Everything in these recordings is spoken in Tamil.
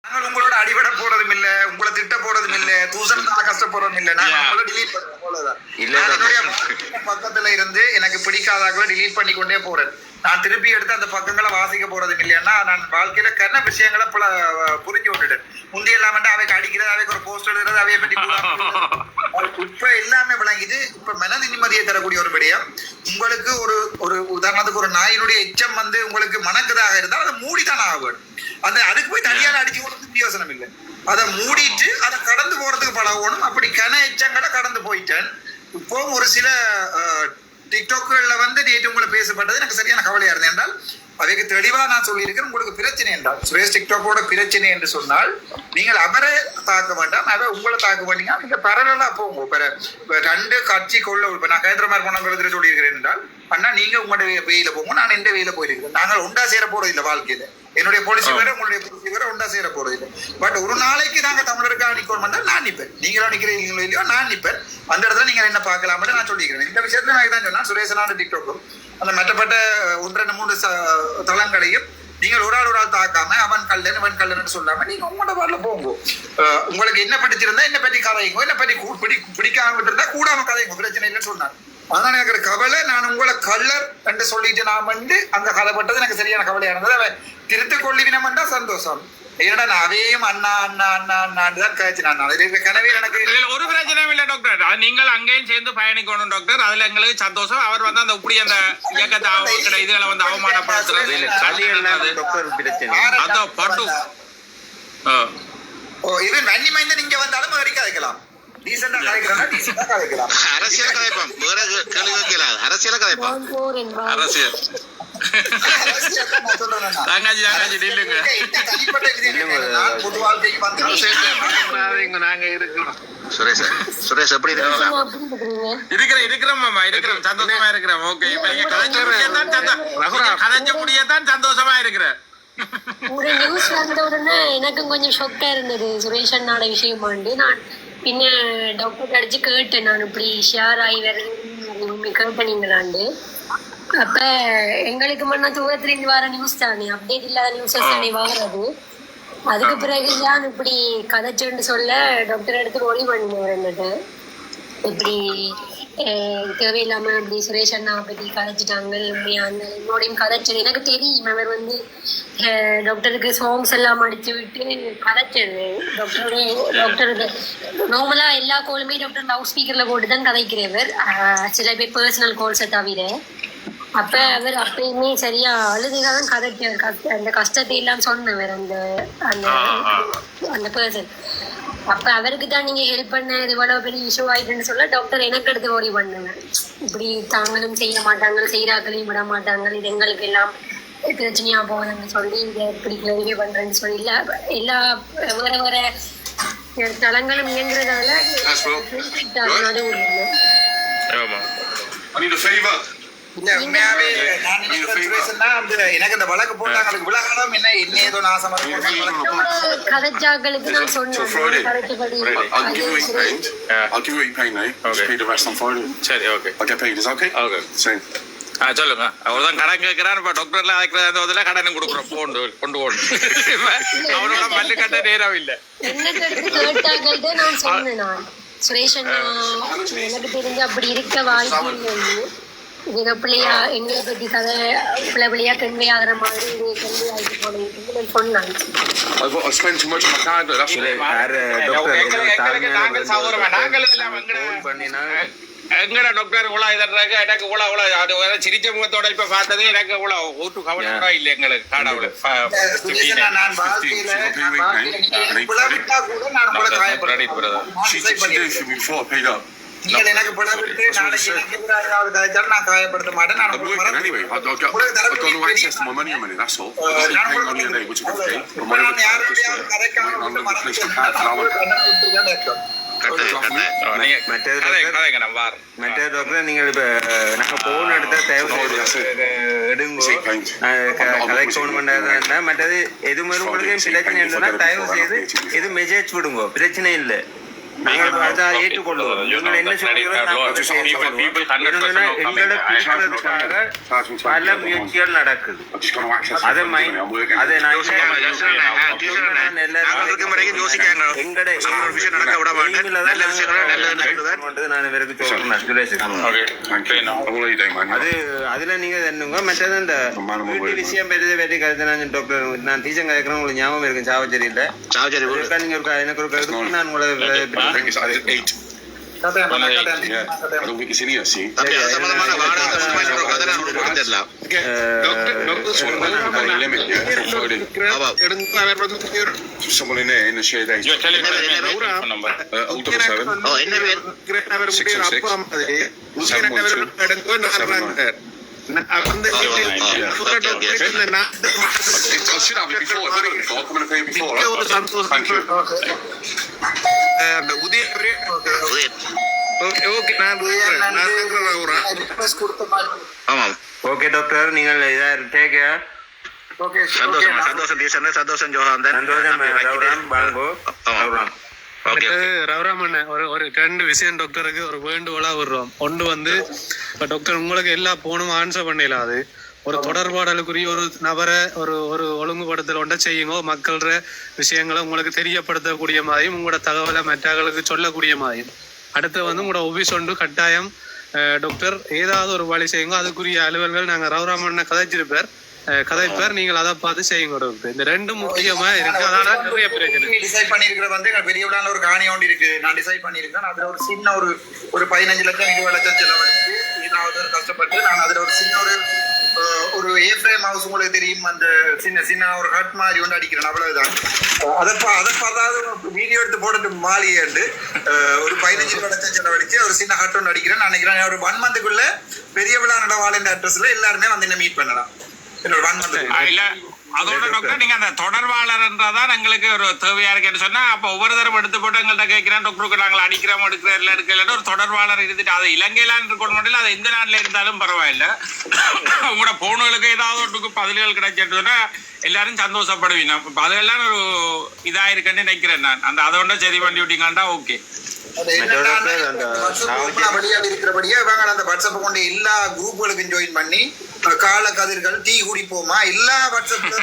நாங்கள் உங்களோட அடிபட போறதும் இல்ல, உங்களை திட்ட போறதும் இல்ல, தூசணத்தால கஷ்டப்படுறதும் இல்ல. நான் உங்களை டிலீட் பண்ணுறேன், அவ்வளவுதான். பக்கத்துல இருந்து எனக்கு பிடிக்காதாக்களை டிலீட் பண்ணி கொண்டே போறேன். நான் திருப்பி எடுத்து அந்த பக்கங்களை வாசிக்க போறதும் இல்லைன்னா நான் வாழ்க்கையில கன விஷயங்களை புரிஞ்சு விட்டுட்டேன். முந்தைய எல்லாம் அவைக்கு அடிக்கிறது, அவைக்கு ஒரு போஸ்ட் எழுதுறது, அவைய பற்றி இப்ப எல்லாமே விளங்கிது. இப்ப மனது நிம்மதியை தரக்கூடிய ஒரு விடயம். உங்களுக்கு ஒரு உதாரணத்துக்கு ஒரு நாயினுடைய எச்சம் உங்களுக்கு மணக்குதாக இருந்தால் அதை மூடிதான் ஆகும். அதுக்கு போய் தனியால அடிச்சு கொடுத்து யோசனம் இல்லை. அதை மூடிட்டு அதை கடந்து போறதுக்கு பழகணும். அப்படி கன எச்சங்களை கடந்து போயிட்டேன். இப்போ ஒரு சில டிக்டாக்குகள்ல நேற்று உங்களை பேசப்பட்டது எனக்கு சரியான கவலையா இருந்தது. என்றால் அவைக்கு தெளிவா நான் சொல்லியிருக்கேன். உங்களுக்கு பிரச்சனை என்றால் சுரேஷ் டிக்டாக்கோட பிரச்சனை என்று சொன்னால் நீங்கள் அவரை தாக்க வேண்டாம், அவரை உங்களை தாக்க வேண்டிங்க. நீங்க பரவலா போங்க. ரெண்டு கட்சி கொள்ள இப்ப நான் ஹைதராபாத் போன சொல்லியிருக்கிறேன் என்றால் அண்ணா நீங்க உங்களுடைய வெயில போங்க, நான் எந்த வெயில போயிருக்கிறேன். நாங்கள் ஒன்றா சேர போறது இல்லை வாழ்க்கையில. என்னுடைய பாலிசி வேற, உங்களுடைய பாலிசி வேற, ஒன்றா சேர போறது இல்லை. பட் ஒரு நாளைக்கு நாங்க தமிழருக்காக நிக்கணும், நான் நிற்பேன். நீங்களும் நிக்கிறீங்களோ இல்லையோ நான் நிற்பேன். அந்த இடத்துல நீங்க என்ன பார்க்கலாம் நான் சொல்லிக்கிறேன். இந்த விஷயத்துல நான் தான் சொன்னா சுரேசனான டிக்டாக்கும் அந்த மற்றப்பட்ட 1-2-3 தளங்களையும் நீங்கள் ஒரு ஆள் தாக்காம அவன் கல்லன் சொல்லாம நீங்க உங்களோட வரல போங்க. உங்களுக்கு என்ன பிடிச்சிருந்தா என்ன பற்றி கதைங்க, என்ன பற்றி பிடிக்காம இருந்தா கூடாம கதைங்க, பிரச்சனை இல்லைன்னு சொன்னாங்க. அதான் எனக்கு கவலை. நான் உங்களை கல்லர் என்று சொல்லிட்டு நான் அந்த கதைப்பட்டது எனக்கு சரியான கவலையானது. அவன் திருத்திக் கொள்ளிவினம்டா சந்தோஷம். என்னடா நான் அவையும் அண்ணா அண்ணா அண்ணா அண்ணான்னு தான் கேட்சினான். கனவே எனக்கு ஒரு பிரச்சனையும் இல்லை டாக்டர். நீங்கள் அங்கேயும் சேர்ந்து பயணிக்கணும் டாக்டர். அதுல எங்களுக்கு சந்தோஷம். அவர் அந்த இப்படி அந்த இயக்கத்தை இதுகளை அவமானப்படுத்துறது அதான் பட்டு இவன் வன்னி மைந்தன் இங்க வந்தாலும் அடிக்க வைக்கலாம். அரசியல் கதைப்பான், வேற கேள்வி வைக்கலாது. அரசியல கதைப்பான், அரசியல் சுரேஷ் எப்படி இருக்கிறோம் மாமா, இருக்கிறோம், சந்தோஷமா இருக்கிறோம். ஓகே, கதைஞ்ச முடியத்தான் சந்தோஷமா இருக்கிறேன். ஒரு நியூஸ் வந்த உடனே எனக்கும் கொஞ்சம் ஷொக்கா இருந்தது சுரேஷ் அண்ணாட விஷயமாண்டு. நான் பின்ன டாக்டர் அடிச்சு கேட்டேன், நான் இப்படி ஷேர் ஆகி வரேன் கேட்டீங்களாண்டு. அப்ப எங்களுக்கு முன்னா தூரத்துலேருந்து வர நியூஸ் தானே, அப்டேட் இல்லாத நியூஸஸ் தானே வாங்குறது. அதுக்கு பிறகுதான் இப்படி கதைச்சுன்னு சொல்ல டாக்டர் எடுத்து ஒளி பண்ணினேன் இருந்துட்டு. இப்படி தேவையில்லாம இப்படி சுரேஷ் அண்ணா பற்றி கதைச்சிட்டாங்க. அந்த என்னோடையும் கதைச்சது எனக்கு தெரியும். அவர் டாக்டருக்கு சாங்ஸ் எல்லாம் அடிச்சு விட்டு கதைச்சது. டாக்டருக்கு நார்மலா எல்லா கோலுமே டாக்டர் லவுட் ஸ்பீக்கர்ல போட்டு தான் கதைக்கிறவர், சில பேர் பர்சனல் கோல்ஸை தவிர. அப்ப அவர் அப்பயுமே சரியா அழுதுதான் கதைச்சார். அந்த கஷ்டத்தை எல்லாம் சொன்னவர் அந்த அந்த அந்த பர்சன். அப்ப அவருக்கு தான் நீங்க ஹெல்ப் பண்ண இவ்வளவு பெரிய இஷ்யூ ஆயிட்டுன்னு சொல்ல டாக்டர் எனக்கு எடுத்து ஓடி பண்ணுங்க. இப்படி தாங்களும் செய்ய மாட்டாங்க, செய்யறாக்களையும் விட மாட்டாங்க, இது எங்களுக்கு எல்லாம் பிரச்சனையா போகுதுன்னு சொல்லி இதை இப்படி கிளறிவே பண்றேன்னு சொல்லி எல்லா வேற வேற தளங்களும் இயங்குறதால எனக்கு அந்த வழக்கு போட்டாங்களுக்கு விலகலாம் என்ன என்ன ஏதோ நாசமா கதைச்சாக்களுக்கு நான் சொன்னேன். சொல்லுங்க. அவர்தான் கடன் கேட்கிறான். இப்ப டாக்டர்ல அழைக்கிறதுல கடனும் கொடுக்குறோம். கொண்டு அவனோட மல்லு கட்ட நேரம் இல்ல. கேட்டாங்கள்ட்ட நான் சொன்னேன். நான் சுரேஷ் அண்ணா எனக்கு தெரிஞ்சு அப்படி இருக்க வாய்ப்பு இல்லை. இது பிள்ளையா எங்களை பத்தி கதை பிள்ளையா கன்வே ஆகிற மாதிரி கன்வே ஆகிட்டு போனேன் சொன்னாங்க. எங்கடா டாக்டர் உலா இதற்கு எனக்கு உலா அது சிரிச்ச முகத்தோட இப்ப பார்த்ததே எனக்கு உலா ஒரு கவலை இல்லை. எங்களுக்கு காடாவில் எனக்கு பிளவிட்டு நாளைக்கு நான் காயப்படுத்த மாட்டேன். மற்ற டாக்டர் நீங்கள் இப்ப நாங்க போன் எடுத்தா தேவை கலெக்ஷன் பண்ணா மற்றது எது மாதிரி உங்களுக்கு பிரச்சனை இல்லைன்னா தயவு செய்து எது மெசேஜ் விடுங்க, பிரச்சனை இல்லை. நாங்கள் அதை ஏற்றுக்கொள்வோம். நீங்கள் என்ன சொல்றீங்களோ நாங்கள் செய்வோம். என்னன்னா எங்களை தீர்க்கிறதுக்காக பல முயற்சிகள் நடக்குது. அதை அதை நான் எங்கட நான் இவருக்கு சொல்றேன். அது அதுல நீங்க என்னங்க மற்றது அந்த வீட்டு விஷயம் பெரிய கருத்து டாக்டர் நான் டீச்சர் கேட்கறேன். உங்களுக்கு ஞாபகம் இருக்கு சாவச்சேரி இல்ல நீங்க எனக்கு ஒரு கருத்து நான் உங்களை ஓகே டாக்டர் நீங்கள் டேக் கேர். சந்தோஷம் ஜோஹாந்தன் ரவராம் அண்ணன் ஒரு 2 விஷயம் டாக்டருக்கு ஒரு வேண்டுகோளா விடுறோம். ஒன்று வந்து இப்போ டாக்டர் உங்களுக்கு எல்லா போனும் ஆன்சர் பண்ணிடலாது. ஒரு தொடர்பாடலுக்குரிய ஒரு நபரை ஒரு ஒழுங்குபடுத்தல் ஒன்றை செய்யுங்க. மக்கள விஷயங்களை உங்களுக்கு தெரியப்படுத்தக்கூடிய மாதிரியும் உங்களோட தகவலை மற்றவர்களுக்கு சொல்லக்கூடிய மாதிரியும். அடுத்து வந்து உங்களோட ஆஃபீஸ் ஒன்று கட்டாயம் டாக்டர் ஏதாவது ஒரு வழி செய்யுங்க. அதுக்குரிய அலுவல்கள் நாங்கள் ரவராமண்ண கதைப்பேர் நீங்கள் அதை பார்த்து செய்யுங்க டாக்டர். இந்த 2 முக்கியமா இருக்கு. அதனால நிறைய பிரச்சனை டிசைட் பண்ணிருக்கிற வந்து பெரிய விழான ஒரு காணி ஒன்று இருக்கு. நான் டிசைட் பண்ணிருக்கேன். அதுல ஒரு சின்ன ஒரு 15 லட்சம் 20 லட்சம் செலவழித்து ஏதாவது கஷ்டப்பட்டு நான் அதுல ஒரு சின்ன ஒரு ஏ ஃப்ரேம் ஹவுஸ் உங்களுக்கு தெரியும். அந்த சின்ன ஒரு ஹட் மாதிரி ஒன்று அடிக்கிறேன். அவ்வளவுதான். அதை பார்த்தாவது வீடியோ எடுத்து போட்டு மாளிகைண்டு ஒரு 15 லட்சம் செலவழிச்சு ஒரு சின்ன ஹட் ஒன்று அடிக்கிறேன். நான் நினைக்கிறேன் ஒரு 1 மந்த்துக்குள்ள பெரிய விழா நடவாள் அட்ரஸ்ல எல்லாருமே வந்து என்ன மீட் பண்ணலாம். அதோட டாக்டர் நீங்க அந்த தொடர்பாளர்ன்றதான் எங்களுக்கு ஒரு தேவையா இருக்குன்னு சொன்னா அப்ப ஒவ்வொரு தரம் எடுத்து போட்டு எங்கள்கிட்ட கேட்கிறேன் டாக்டருக்கு நாங்கள் அடிக்கிறோம் எடுக்கல ஒரு தொடர்பாளர் இருந்துட்டு அது இலங்கையில இருக்கணும் மட்டும் அது எந்த நாட்டில இருந்தாலும் பரவாயில்ல. உங்களோட போனுகளுக்கு ஏதாவது ஒன்றுக்கு பதில்கள் கிடைச்சிட்டுன்னா எல்லாரும் சந்தோஷப்படுவீங்க. அதெல்லாம் ஒரு இதா இருக்குன்னு நினைக்கிறேன் நான். அந்த அதை ஒன்றும் சரி பண்ணி விட்டீங்கன்னா ஓகே. இருக்கிறபடியா இவங்க அந்த வாட்ஸ்அப் கொண்டு எல்லா குரூப்புகளுக்கும் ஜாயின் பண்ணி கால கதிர்கள் டீ குடிப்போமா எல்லா வாட்ஸ்அப்ல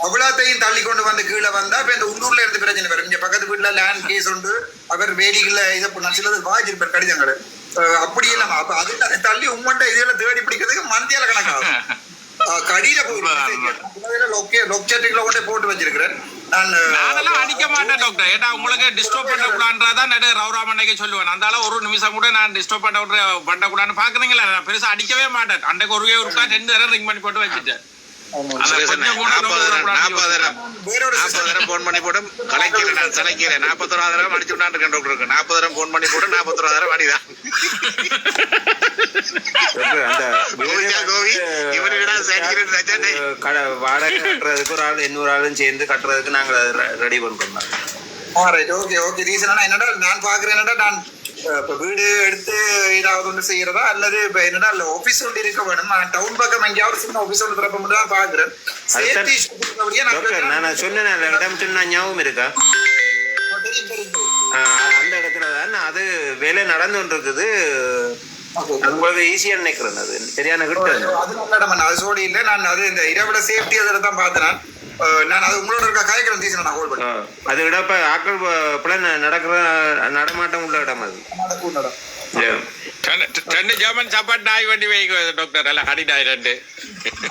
அவ்வளோத்தையும் தள்ளி கொண்டு வந்து கீழே வந்தா இப்ப இந்த உள்ளூர்ல இருந்து பிரச்சனை வரும். இங்க பக்கத்து வீட்டுல லேண்ட் கேஸ் உண்டு. அவர் வேடிகள இதை சிலது வாங்கிருப்பார் கடிதங்கள் அப்படி இல்லாம அப்ப அது தள்ளி உங்கள்கிட்ட இதெல்லாம் தேடி பிடிக்கிறதுக்கு மந்தியால கணக்காகும். கடியில போட்டு போட்டு வச்சிருக்கிறேன். நான் அடிக்க மாட்டேன் டாக்டர். ஏன்னா உங்களுக்கு டிஸ்டர்ப் பண்ண கூடாதுன்றதான் ரவுராமண்ணைக்கு சொல்லுவேன். அதனால ஒரு நிமிஷம் கூட நான் டிஸ்டர்ப் பண்ணக்கூடாதுன்னு பாக்குறீங்களா. நான் பெருசா அடிக்கவே மாட்டேன். அன்றைக்கு ஒரு 2 தடவை ரிங் பண்ணி போட்டு வச்சுட்டேன். 40 போன் பண்ணி போட்டு கலைக்கிறேன். நான் தலைக்கிறேன் 41 தடவை அடிச்சு விட்டான் டாக்டருக்கு. 40 போன் பண்ணி போட்டு 41 தடவை அடிதான். வாடகை கட்டுறதுக்கு ஒரு ஆள் 800 ஆளும் சேர்ந்து கட்டுறதுக்கு நாங்க ரெடி பண்றோம். என்னடா நான் பாக்குறேன். நான் இப்ப வீடு எடுத்து ஏதாவது ஒன்று செய்யறதா அல்லது இப்ப என்னடா ஆபீஸ் ஒன்று இருக்க வேணும். நான் டவுன் பக்கம் எங்கேயாவது சின்ன ஆபீஸ் ஒன்று திறப்ப மட்டும் தான் பாக்குறேன். நான் சொன்னேன் இடம் சொன்னா ஞாபகம் இருக்கா? அந்த இடத்துல தான் அது வேலை நடந்து கொண்டு இருக்குது. உங்களுக்கு ஈஸியா நினைக்கிறேன். அது சரியான கிட்ட அது நல்ல இடம். அது சோடி இல்லை. நான் அது இந்த இரவுல சேஃப்டி அதில் தான் பார்த்தேன். நான் அது உங்களோட இருக்க காய்கறி தீசன் நான் ஹோல்ட் பண்ணேன். அது இடப்ப ஆக்கள் பிள்ளை நடக்கிற நடமாட்டம் உள்ள இடம். அது ஜெர்மன் சாப்பாடு நாய் வண்டி வைக்க டாக்டர் எல்லாம் அடி நாய்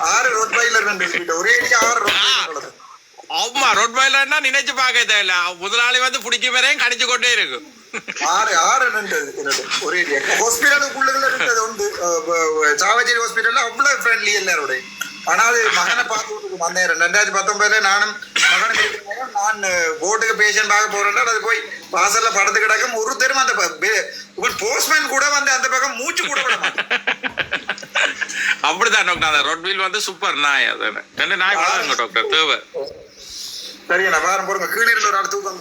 6 ரோட் பைலர் ஒரே 6 ஆமா ரோட் பைலர்னா நினைச்சு பார்க்க தேவையில்ல. முதலாளி வந்து பிடிக்க வரையும் கடிச்சு கொண்டே இருக்கும். 6 ஒரே ஹாஸ்பிட்டலுக்குள்ள இருந்தது உண்டு. சாவச்சேரி ஹாஸ்பிட்டல்ல அவ்வளவு ஃப்ரெண்ட்லி எல்லாரோட. ஆனா அது மகனை பார்த்து வந்தேன் 2019 நானும் மகனும் இருக்கிறேன். நான் போட்டுக்கு பேஷண்ட் பார்க்க போறேன்னா அது போய் வாசல்ல படுத்து கிடக்கும். ஒரு தெருமா அந்த போஸ்ட்மேன் கூட வந்து அந்த பக்கம் மூச்சு கூட விட மாட்டேன். அப்படிதான் டாக்டர். அந்த ரோட் வீல் வந்து சூப்பர் நாய். அது நாய் வளருங்க டாக்டர் தேவை. சரியா நான் வாரம் போறேங்க. கீழே இருந்த ஒரு ஆள் தூக்கம்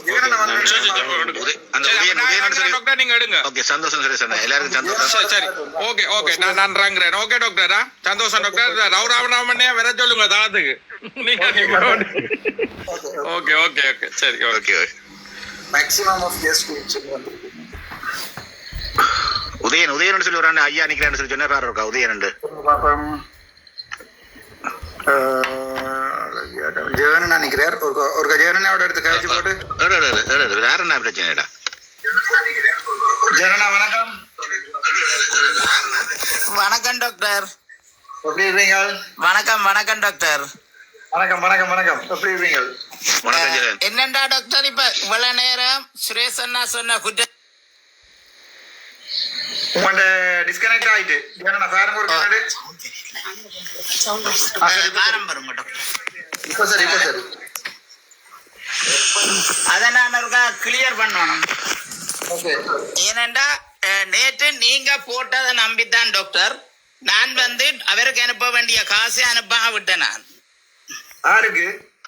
டாக்டர் நீங்க எடுங்க. ஓகே சந்தோஷம். சரி எல்லாருக்கும் சந்தோஷம். சரி ஓகே ஓகே நான் நன்றாங்கிறேன். ஓகே டாக்டர் சந்தோஷம் டாக்டர். ரவுராமண்ணே வர சொல்லுங்க தளத்துக்கு. ஓகே ஓகே ஓகே சரி ஓகே. மேக்ஸிமம் ஆஃப் கெஸ்ட் வந்திருக்கு. உதயன் சொல்லி ஒரு ஐயா நிக்கிறேன்னு சொல்லி சொன்னா இருக்கா உதயன் பாப்போம். ஜெகன் நினைக்கிறார். ஒரு ஜெகனோட எடுத்து கழிச்சு போட்டு வேற என்ன பிரச்சனைடா? ஜெகனா வணக்கம். வணக்கம் டாக்டர். எப்படி இருக்கீங்க? வணக்கம் டாக்டர். வணக்கம் எப்படி இருக்கீங்க? வணக்கம் ஜெகன். என்னண்டா டாக்டர் இப்ப இவ்வளவு நேரம் சுரேஷ் அண்ணா சொன்ன குற்ற உங்கள்ட்ட டிஸ்கனெக்ட் ஆயிட்டு ஜெகனா பாருங்க ஒரு கண்ணாடி. வாரம் வருங்க டாக்டர். இப்போ சரி அதை நான் ஒருக்கா கிளியர் பண்ணணும். ஓகே. ஏனண்டா நேற்று நீங்க போட்டதை நம்பித்தான் டாக்டர் நான் வந்து அவருக்கு அனுப்ப வேண்டிய காசை அனுப்பாக விட்டேன். நான் யாருக்கு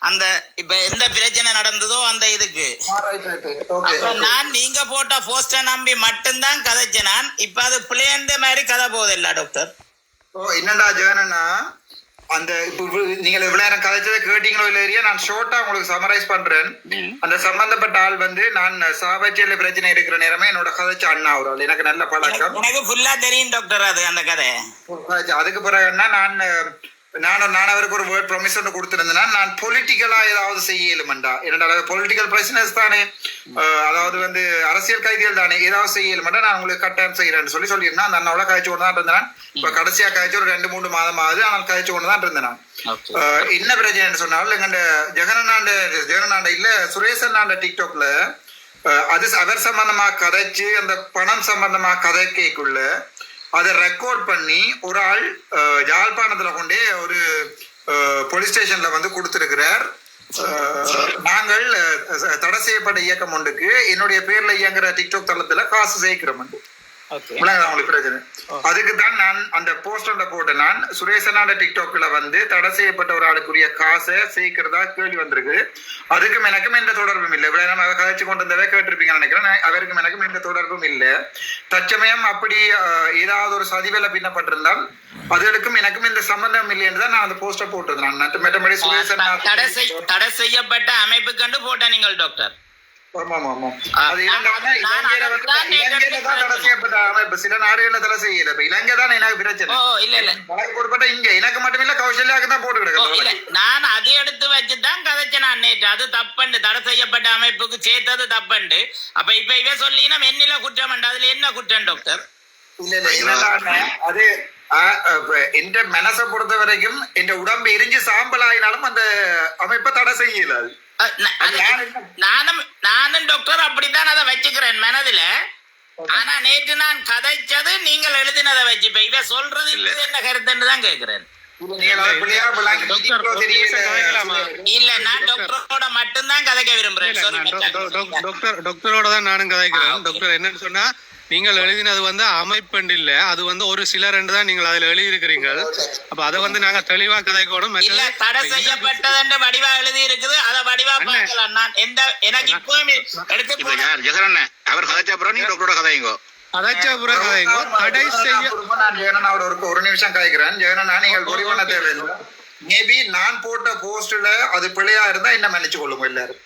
அந்த இப்ப எந்த பிரச்சனை நடந்ததோ அந்த இதுக்கு அப்ப நான் நீங்க போட்ட போஸ்டர் நம்பி மட்டும்தான் கதைச்சேன். நான் இப்ப அது பிளேந்த மாதிரி கதை போதில்ல டாக்டர். என்னடா ஜெகனா அந்த நீங்க இவ்வளவு நேரம் கதைச்சதை கேட்டீங்களோ இல்லையா? நான் ஷோர்ட்டா உங்களுக்கு சமரைஸ் பண்றேன். அந்த சம்பந்தப்பட்ட ஆள் வந்து நான் சாபச்சியில பிரச்சனை இருக்கிற நேரமே என்னோட கதைச்ச அண்ணா ஒரு ஆள். எனக்கு நல்ல பழக்கம். எனக்கு ஃபுல்லா தெரியும் டாக்டர் அது அந்த கதை. அதுக்கு பிறகு என்ன நான் அவருக்கு ஒரு வேர்ட் ப்ரொமிஸ் ஒன்று கொடுத்திருந்தேன்னா நான் பொலிட்டிக்கலா ஏதாவது செய்யலுமெண்டா. என்னடா பொலிட்டிக்கல் பிரைசனர்ஸ் தானே, அதாவது வந்து அரசியல் கைதிகள் தானே, ஏதாவது செய்யலுமெண்டா நான் உங்களுக்கு கட்டாயம் செய்யறேன்னு சொல்லியிருந்தேன். அந்த அண்ணாவோட கழிச்சு கொண்டு தான் இருந்தேன். இப்ப கடைசியா கழிச்சு ஒரு 2-3 மாதம் ஆகுது. ஆனால் கழிச்சு கொண்டு தான் இருந்தேன். என்ன பிரச்சனைன்னு சொன்னாலும் எங்க ஜெகனாண்ட இல்ல சுரேஷனாண்ட டிக்டாக்ல அது அவர் சம்பந்தமா கதைச்சு அந்த பணம் சம்பந்தமா கதை கேக்குள்ள அதை ரெக்கார்ட் பண்ணி ஒரு ஆள் யாழ்ப்பாணத்துல கொண்டே ஒரு போலீஸ் ஸ்டேஷன்ல வந்து கொடுத்திருக்கிறார். நாங்கள் தடை செய்யப்பட்ட இயக்கம் ஒன்றுக்கு என்னுடைய பேர்ல இயங்குற டிக்டாக் தளத்துல காசு சேர்க்கிறோம். உங்களுக்கு பிரச்சனை அதுக்கு தான் நான் அந்த போஸ்டர்ல போட்டு நான் சுரேஷனாண்ட டிக்டாக்ல வந்து தடை செய்யப்பட்ட ஒரு ஆளுக்குரிய காசை சேர்க்கிறதா கேள்வி வந்திருக்கு. அதுக்கும் எனக்கும் எந்த தொடர்பும் இல்லை. இவ்வளவு நம்ம கதைச்சு கொண்டு வந்தவே கேட்டிருப்பீங்கன்னு நினைக்கிறேன். அவருக்கும் எனக்கும் எந்த தொடர்பும் இல்லை. தற்சமயம் அப்படி ஏதாவது ஒரு சதிவேலை பின்னப்பட்டிருந்தால் அதுகளுக்கும் எனக்கும் இந்த சம்பந்தம் இல்லை என்றுதான் நான் அந்த போஸ்டர் போட்டிருந்தேன். மற்றபடி சுரேஷன் தடை செய்யப்பட்ட அமைப்பு கண்டு போட்டேன் நீங்கள் டாக்டர். அது சில நாடுகள்ல தடை செய்யல. இப்ப இலங்கை தான் எனக்கு பிரச்சனை. போடப்பட்ட இங்க எனக்கு மட்டும் இல்ல கௌசல்யாவுக்கு தான் போட்டு கிடக்கு. நான் அதை எடுத்து வச்சுதான் கதைச்சேன். நான் நேற்று அது தப்பண்டு தடை செய்யப்பட்ட அமைப்புக்கு சேர்த்தது தப்பண்டு. அப்ப இப்ப இவ சொல்லினா என்னில குற்றம் அதுல என்ன குற்றம் டாக்டர்? இல்ல அது எந்த மனசை பொறுத்த வரைக்கும் என் உடம்பு எரிஞ்சு சாம்பல் ஆயினாலும் அந்த அமைப்பை தடை செய்யல. நானும் டாக்டர் அப்படித்தான் அதை வச்சுக்கிறேன் மனதுல. ஆனா நேற்று நான் கதைச்சது நீங்கள் எழுதினதை வச்சு இப்ப இவ சொல்றது என்ன கருத்துன்னு தான் கேட்கிறேன். இல்ல நான் டாக்டரோட மட்டும்தான் கதைக்க விரும்புறேன். டாக்டரோட தான் நானும் கதைக்கிறேன். டாக்டர் என்னன்னு சொன்னா நீங்கள் எழுதினது வந்து அமைப்பண்டு இல்ல, அது வந்து ஒரு சிலர் தான் நீங்கள் அதுல எழுதியிருக்கிறீங்க. அப்ப அதை வந்து நாங்க தெளிவா கதைக்கணும். தடை செய்யப்பட்டது வடிவா எழுதி இருக்குது. அதை வடிவா பார்க்கலாம். நான் எந்த எனக்கு இப்போ ஜெகன் அவர் கதைச்சப்புறம் நீங்க டாக்டரோட கதைங்கோ. ஒரு நிமிஷம் கதைக்கிறேன். ஜெகனா நீங்கள் முடிவான தேவையில்லை. மேபி நான் போட்ட போஸ்ட்ல அது பிழையா இருந்தா என்ன மன்னிச்சு கொள்ளுங்க எல்லாரும்.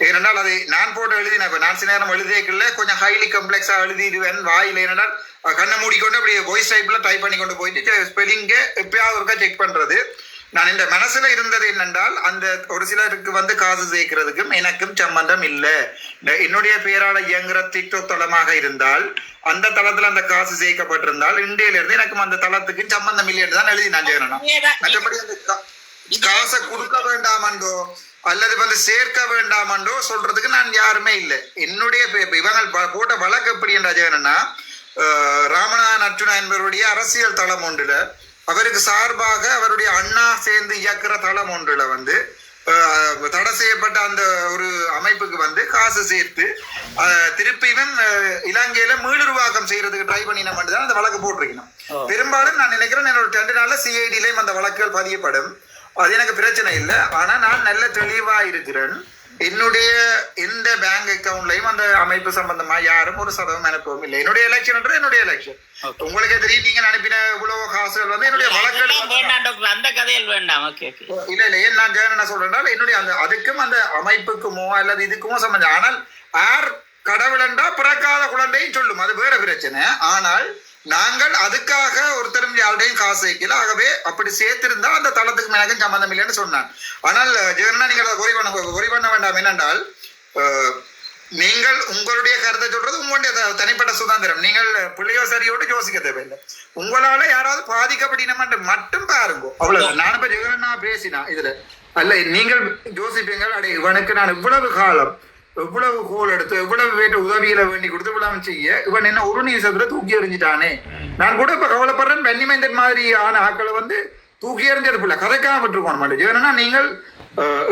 ஏனென்றால் அதை நான் போட்டு எழுதினேன். நான் சில நேரம் எழுதியக்குள்ள கொஞ்சம் ஹைலி கம்ப்ளெக்ஸா எழுதிடுவேன் வாயில. ஏனென்றால் கண்ணை மூடிக்கொண்டு அப்படியே வாய்ஸ் டைப்ல டைப் பண்ணி கொண்டு போயிட்டு ஸ்பெல்லிங்க எப்பயாவது ஒருக்கா செக் பண்றது. நான் இந்த மனசுல இருந்தது என்னென்றால் அந்த ஒரு சிலருக்கு வந்து காசு சேர்க்கிறதுக்கும் எனக்கும் சம்பந்தம் இல்லை. என்னுடைய பேரால இயங்குற டிக்டாக் தளமாக இருந்தால் அந்த தளத்துல அந்த காசு சேர்க்கப்பட்டிருந்தால் இந்தியில இருந்து எனக்கும் அந்த தளத்துக்கு சம்பந்தம் இல்லை என்று தான் எழுதி நான் செய்யணும். மற்றபடி அந்த காசை கொடுக்க வேண்டாமண்டோ அல்லது வந்து சேர்க்க வேண்டாமண்டோ சொல்றதுக்கு நான் யாருமே இல்லை. என்னுடைய இவங்க போட்ட வழக்கு எப்படி என்றா செய்யணும்னா ராமநாதன் அர்ச்சுனா என்பவருடைய அரசியல் தளம் ஒன்றுல அவருக்கு சார்பாக அவருடைய அண்ணா சேர்ந்து இயக்குற தளம் ஒன்றுல வந்து தடை செய்யப்பட்ட அந்த ஒரு அமைப்புக்கு வந்து காசு சேர்த்து திருப்பியும் இலங்கையில மீளுருவாக்கம் செய்யறதுக்கு ட்ரை பண்ணின மட்டும் தான் அந்த வழக்கு போட்டிருக்கணும். பெரும்பாலும் நான் நினைக்கிறேன் என்னோட 2 நாள்ல சிஐடிலையும் அந்த வழக்குகள் பதியப்படும். அது எனக்கு பிரச்சனை இல்லை. ஆனா நான் நல்ல தெளிவா இருக்கிறேன். என்னுடைய எந்த பேங்க் அக்கவுண்ட்லயும் அந்த அமைப்பு சம்பந்தமா யாரும் ஒரு சதவீதம் அனுப்பவும் இல்லை. என்னுடைய எலெக்ஷன் என்னுடைய எலெக்ஷன். உங்களுக்கே தெரியும், நீங்க அனுப்பின இவ்வளவு காசுகள் வந்து என்னுடைய வழக்கல் வேண்டாம் டாக்டர், அந்த கதையில் வேண்டாம். ஓகே இல்ல ஏன் நான் என்ன சொல்றேன், என்னுடைய அந்த அதுக்கும் அந்த அமைப்புக்குமோ அல்லது இதுக்குமோ சம்பந்தம். ஆனால் யார் கடவுளண்டா பிறக்காத குழந்தையும் சொல்லும், அது வேற பிரச்சனை. ஆனால் நாங்கள் அதுக்காக ஒருத்தரும் யாருடையும் காசு வைக்கல. ஆகவே அப்படி சேர்த்திருந்தா அந்த தளத்துக்கு மேலும் சம்பந்தம் இல்லைன்னு சொன்னான். ஆனால் ஜெகன்னா நீங்கள் அதை குறை பண்ண வேண்டாம். என்னென்றால் நீங்கள் உங்களுடைய கருத்தை சொல்றது உங்களுடைய தனிப்பட்ட சுதந்திரம். நீங்கள் பிள்ளையோ சரியோடு யோசிக்க தேவையில்லை. உங்களால யாராவது பாதிக்கப்படின மட்டும் பாருங்க, அவ்வளவுதான். நான் இப்ப ஜெகன்னா பேசினா இதுல அல்ல, நீங்கள் யோசிப்பீங்கள், அடே இவனுக்கு நான் இவ்வளவு காலம் எவ்வளவு கோல் எடுத்து எவ்வளவு பேர் உதவியில வேண்டி கொடுத்து இவ்வளவு செய்ய இவன் என்ன ஒரு நிமிஷத்துல தூக்கி எறிஞ்சிட்டானே. நான் கூட இப்ப கவலைப்படுறேன், வெண்ணிமைந்தன் மாதிரி ஆன ஆக்களை வந்து தூக்கி எறிஞ்சது பிள்ளை கதைக்காம விட்டுருக்கோம் மாட்டேன். ஏன்னா நீங்கள்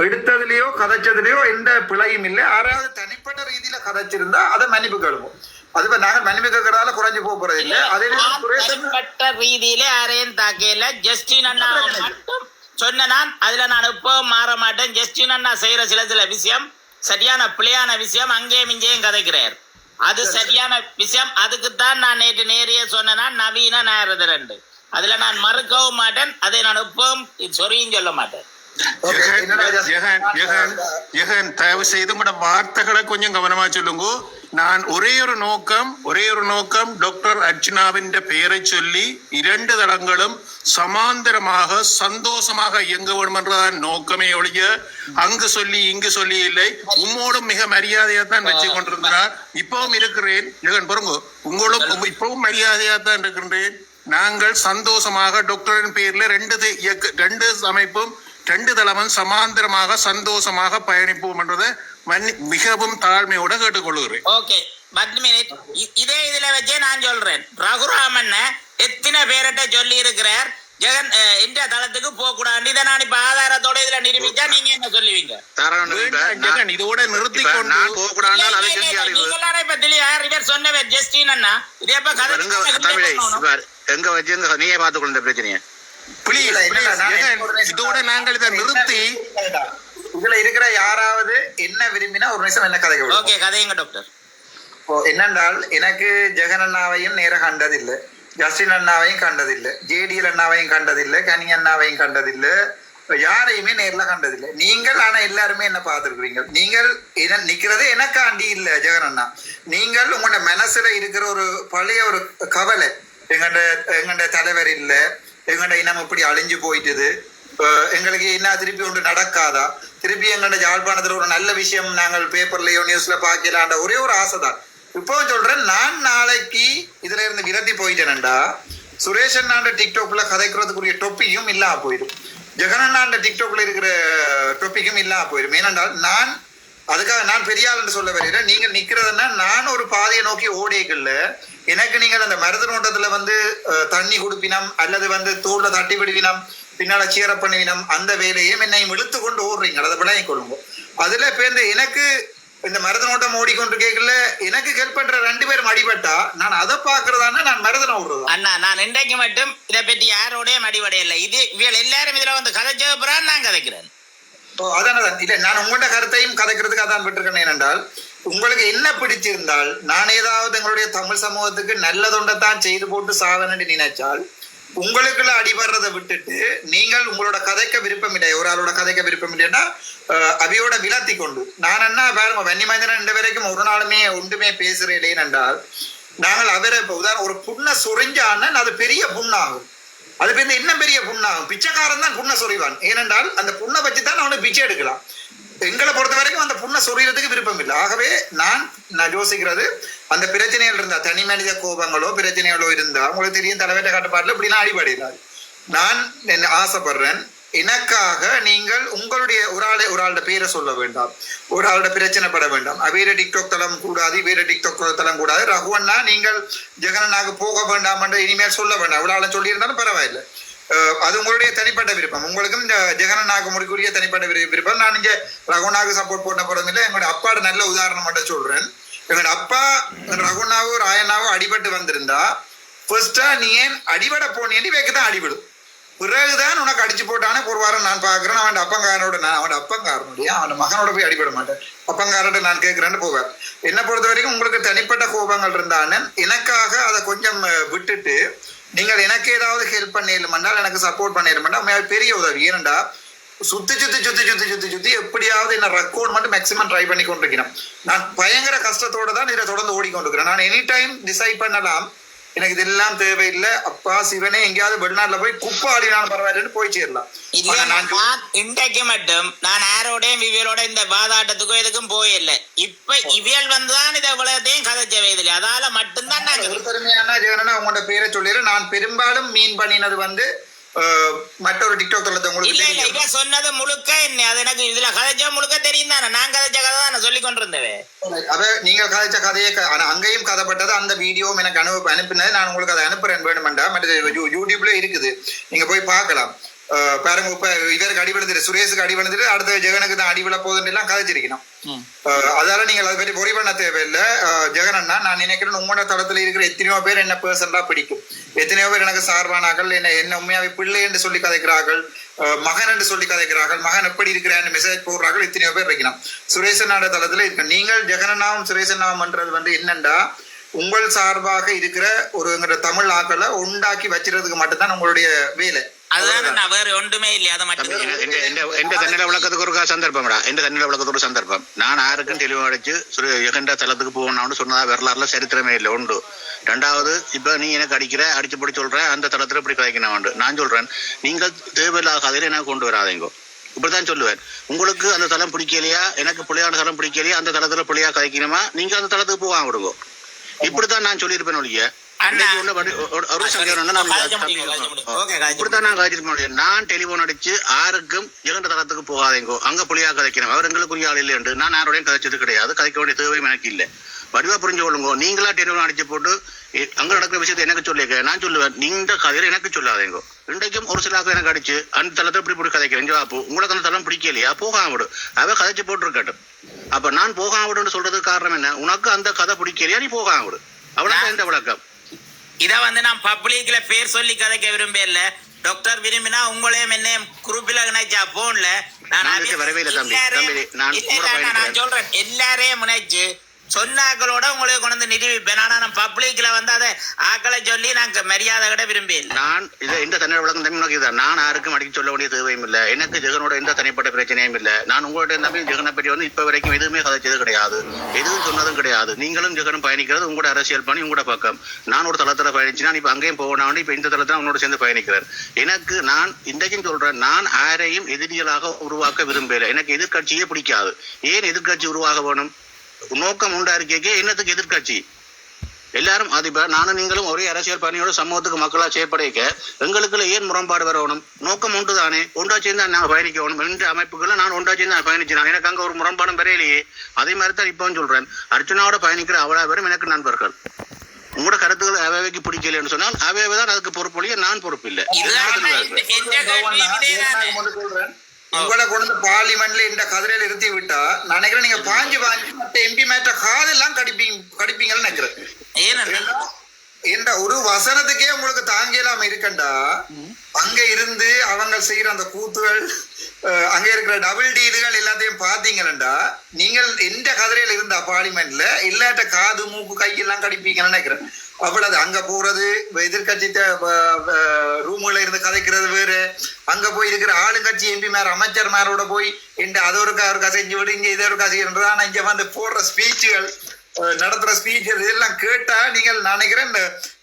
எடுத்ததுலயோ கதைச்சதுலயோ எந்த பிழையும் இல்லை. யாராவது தனிப்பட்ட ரீதியில கதைச்சிருந்தா அதை மன்னிப்பு கேளுவோம். அது நாங்கள் மன்னிப்பு கேட்கறதால குறைஞ்சு போறது இல்லை. அதே தனிப்பட்ட ரீதியில யாரையும் தாக்கையில ஜஸ்டின் அண்ணா மட்டும் சொன்ன நான் அதுல நான் எப்பவும் மாற மாட்டேன். ஜஸ்டின் அண்ணா செய்யற சில விஷயம் சரியான பிழையான விஷயம், அங்கேயும் இங்கேயும் கதைக்கிறார். அது சரியான விஷயம். அதுக்குத்தான் நான் நேற்று நேரிய சொன்னா நவீன நேரது 2 அதுல நான் மறுக்கவும் மாட்டேன். அதை நான் எப்பவும் சொரியும் சொல்ல மாட்டேன். தயவு செய்து உங்களோட வார்த்தைகளை கொஞ்சம் கவனமா சொல்லுங்க. நான் ஒரே ஒரு நோக்கம் டாக்டர் அர்ச்சனாவின் பெயரை சொல்லி 2 தளங்களும் சமாந்தரமாக சந்தோஷமாக இயங்க வேண்டும் என்றதான் நோக்கமே ஒழிய அங்கு சொல்லி இங்கு சொல்லி இல்லை. உம்மோடும் மிக மரியாதையா தான் வச்சு கொண்டிருந்தார். இப்பவும் இருக்கிறேன் ஜெகன் பாருங்க, உங்களும் இப்பவும் மரியாதையா தான் இருக்கின்றேன். நாங்கள் சந்தோஷமாக டாக்டரின் பேர்ல 2 அமைப்பும் 2 தளமும் சமாந்தரமாக சந்தோஷமாக பயணிப்போம் என்றதை மிகவும் தாழ்மையோட கேட்டுக்கொள்கிறேன். ஓகே, இதே இதுல வச்சே நான் சொல்றேன், ரகுராமன் எத்தனை பேர்கிட்ட சொல்லி இருக்கிறார் ஜெகன் இந்த தளத்துக்கு போக கூடாது. இதை நான் இப்ப ஆதாரத்தோட இதுல நிரூபிச்சா நீங்க என்ன சொல்லுவீங்க? ஜெகன் இதோட நிறுத்தி கொண்டு இவர் சொன்னவர் ஜஸ்டின் அண்ணா இதே எங்க வச்சு நீயே பாத்துக்கொள்ள இந்த பிரச்சனைய இதோட நாங்கள் இதை நிறுத்தி இதுல இருக்கிற யாராவது என்ன விரும்பினா ஒரு நிமிஷம் என்ன கதை. ஓகே, கதைங்க டாக்டர். என்னென்றால் எனக்கு ஜெகன் அண்ணாவையும் நேர கண்டதில்லை, ஜஸ்டின் அண்ணாவையும் கண்டதில்லை, ஜேடிஎல் அண்ணாவையும் கண்டதில்லை, கனி அண்ணாவையும் கண்டதில்லை, யாரையுமே நேர்ல கண்டதில்லை. நீங்கள் ஆனா எல்லாருமே என்ன பார்த்துருக்கிறீங்க. நீங்கள் நிக்கிறது எனக்காண்டி இல்ல ஜெகன் அண்ணா. நீங்கள் உங்களோட மனசுல இருக்கிற ஒரு பழைய ஒரு கவலை, எங்கண்ட தலைவர் இல்லை, எங்கண்ட இனம் இப்படி அழிஞ்சு போயிட்டுது, எங்களுக்கு என்ன திருப்பி ஒன்று நடக்காதா, திருப்பி எங்கள்ட யாழ்ப்பாணத்துல ஒரு நல்ல விஷயம் நாங்கள் பேப்பர்லயோ நியூஸ்ல பார்க்கலான்ற ஒரே ஒரு ஆசை தான். இப்போ சொல்றேன், நான் நாளைக்கு இதுல இருந்து விரட்டி போயிட்டேன்டா, சுரேஷ் அண்ணாண்ட டிக்டாக்ல கதைக்கிறதுக்குரிய டொப்பிக்கும் இல்லாம போயிடும், ஜெகன் அண்ணாண்ட டிக்டாக்ல இருக்கிற டொப்பிக்கும் இல்லாம போயிடும். ஏனென்றால் நான் அதுக்காக நான் பெரிய ஆளுன்னு சொல்ல வருகிறேன். நீங்கள் நிக்கிறதுன்னா நான் ஒரு பாதையை நோக்கி ஓடிக்கல. எனக்கு நீங்கள் அந்த மருது நோட்டத்துல வந்து தண்ணி குடுப்பினம் அல்லது வந்து தோல்ல தட்டி விடுவினம், பின்னால சீர பண்ணுவினம், அந்த வேலையும் என்னையும் இழுத்து கொண்டு ஓடுறீங்க. அதை விளங்கி கொள்ளுங்க. அதுல இப்ப எனக்கு இந்த மருத நோட்டம் ஓடிக்கொண்டு கேட்கல, எனக்கு ஹெல்ப் பண்ற 2 பேரும் அடிபட்டா நான் அதை பாக்குறதானா நான் மருதனை ஓடுறது. அண்ணா நான் இன்றைக்கு மட்டும் இதை பற்றி யாரோடையும் அடிபடையில்லை. இது இவள் எல்லாரும் இதுல வந்து கதைச்சப்புறான் நான் கதைக்கிறேன். அதானதான் இல்ல, நான் உங்களோட கருத்தையும் கதைக்கிறதுக்கு அதான் விட்டுருக்கேன். ஏனென்றால் உங்களுக்கு என்ன பிடிச்சிருந்தால், நான் ஏதாவது எங்களுடைய தமிழ் சமூகத்துக்கு நல்லதொண்டத்தான் செய்து போட்டு சாதனை நினைச்சால், உங்களுக்குள்ள அடிபடுறதை விட்டுட்டு நீங்கள் உங்களோட கதைக்க விருப்பம் இல்லை, ஒரு ஆளோட கதைக்க விருப்பம் இல்லைன்னா அவையோட விலத்தி கொண்டு நான் என்ன பாருங்க, வன்னிமைந்தன 2 பேரைக்கும் ஒரு நாளுமே ஒன்றுமே பேசுறேன் என்றால், நாங்கள் அவரை இப்ப உதாரணம் ஒரு புண்ணை சொரிஞ்சான்னா அது பெரிய புண்ணாகும். அது பேருந்து இன்னும் பெரிய புண்ணாகும். பிச்சைக்காரன் தான் புண்ணை சொறிவான். ஏனென்றால் அந்த புண்ணை வச்சு தான் அவனுக்கு பிச்சை எடுக்கலாம். எங்களை பொறுத்த வரைக்கும் அந்த புண்ணை சொறியறதுக்கு விருப்பம் இல்லை. ஆகவே நான் யோசிக்கிறது, அந்த பிரச்சனைகள் இருந்தா, தனி மனித கோபங்களோ பிரச்சனைகளோ இருந்தா, உங்களுக்கு தெரியும் தலைவர்கிட்ட காட்டுப்பாட்டுல இப்படிலாம் அடிபடையிடாது. நான் ஆசைப்படுறேன், எனக்காக நீங்கள் உங்களுடைய ஒரு ஆளோட பேரை சொல்ல வேண்டாம், ஒரு ஆளோட பிரச்சனைப்பட வேண்டாம். வேற டிக்டாக் தளம் கூடாது, வேற டிக்டாக் தளம் கூடாது. ரகுவண்ணா நீங்கள் ஜெகனண்ணாக்கு போக வேண்டாம் என்று இனிமேல் சொல்ல வேண்டாம். இவ்வளவு ஆளை சொல்லியிருந்தாலும் பரவாயில்லை. அது உங்களுடைய தனிப்பட்ட விருப்பம். உங்களுக்கும் ஜெகனண்ணாக்கு முடிக்கூடிய தனிப்பட்ட விருப்பம். நான் இங்க ரகுவண்ணாவுக்கு சப்போர்ட் பண்ண போறதும் இல்லை. எங்களோட அப்பாட நல்ல உதாரணம் மட்டும் சொல்றேன். எங்களோட அப்பா ரகுவண்ணாவோ ராயண்ணாவோ அடிபட்டு வந்திருந்தா ஃபர்ஸ்டா நீ ஏன் அடிபட போனேன்னு வைக்கதான் அடிபடும். பிறகுதான் உனக்கு அடிச்சு போட்டானே ஒரு வாரம் நான் பாக்குறேன். அவன் அப்பங்காரனுடைய அவன் மகனோட போய் அடிபட மாட்டேன். அப்பங்காரன் நான் கேட்கிறேன்னு போவேன். என்னை பொறுத்த வரைக்கும் உங்களுக்கு தனிப்பட்ட கோபங்கள் இருந்தானே எனக்காக அதை கொஞ்சம் விட்டுட்டு நீங்கள் எனக்கு ஏதாவது ஹெல்ப் பண்ணிடலாம்னால் எனக்கு சப்போர்ட் பண்ணிடலாம்னா பெரிய உதவி. ஏனண்டா சுத்தி எப்படியாவது என்ன ரெக்கார்ட் மட்டும் மேக்ஸிமம் ட்ரை பண்ணி கொண்டிருக்கிறேன். நான் பயங்கர கஷ்டத்தோட தான் இதை தொடர்ந்து ஓடிக்கொண்டிருக்கிறேன். நான் எனி டைம் டிசைட் பண்ணலாம் எனக்கு இதெல்லாம் தேவையில்லை, அப்பா சிவனே எங்கேயாவது வெளிநாட்டுல போய் குப்பை ஆடினாலும் பரவாயில்லன்னு போய் சேரலாம். இன்றைக்கு மட்டும் நான் யாரோடையும் இவியலோட இந்த வாதாட்டத்துக்கும் எதுக்கும் போயில்லை. இப்ப இவியல் வந்துதான் இதை இவ்வளவுத்தையும் கதைச்ச வயதில்லை. அதால மட்டும்தான் நாங்க பெருமையான ஜெகனா உங்களோட பேரை சொல்லிடுறேன். நான் பெரும்பாலும் மீன் பண்ணினது வந்து மற்றொரு டிக்டாக் தளத்தை உங்களுக்கு சொன்னது முழுக்க என்ன அது எனக்கு இதுல கதைச்சா முழுக்க தெரியும் தானே. நான் கதைச்ச கதை தான் சொல்லி கொண்டிருந்தேன். அத நீங்க கதைச்ச கதையை அங்கேயும் கதைப்பட்டது அந்த வீடியோவும் எனக்கு அனுப்பினது. நான் உங்களுக்கு அதை அனுப்புறேன் வேணுமெண்டா. மற்ற யூடியூப்ல இருக்குது, நீங்க போய் பார்க்கலாம். பாருங்க, இப்ப இவருக்கு அடி விழுந்துட்டு சுரேஷுக்கு அடி விழுந்துட்டு அடுத்த ஜெகனுக்கு தான் அடி விழ போகுதுன்னு எல்லாம் கதைச்சிருக்கணும். அதால நீங்கள் அதை பற்றி பொறி பண்ண தேவையில்லை. ஜெகன் அண்ணா, நான் நினைக்கிறேன் உங்களோட தளத்துல இருக்கிற எத்தனையோ பேர் என்ன பர்சனலா பிடிக்கும், எத்தனையோ பேர் எனக்கு சார்பானார்கள், என்ன உண்மையாவே பிள்ளை என்று சொல்லி கதைக்கிறார்கள், மகன் என்று சொல்லி கதைக்கிறார்கள், மகன் எப்படி இருக்கிறான்னு மெசேஜ் போடுறார்கள், எத்தனையோ பேர் இருக்கணும். சுரேஷனாட தளத்துல இருக்க நீங்கள் ஜெகனண்ணாவும் சுரேஷண்ணாவும் பண்றது வந்து என்னண்டா உங்கள் சார்பாக இருக்கிற ஒரு தமிழ் ஆக்களை உண்டாக்கி வச்சிருக்கிறதுக்கு மட்டும்தான் உங்களுடைய வேலை. அதுதான் வேற ஒன்றுமே இல்லையா. அதை மட்டும் എന്റെ തന്നെ വിളക്കத்துக்கு ஒரு சந்தர்ப்பம்டா. எந்த தண்ணில விளக்கத்துக்கு ஒரு சந்தர்ப்பம். நான் யாருக்கும் தெளிவு அடிச்சு எகண்ட தளத்துக்கு போகணும்னு சொன்னதா வரலாறுல சரித்திரமே இல்லை. உண்டு. ரெண்டாவது, இப்ப நீ எனக்கு அடிச்சு போட்டு சொல்ற அந்த தளத்துல இப்படி கதைக்கணும். நான் சொல்றேன், நீங்கள் தேவையில்லாத கதையில எனக்கு கொண்டு வராதீங்க. இப்படித்தான் சொல்லுவேன். உங்களுக்கு அந்த தளம் பிடிக்கலையா, எனக்கு பிள்ளையான தளம் பிடிக்கலையா, அந்த தளத்துல பிள்ளையா கதைக்கணுமா, நீங்க அந்த தளத்துக்கு போவாங்க விடுங்க. இப்படித்தான் நான் சொல்லியிருப்பேன் ஒழிய நான் டெலிபோன் அடிச்சு யாருக்கும் இரண்டு தளத்துக்கு போகாதேங்கோ, அங்க புள்ளியா கதைக்கணும், அவர் எங்களுக்குரிய ஆள் இல்லை என்று நான் யாரோடையும் கதைச்சது கிடையாது. கதைக்க வேண்டிய தேவையும் எனக்கு இல்லை. வடிவா புரிஞ்சு கொள்ளுங்க. நீங்களா டெலிபோன் அடிச்சு போட்டு அங்க நடக்கிற விஷயத்தை எனக்கு சொல்லிக்க. நான் சொல்லுவேன், நீங்க கதையில எனக்கு சொல்லாதேங்கோ. இன்றைக்கும் ஒரு சில எனக்கு அடிச்சு அந்த தளத்தை இப்படி கதைக்கிறேன். உங்களுக்கு அந்த தளம் பிடிக்கலையா, போகாம விடு. அவ கதைச்சு போட்டு இருக்கட்டும். அப்ப நான் போகாம விடுன்னு சொல்றதுக்கு காரணம் என்ன, உனக்கு அந்த கதை பிடிக்கலையா, நீ போகாம விடு. அவ்வளவுதான் இந்த விளக்கம். இத வந்து நான் பப்ளிக்ல பேர் சொல்லி கதைக்க விரும்பல. டாக்டர் விரும்பினா உங்களையும் என்ன குரூப்ல நினைச்சா போன்ல நான் சொல்றேன், எல்லாரையும் நினைச்சு சொன்னாக்களோட உங்களுக்கு கொண்டு வந்து நிரூபிப்பேன். ஆனா நான் பப்ளிக்ல வந்து அதை ஆக்களை சொல்லி நாங்க மரியாதை கிட்ட விரும்பல. நான் இதை இந்த தண்ணீர் விளக்கம் தண்ணி நோக்கிதான். நான் யாருக்கும் அடிக்க சொல்ல வேண்டிய தேவையும் இல்லை. எனக்கு ஜெகனோட எந்த தனிப்பட்ட பிரச்சனையும் இல்லை. நான் உங்களோட நம்பி ஜெகனை பற்றி வந்து இப்ப வரைக்கும் எதுவுமே கதைச்சது கிடையாது, எதுவும் சொன்னதும் கிடையாது. நீங்களும் ஜெகனும் பயணிக்கிறது உங்களோட அரசியல் பண்ணி உங்களோட பக்கம். நான் ஒரு தளத்துல பயணிச்சுனா இப்ப அங்கேயும் போகணும், இப்ப இந்த தளத்துல உங்களோட சேர்ந்து பயணிக்கிறேன். எனக்கு நான் இன்றைக்கும் சொல்றேன், நான் யாரையும் எதிரிகளாக உருவாக்க விரும்பல. எனக்கு எதிர்கட்சியே பிடிக்காது. ஏன் எதிர்கட்சி உருவாக வேணும்? நோக்கம் உண்டா இருக்கே, என்னத்துக்கு எதிர்கட்சி? எல்லாரும் அதிப நானும் நீங்களும் ஒரே அரசியல் பணியோட சமூகத்துக்கு மக்களா செயற்படைக்க எங்களுக்குள்ள ஏன் முரண்பாடு வரணும்? நோக்கம் ஒன்று தானே, ஒன்றா சேர்ந்து நான் பயணிக்கணும். ரெண்டு அமைப்புகளை நான் ஒன்றா சேர்ந்து நான் பயணிச்சேன். எனக்கு அங்க ஒரு முரண்பாடும் வரையிலேயே. அதே மாதிரி தான் இப்பவும் சொல்றேன், அர்ச்சனாவோட பயணிக்கிற அவ்வளவு பேரும் எனக்கு நண்பர்கள். உங்களோட கருத்துக்கள் அவைக்கு பிடிக்கலன்னு சொன்னால் அவைதான் அதுக்கு பொறுப்பு, நான் பொறுப்பு இல்லை. உங்களை கொண்டு பார்லிமெண்ட்ல இந்த கதிரையில இருத்தி விட்டா நினைக்கிறேன் நீங்க பாஞ்சு மற்ற எம்பி மேட்ட காதெல்லாம் கடிப்பீங்கன்னு நினைக்கிறேன். என்ற ஒரு வசனத்துக்கே உங்களுக்கு தாங்கியலாம இருக்கண்டா. அங்க இருந்து அவங்க செய்யற அந்த கூத்துகள், அங்க இருக்கிற டபுள் டீலுகள் எல்லாத்தையும் பாத்தீங்கன்னா நீங்கள் எந்த கதிரையில இருந்தா பார்லிமெண்ட்ல இல்லாட்ட காது மூக்கு கையெல்லாம் கடிப்பீங்கன்னு நினைக்கிறேன். அவ்வளவு அங்க போறது, எதிர்கட்சி ரூமுல இருந்து கதைக்கிறது வேறு, அங்க போய் இருக்கிற ஆளுங்கட்சி எம்பி மேல அமைச்சர் மேரோட போய் அதை ஒரு செஞ்சு விடு, இங்க இதை ஒரு செய்யறது. ஆனா இங்க வந்து போடுற ஸ்பீச்சுகள், நடத்துற ஸ்பீச்சுகள் இதெல்லாம் கேட்டா நீங்கள் நினைக்கிறேன்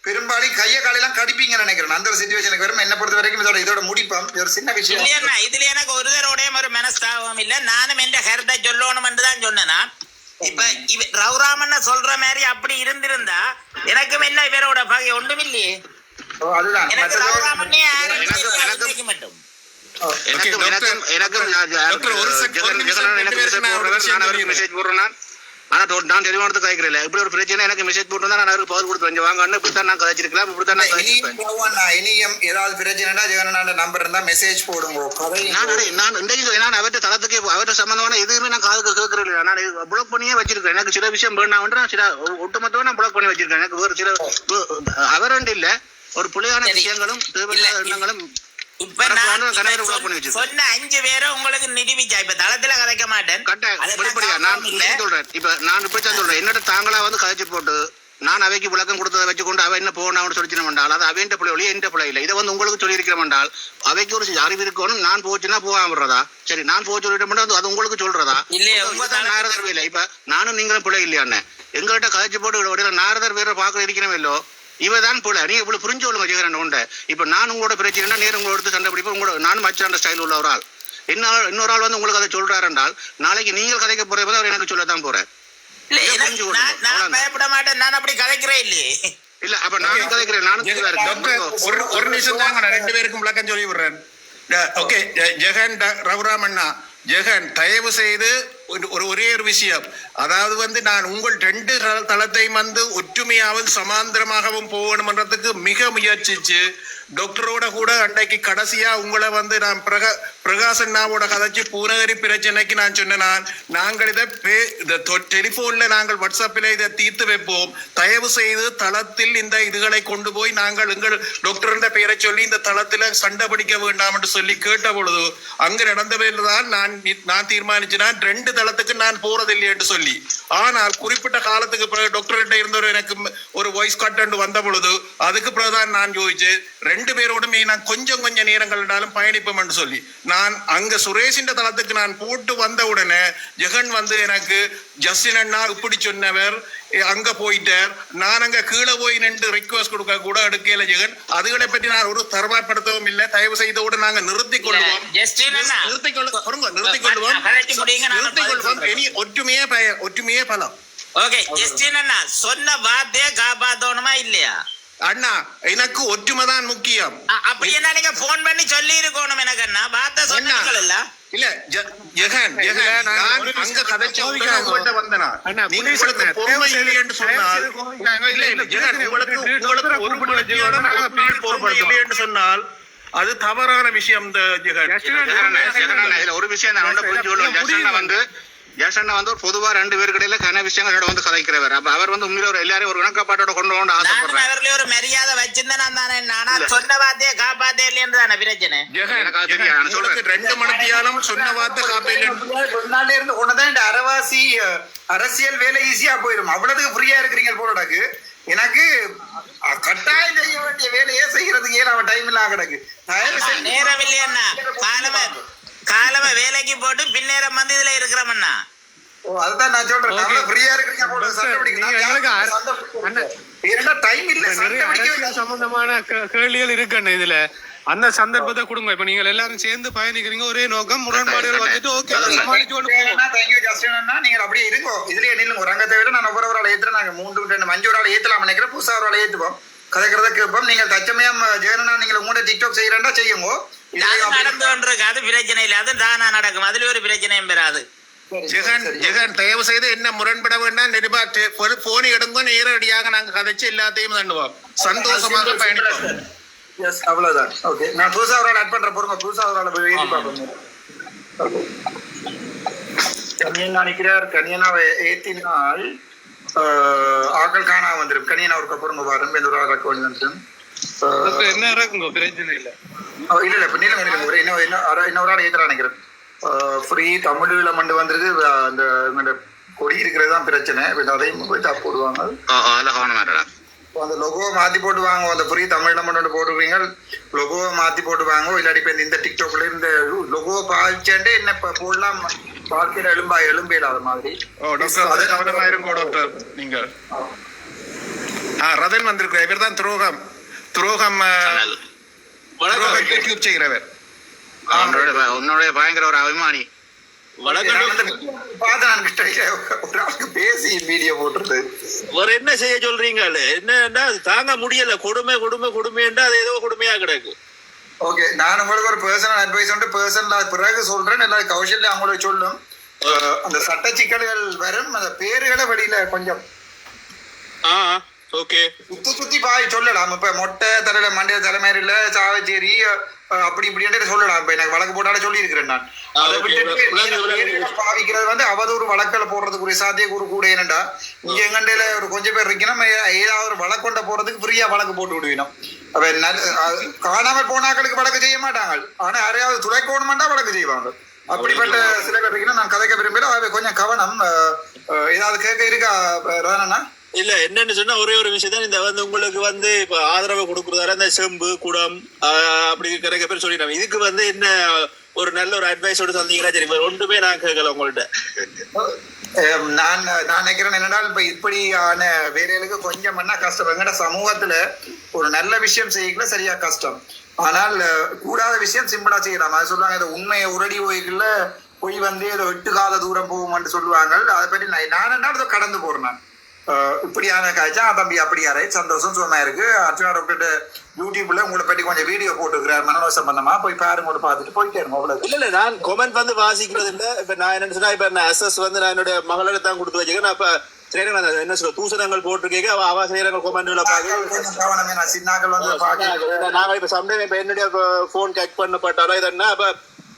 பெரும்பாலும் கைய காலையெல்லாம் கடிப்பீங்கன்னு நினைக்கிறேன். அந்த ஒரு சிச்சுவேஷனுக்கு வரும். என்ன பொறுத்த வரைக்கும் இதோட முடிப்போம். ஒரு சின்ன விஷயம் இதுல எனக்கு ஒருவரோடையும் ஒரு மனஸ்தாபம் இல்ல. நானும் என்ற கருத்தை சொல்லணும் தான் சொன்னேன்னா. இப்ப ரவுராமன் சொல்ற மாதிரி அப்படி இருந்திருந்தா எனக்கும் என்ன இவரோட பகை ஒன்றும் இல்லையே. ஆனா நான் தெளிவானது கதைக்கிறேன். இப்படி ஒரு பிரச்சனை எனக்கு மெசேஜ் போட்டு நான் அவருக்கு பதில் கொடுத்து வாங்க இப்படித்தான் நான் கதைச்சிருக்கலாம். இப்படித்தான் இனியும் ஏதாவது பிரச்சனைனா ஜெகனோட நம்பர் இருந்தா மெசேஜ் போடுங்க. நான் நான் அவர்கிட்ட தளத்துக்கு அவர்கிட்ட சம்பந்தமான எதுவுமே நான் காதுக்கு கேட்கறது இல்லை. நான் பிளாக் பண்ணியே வச்சிருக்கேன். எனக்கு சில விஷயம் வேணாம், சில ஒட்டுமொத்தமா நான் பிளாக் பண்ணி வச்சிருக்கேன். எனக்கு வேறு சில அவரண்டு இல்ல ஒரு பிள்ளையான விஷயங்களும் தேவையில்லாத எண்ணங்களும் இப்ப நான் சொன்ன 5 பேரும் உங்களுக்கு நிரூபிச்சா இப்ப தளத்துல கதைக்க மாட்டேன். வெளிப்படையா நான் சொல்றேன். இப்ப நான் இப்படித்தான் சொல்றேன். என்னோட தாங்களா வந்து கதைச்சு போட்டு நான் அவைக்கு விளக்கம் கொடுத்ததை வச்சுக்கொண்டு அவ என்ன போனான்னு சொல்லிச்சினோம்டால் அது அவன் பிள்ளை ஒளி எந்த பிள்ளை இல்லை. இதை வந்து உங்களுக்கு சொல்லியிருக்கிறோம்டால் அவைக்கு ஒரு அறிவு இருக்கணும். நான் போச்சுன்னா போகாம விடுறதா? சரி நான் போக சொல்லிட்டோம்னா அது உங்களுக்கு சொல்றதா? நாரதர் வேலை. இப்ப நானும் நீங்களும் பிள்ளை இல்லையாண்ணே எங்கள்கிட்ட கதைச்சு போட்டு நாரதர் வேற பாக்க இருக்கிறோம் இல்லோ இவதான் போல நீங்க இவ்வளவு புரிஞ்சு கொள்ளுங்க ஜெகரன் உண்ட. இப்ப நான் உங்களோட பிரச்சனைனா நேரம் உங்களோட எடுத்து சண்டை பிடிப்பேன். உங்களோட நானும் மச்சாண்ட ஸ்டைல் உள்ள ஒரு ஆள். இன்னொரு ஆள் வந்து உங்களுக்கு அதை சொல்றாரு என்றால் நாளைக்கு நீங்கள் கதைக்க போறது அவர் எனக்கு சொல்லத்தான் போறேன். பயப்பட மாட்டேன். நான் அப்படி கதைக்கிறேன் இல்லையே. இல்ல அப்ப நான் கதைக்கிறேன். நானும் ஒரு நிமிஷம் தாங்க நான் 2 பேருக்கும் விளக்கம் சொல்லி விடுறேன். ஓகே ஜெகன் ரகுராம் அண்ணா ஜெகன் தயவு செய்து ஒரே ஒரு விஷயம், அதாவது வந்து நான் உங்கள் 2 தளத்தையும் வந்து ஒற்றுமையாகவும் சமாந்திரமாகவும் போகணும்ன்றதுக்கு மிக முயற்சிச்சு டாக்டரோட கூட அன்றைக்கு கடைசியா உங்களை வந்து நான் பிரகாசண்ணாவோட கதைச்சு பூநகரி பிரச்சனைக்கு நான் சொன்னேன். நாங்கள் இதை டெலிபோன்ல நாங்கள் வாட்ஸ்அப்பில் இதை தீர்த்து வைப்போம். தயவு செய்து தளத்தில் இந்த இதுகளை கொண்டு போய் நாங்கள் எங்கள் டாக்டர் பெயரை சொல்லி இந்த தளத்துல சண்டை பிடிக்க வேண்டாம் என்று சொல்லி கேட்ட பொழுது அங்கு நடந்தவையில் தான் நான் தீர்மானிச்சேன் 2 தளத்துக்கு நான் போறதில்லை என்று சொல்லி. ஆனால் குறிப்பிட்ட காலத்துக்கு பிறகு டாக்டர்கிட்ட இருந்தவர் எனக்கு ஒரு வாய்ஸ் கட் வந்த பொழுது அதுக்கு பிறகுதான் நான் யோசிச்சு 2 பேரோடுமே நான் கொஞ்சம் நேரங்கள்னாலும் பயணிப்போம் என்று சொல்லி நான் அங்க சுரேஷின் தளத்துக்கு நான் போட்டு வந்த உடனே ஜெகன் வந்து எனக்கு ஜஸ்டின் அண்ணா இப்படி சொன்னவர் அங்க போயிட்டார். நான் அங்க கீழே போய் நின்று ரிக்வெஸ்ட் கொடுக்க கூட எடுக்கல ஜெகன். அதுகளை பற்றி நான் ஒரு தரவாப்படுத்தவும் இல்லை. தயவு செய்தோடு நாங்க நிறுத்திக் கொள்வோம். இனி ஒற்றுமையே பலம். ஓகே ஜஸ்டின் அண்ணா சொன்ன வார்த்தையை காப்பாத்தணுமா இல்லையா? அண்ணா எனக்கு ஒற்றுமைதான் முக்கியம். அப்படி என்ன நீங்க போன் பண்ணி சொல்லி இருக்கணும் எனக்கு அண்ணா வார்த்தை சொன்னீங்களா? இல்ல ஜெகன் நான் அங்க கதைச்சு உங்கள்கிட்ட வந்தனா நீங்க உங்களுக்கு பொறுமை இல்லை என்று சொன்னால் இல்ல ஜெகன் உங்களுக்கு ஒரு பொறுமை இல்லை என்று சொன்னால் அது தவறான விஷயம். ஒரு விஷயம் நான் புரிஞ்சு கொள்வேன். வந்து ஜெயசண்ணா வந்து ஒரு பொதுவா 2 பேருக்கிடையில கன விஷயங்களோட வந்து கதைக்கிறவர். அப்ப அவர் வந்து உண்மையில எல்லாரையும் ஒரு இணக்கப்பாட்டோட கொண்டு வந்து ஆசைப்படுறாரு. அவர்களே ஒரு மரியாதை வச்சிருந்தேன் தானே. நானா சொன்ன வார்த்தையை காப்பாத்தே இல்லைன்னு தானே பிரச்சனை. எனக்கு 2 மணித்தியாலும் சொன்ன வார்த்தை காப்பாற்ற இருந்து ஒண்ணுதான் இந்த அரவாசி அரசியல் வேலை ஈஸியா போயிடும். அவ்வளவுக்கு ஃப்ரீயா இருக்கிறீங்க போலடாக்கு. எனக்கு கட்டாயம் செய்ய வேண்டிய வேலையே செய்யறதுக்கு ஏன் அவன் டைம் இல்லாம கிடக்கு. நேரம் இல்லையா? காலம வேலைக்கு போட்டு பின்னேரம் வந்து இதுல இருக்கிறோம்னா அதுதான் நான் சொல்றேன். ஃப்ரீயா இருக்கிறீங்க சம்பந்தமான கேள்விகள் இருக்கு இதுல. அந்த சந்தர்ப்பத்தை கொடுங்க. இப்ப நீங்க எல்லாரும் சேர்ந்து பயணிக்கிறீங்க ஒரே நோக்கம் முரண்பாடுகள் வந்துட்டு ஓகே சமாளிச்சு கொண்டு போவோம். Thank you Justin. நீங்க அப்படியே இருங்கோ. இதுலயே நில்லுங்க. ஒரு அங்கத்தை விட நான் ஒவ்வொரு ஆளை ஏத்துறேன். நாங்க 3 ஒரு ஆளை ஏத்தலாம் நினைக்கிறேன். புதுசா ஒரு ஆளை ஏத்துவோம். கதைக்கிறத கேட்போம். நீங்க தச்சமயம் ஜெயனா நீங்க உங்களோட டிக்டாக் செய்யறா செய்யுங்க. அது பிரச்சனை இல்லை. அது தானா நடக்கும். அதுல ஒரு பிரச்சனையும் பெறாது. ஜெகன் தயவு செய்து என்ன முரண்பட வேண்டாம். நிருபாட்டு போனை எடுங்க. நேரடியாக நாங்க கதைச்சு எல்லாத்தையும் தண்டுவோம். சந்தோஷமாக பயணிப்போம். அவ்வளவுதான். ஓகே நான் புதுசா ஒரு ஆள் ஆட் பண்றேன். பொறுங்க. புதுசா ஒரு ஆளை ஏற்றி பார்ப்போம். கனியன் நினைக்கிறார். கனியனாவை ஏத்தினால் ஆக்கள் காணாம வந்துடும். கனியன் அவருக்கு அப்புறம் வரும். எந்த ஒரு ஆள் ரெக்கார்ட் வந்துடும். என்ன இருக்குங்க பிரச்சனை இல்ல. இல்ல இப்ப நீங்க இன்னொரு ஆள் ஏத்துறா நினைக்கிறேன். ஃப்ரீ தமிழ்ல மண்டு வந்துருது. அந்த கொடி இருக்கிறதுதான் பிரச்சனை. அதையும் போடுவாங்க. அந்த லொகோவை மாத்தி போட்டு வாங்க. அந்த ஃப்ரீ தமிழ்ல மட்டும் போட்டுருவீங்க. லொகோவை மாத்தி போட்டு வாங்க. இல்லாட்டி இப்ப இந்த டிக்டாக்ல இந்த லொகோவை பாய்ச்சேன்ட்டு என்ன போடலாம். வாழ்க்கையில எலும்பேடாத மாதிரி. நீங்க ரதன் வந்திருக்கிற இவர் தான் துரோகம் யூடியூப் செய்கிறவர். உன்னுடைய பயங்கர ஒரு அபிமானி. பேசி வீடியோ போட்டுறது ஒரு என்ன செய்ய சொல்றீங்க? என்னன்னா தாங்க முடியல. கொடுமைன்றா அது ஏதோ கொடுமையா கிடக்கு. ஓகே நான் உங்களுக்கு ஒரு பர்சனல் அட்வைஸ் வந்து பர்சனலா பிறகு சொல்றேன். எல்லாரும் கௌசல்யா அவங்களுக்கு சொல்லும். அந்த சட்ட சிக்கல்கள் வரும். அந்த பேருகளை வெளியில கொஞ்சம் ஓகே சுத்தி பாய் சொல்லலாம். இப்ப மொட்டை தலையில மண்டிய தலைமையில சாவச்சேரி அப்படி இப்படி சொல்லலாம். இப்ப எனக்கு வழக்கு போட்டாலே சொல்லி இருக்கிறேன் நான். அதை விட்டு பாவிக்கிறது வந்து அவதூறு வழக்கில் போடுறதுக்குரிய சாத்தியக்கூறு கூட. ஏனண்டா இங்க எங்கண்டையில ஒரு கொஞ்சம் பேர் இருக்கணும். ஏதாவது ஒரு வழக்கொண்ட போறதுக்கு ஃப்ரீயா வழக்கு போட்டு விடுவினோம். அப்ப காணாமல் போனாக்களுக்கு வழக்கு செய்ய மாட்டாங்க. ஆனா யாரையாவது துளைக்கணுமெண்டா வழக்கு செய்வாங்க. அப்படிப்பட்ட சில பேருக்கு நான் கதைக்க விரும்பல. கொஞ்சம் கவனம். ஏதாவது கேட்க இருக்கா ராணா? இல்ல என்னன்னு சொன்னா ஒரே ஒரு விஷயம் தான். இந்த வந்து உங்களுக்கு வந்து இப்ப ஆதரவு கொடுக்குறதால இந்த செம்பு குடம் அப்படி நிறைய பேர் சொல்லிட்டாங்க. இதுக்கு என்ன ஒரு நல்ல ஒரு அட்வைஸோட சொன்னீங்கன்னா சரி. ஒன்றுமே நான் கேட்கல உங்கள்ட்ட. நான் நினைக்கிறேன் என்னன்னா இப்ப இப்படியான வேலைகளுக்கு கொஞ்சம் என்ன கஷ்டம். எங்கட சமூகத்துல ஒரு நல்ல விஷயம் செய்யல சரியா கஷ்டம். ஆனால் கூடாத விஷயம் சிம்பிளா செய்யலாம். அது சொல்லுவாங்க இந்த உண்மையை உரடி போய்க்குள்ள போய் வந்து ஏதோ 8 கால தூரம் போகும்னு சொல்லுவாங்க. அதை பற்றி நான் என்ன கடந்து போறேன். நான் இப்படியான காய்ச்சா தம்பி அப்படியாரே சந்தோஷம் சும்மா இருக்கு. அர்ச்சனா டாக்டர் யூடியூப்ல உங்களை பற்றி கொஞ்சம் வீடியோ போட்டுக்கிறார் மனநோய் சம்பந்தமா. போய் பாருங்க, பார்த்துட்டு போயிட்டே அவ்வளவு. இல்ல நான் கமெண்ட் வாசிக்கிறது இல்ல. இப்ப நான் என்ன சொன்னா இப்ப நான் அசஸ் நான் என்னோட மகளோட தான் கொடுத்து வச்சுக்கேன். நான் இப்ப சரி என்ன சொல்ல தூசணங்கள் போட்டிருக்கேன். அவ செய்யறாங்க கொமெண்ட்ல பாக்க சின்னாக்கள் வந்து நாங்க இப்ப சம்டைம் இப்ப என்னுடைய போன் கட் பண்ணப்பட்டாலும் இதென்ன அப்ப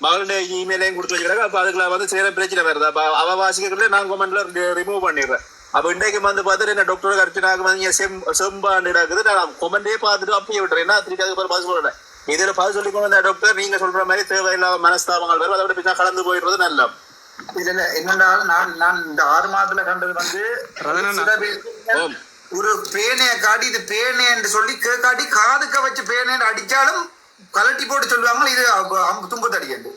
மகளுடைய இமெயிலையும் கொடுத்து வச்சுக்கிறாங்க. அப்ப அதுக்குள்ள செய்யற பிரச்சனை வருது. அப்ப அவ வாசிக்கிறதுல நான் கொமெண்ட்ல ரிமூவ் பண்ணிடுறேன். அப்ப இன்றைக்கு பார்த்துட்டு என்ன டாக்டர் அர்ச்சனாக்கு செம்பாண்டு இருக்குது. நான் கொமெண்டே பார்த்துட்டு அப்படியே விட்டுறேன். திருப்பி அதுக்கு பதில் சொல்றேன். இதுல பதில் சொல்லிக்கொண்டு டாக்டர் நீங்க சொல்ற மாதிரி தேவையில்லாம மனஸ்தாபங்கள் வரும். அதோட பின்னா கலந்து போயிடுறது நல்ல. இதுல என்னென்றாலும் நான் இந்த 6 மாதத்துல கண்டது வந்து ஒரு பேனையை காட்டி இது பேனை என்று சொல்லி காட்டி காதுக்க வச்சு பேனை அடிச்சாலும் கலட்டி போட்டு சொல்லுவாங்க இது தும்பு தடிக்கண்டு.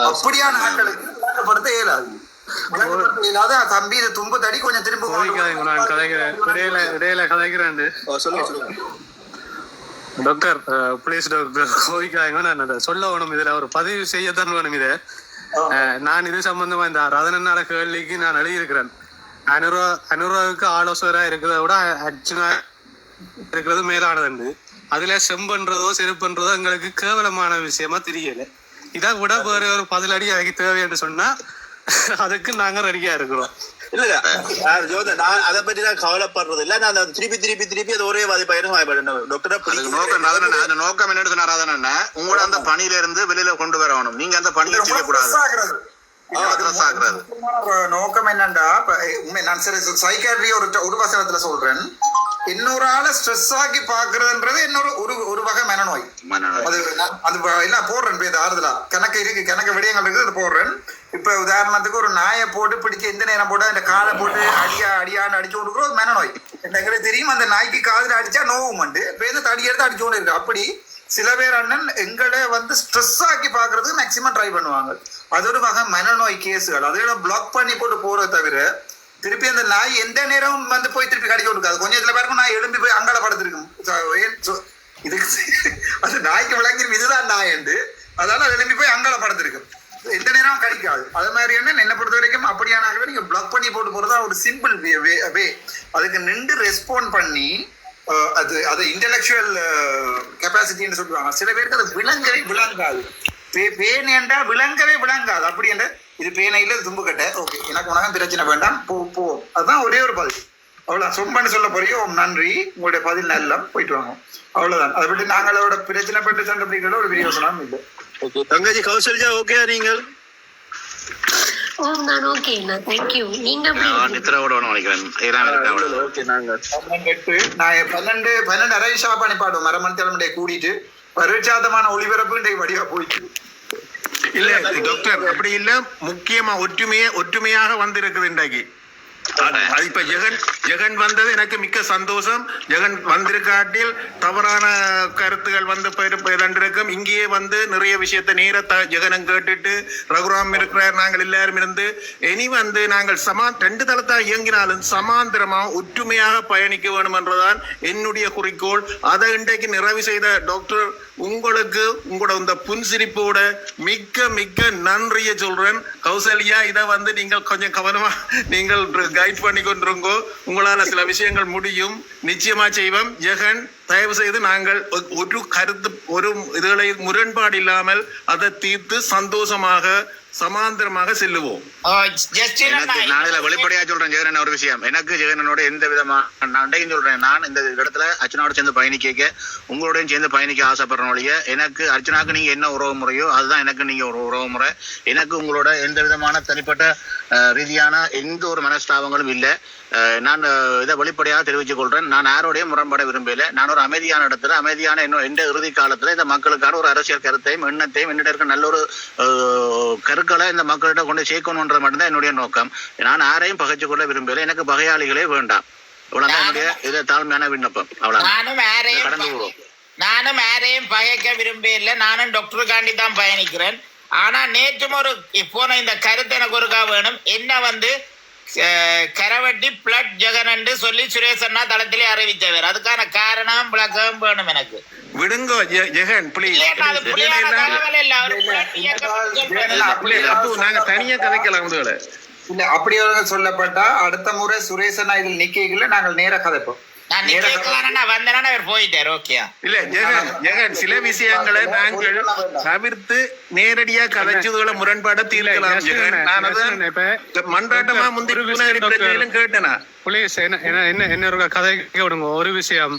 அப்படியான ஆட்களுக்கு விளக்கப்படுத்த இயலாது. தம்பி இது தும்பு தடி கொஞ்சம் திரும்ப டாக்டர் பிளீஸ் டாக்டர் கோவிக்காங்க. நான் சொல்ல வேணும். இதுல ஒரு பதிவு செய்யத்தான் வேணும். இதை நான் இது சம்பந்தமா இந்த ரதனால கேள்விக்கு நான் எழுதியிருக்கிறேன். அனுராவுக்கு ஆலோசகரா இருக்கிறத விட அர்ச்சனா இருக்கிறது மேலானது. அதுல செம்பன்றதோ செருப்புன்றதோ எங்களுக்கு கேவலமான விஷயமா தெரியல. இதை விட வேற ஒரு பதிலடி அதுக்கு தேவை என்று சொன்னா அதுக்கு நாங்க ரெடியா இருக்கிறோம். இல்ல நான் அதை பற்றி நான் கவலைப்படுறது இல்ல. நான் திருப்பி அது ஒரே டாக்டர் நோக்கம் என்ன சொன்னாராதனா உங்களோட அந்த பணியில இருந்து வெளியில கொண்டு வரணும். நீங்க அந்த பணியை செய்யக்கூடாது. நோக்கம் என்னண்டா நான் சைக்காட்ரி ஒரு வசனத்துல சொல்றேன். இன்னொரு ஆளை ஸ்ட்ரெஸ் ஆக்கி பாக்குறதுன்றது இன்னொரு ஒரு வகை மனநோய். அது எல்லாம் போடுறேன் பேர் ஆறுதலா கணக்கு விடயங்கள் இருக்குது அது போடுறேன். இப்ப உதாரணத்துக்கு ஒரு நாயை போட்டு பிடிக்க எந்த நேரம் போட்டு அந்த காலை போட்டு அடியான்னு அடிச்சு கொடுக்குறோம் மனநோய். எங்களுக்கு தெரியும் அந்த நாய்க்கு காதுல அடிச்சா நோவும் உண்டு. இப்ப தடி எடுத்து அடிச்சு கொண்டு இருக்கு. அப்படி சில பேர் அண்ணன் எங்களை வந்து ஸ்ட்ரெஸ் ஆக்கி பாக்குறதுக்கு மேக்சிமம் ட்ரை பண்ணுவாங்க. அது ஒரு வகை மனநோய் கேஸுகள். அதோட பிளாக் பண்ணி போட்டு போறதை தவிர திருப்பி அந்த நாய் எந்த நேரம் வந்து போய் திருப்பி கடிக்க கொடுக்காது. கொஞ்சம் இதுல பாருங்க நாய் எழும்பி போய் அங்கால படுத்திருக்கும். இதுக்கு அது நாய்க்கு விளங்கிடும் இதுதான் நாய் என்று. அதனால அது எழும்பி போய் அங்கால படுத்திருக்கும். எந்த நேரம் கடிக்காது. அது மாதிரி என்ன பொறுத்த வரைக்கும் அப்படியான நீங்க பிளாக் பண்ணி போட்டு போறதா ஒரு சிம்பிள் வே. அதுக்கு நின்று ரெஸ்பாண்ட் பண்ணி அது இன்டெலெக்சுவல் கெப்பாசிட்டின்னு சொல்லுவாங்க. சில பேருக்கு அது விளங்காது. பேனை என்றா விளங்காது. அப்படி என்ற இது பேனை இல்ல தும்பு கட்ட. ஓகே எனக்கு உனக்கு பிரச்சனை வேண்டாம் போ. அதுதான் ஒரே ஒரு பதில். அவ்வளவுதான். சொம்பன்னு சொல்ல போறியோ நன்றி உங்களுடைய பதில் நல்லா போயிட்டு வாங்க. அவ்வளவுதான். அதை விட்டு நாங்களோட பிரச்சனை பட்டு சண்டை பிடிக்கிறத ஒரு பிரயோசனம் இல்லை. தங்கச்சி கௌசல்யா ஓகே நீங்கள்? நான் ஓகே நான் थैंक यू. நீங்க நித்ராவோட நினைக்கிறேன். ஓகே நாங்க 12 அரை ஷாப் அனுப்பாடும் மரமன் தலைமுறை கூடிட்டு பரிச்சாதமான ஒளிபரப்பு இன்றைக்கு வடிவா போயிட்டு இல்ல டாக்டர் அப்படி இல்ல. முக்கியமா ஒற்றுமையாக வந்திருக்குது இன்றைக்கு. இப்ப ஜெகன் வந்தது எனக்கு மிக்க சந்தோஷம். ஜெகன் வந்திருக்காட்டில் தவறான கருத்துகள் வந்து இருக்கும். இங்கேயே வந்து நிறைய விஷயத்த நேர ஜெகனும் கேட்டுட்டு ரகுராம் இருக்கிறார். நாங்கள் எல்லாரும் இருந்து இனி வந்து நாங்கள் 2 தளத்தா இயங்கினாலும் சமாந்திரமா ஒற்றுமையாக பயணிக்க வேண்டும் என்றுதான் என்னுடைய குறிக்கோள். அதை இன்றைக்கு நிறைவு செய்த டாக்டர் உங்களுக்கு உங்களோட இந்த புன்சிரிப்போட மிக்க நன்றியை சொல்றேன். கௌசல்யா இதை வந்து நீங்கள் கொஞ்சம் கவனமா நீங்கள் கைட் பண்ணி கொண்டிருங்கோ. உங்களால சில விஷயங்கள் முடியும். நிச்சயமா செய்வோம். ஜெகன் தயவு செய்து நாங்கள் ஒரு கருத்து ஒரு இதுகளை முரண்பாடு இல்லாமல் அதை தீர்த்து சந்தோஷமாக சமாந்தரமாக செல்லுவோம். ஜஸ்டின் அண்ணா எனக்கு நான் இதுல வெளிப்படையா சொல்றேன் ஜெகன் ஒரு விஷயம். எனக்கு ஜெகனோட எந்த விதமா நான் அன்றைக்கும் சொல்றேன், நான் இந்த இடத்துல அர்ச்சனாவோட சேர்ந்து பயணிக்க உங்களோடையும் சேர்ந்து பயணிக்க ஆசைப்படுற வழிய எனக்கு அர்ச்சனாக்கு நீங்க என்ன உறவு முறையோ அதுதான் எனக்கு நீங்க ஒரு உறவு முறை. எனக்கு உங்களோட எந்த விதமான தனிப்பட்ட ரீதியான எந்த ஒரு மனஸ்தாபங்களும் இல்லை. நான் இதை வெளிப்படையாக தெரிவித்துக் கொள்றேன். நான் யாரோடையும் முரண்பட விரும்பல. நான் ஒரு அமைதியான இடத்துல அமைதியான எந்த இறுதி காலத்துல இந்த மக்களுக்கான ஒரு அரசியல் கருத்தையும் எண்ணத்தையும் என்னிட இருக்க நல்ல ஒரு கருக்களை இந்த மக்கள்கிட்ட கொண்டு சேர்க்கணுன்ற மட்டும்தான் என்னுடைய நோக்கம். நான் யாரையும் பகைச்சு கொள்ள விரும்பல. எனக்கு பகையாளிகளே வேண்டாம். இவ்வளவுதான் என்னுடைய இதை தாழ்மையான விண்ணப்பம். அவ்வளவு கடந்து போவோம். நானும் யாரையும் பகைக்க விரும்பல. நானும் டாக்டருக்காண்டி தான் பயணிக்கிறேன். ஆனா நேற்றும் ஒரு போன இந்த கருத்து எனக்கு ஒருக்கா வேணும். என்ன கரவட்டி பிளட் ஜெகன் என்று சொல்லி சுரேஷ் அண்ணா தளத்திலே அறிவித்தவர். அதுக்கான காரணம் விளக்கம் வேணும் எனக்கு. விடுங்கோ ஜெகன் ப்ளீஸ். நாங்க தனியா கதைக்கலாம். இல்ல அப்படி சொல்லப்பட்டா அடுத்த முறை சுரேஷன் இதில் நிக்கல நாங்கள் நேர கதைப்போம். சில விஷயங்களை நாங்கள் தவிர்த்து நேரடியா கதைச்சதுகளை முரண்பாட தீர்க்கலாம். மன்றாட்டமா முந்திரி கேட்டேனா புலிஸ் என்ன கதை விடுங்க. ஒரு விஷயம்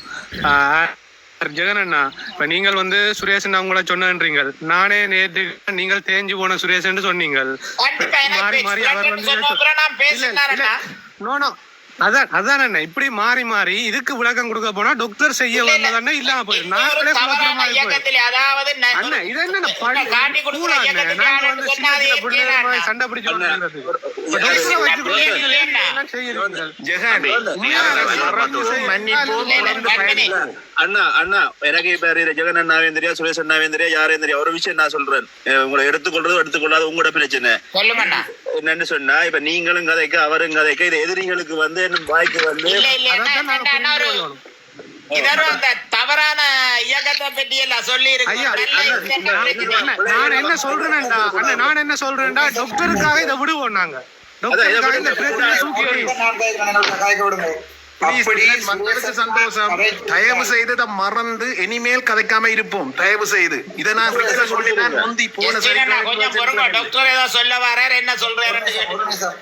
ஜெகன் அண்ணா, இப்ப நீங்கள் சுரேஷ் அண்ணா உங்களை சொன்னீங்க. நானே நேற்று நீங்கள் தேஞ்சு போன சுரேஷ் சொன்னீங்க. மாறி மாறி அவர் அதான் என்ன இப்படி மாறி மாறி இதுக்கு விளக்கம் கொடுக்க போனா டாக்டர் செய்ய வந்ததானே இல்லாம போயிடும். நாங்களே அண்ணா இது என்ன சண்டை பிடிச்சு அண்ணா அண்ணா எனக்கு பேரு ஜெகன் அண்ணாவே தெரியா சுரேஷ் அண்ணாவே தெரியா யாரையும் தெரியா. ஒரு விஷயம் நான் சொல்றேன், உங்களை எடுத்துக்கொள்றது எடுத்துக்கொள்ளாது உங்களோட பிரச்சனை. என்னன்னு சொன்னா இப்ப நீங்களும் கதைக்க அவரும் கதைக்க இது எதிரிகளுக்கு வாய்க்கு தவறான இயக்கத்தை பற்றி எல்லாம் சொல்லி நான் என்ன சொல்றேன்டா நான் என்ன சொல்றேன்டா டாக்டருக்காக இதை விடுவோம். நாங்க மக்களுக்கு சந்தோஷம். தயவு செய்து இதை மறந்து இனிமேல் கதைக்காம இருப்போம். தயவு செய்து இதை நான் முந்தி போன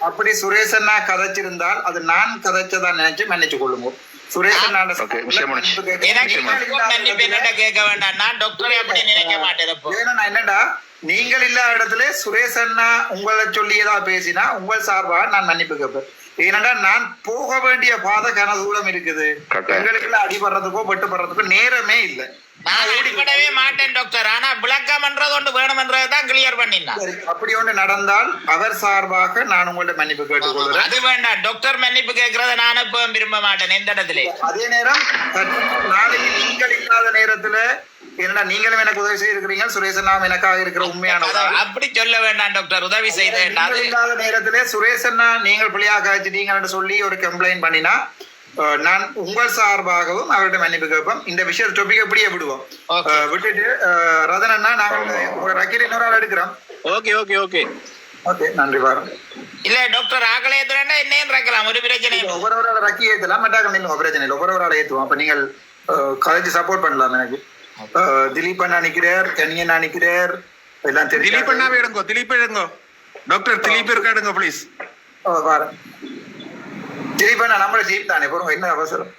அப்படி சுரேஷ் அண்ணா கதைச்சிருந்தால் அது நான் கதைச்சதா நினைச்சு மன்னிச்சு கொள்ளுங்க. சுரேஷ் என்னடா நீங்கள் இல்லாத இடத்துல சுரேஷ் அண்ணா உங்களை சொல்லியதா பேசினா உங்கள் சார்பா நான் மன்னிப்பு கேட்பேன். ஏனென்றா நான் போக வேண்டிய பாதை கனதூரம் இருக்குது. எங்களுக்குள்ள அடிபடுறதுக்கோ வெட்டுப்படுறதுக்கோ நேரமே இல்லை. நான் ஓடிப்படவே மாட்டேன் டாக்டர். ஆனா விளக்கம் பண்றது ஒன்று வேணும்ன்றதான் கிளியர் பண்ணினா. அப்படி ஒன்று நடந்தால் அவர் சார்பாக நான் உங்கள்ட்ட மன்னிப்பு கேட்டுக்கொள்கிறேன். அது வேண்டாம் டாக்டர் மன்னிப்பு கேட்கறத நான் இப்ப விரும்ப மாட்டேன் எந்த இடத்துல. அதே நேரம் நாளைக்கு நீங்கள் இல்லாத நேரத்துல என்னடா நீங்களும் எனக்கு உதவி செய்திருக்கிறீங்க, சுரேஷன் எனக்காக இருக்கிற உண்மையான அப்படி சொல்ல வேண்டாம் டாக்டர். உதவி செய்த இல்லாத நேரத்திலே சுரேஷன் நீங்கள் பிள்ளையாக வச்சுட்டீங்கன்னு சொல்லி ஒரு கம்ப்ளைண்ட் பண்ணினா நான் உங்கள் சார்பாகவும் அவர்கிட்ட மன்னிப்பு கேட்போம். இந்த விஷயம் டாபிக் அப்படியே விடுவோம். விட்டுட்டு ரதன் அண்ணா நாங்கள் ரக்கீர் இன்னொரு ஆள் எடுக்கிறோம். ஓகே ஓகே ஓகே ஓகே நன்றி. பாருங்க இல்ல டாக்டர் ஆக்களை ஏத்துறா என்னையும் ரக்கலாம். ஒரு பிரச்சனை ஒவ்வொரு ஆளை ரக்கி ஏத்தலாம். மட்டாக்கள் நில்லுங்க, பிரச்சனை இல்லை. ஒவ்வொரு ஆளை ஏற்றுவோம். அப்ப நீங்கள் கலைச்சு சப்போர்ட் பண்ணலாம். எனக்கு திலீப் அண்ணா நிக்கிறார், கனியன் நிக்கிறார், எல்லாம் தெரியும். திலீப் அண்ணாவே எடுங்கோ, திலீப் எடுங்கோ. டாக்டர் திலீப் இருக்காடுங்க ப்ளீஸ். பாரு திலீப் அண்ணா நம்மள ஜீப் தானே போறோம். என்ன அவசரம்?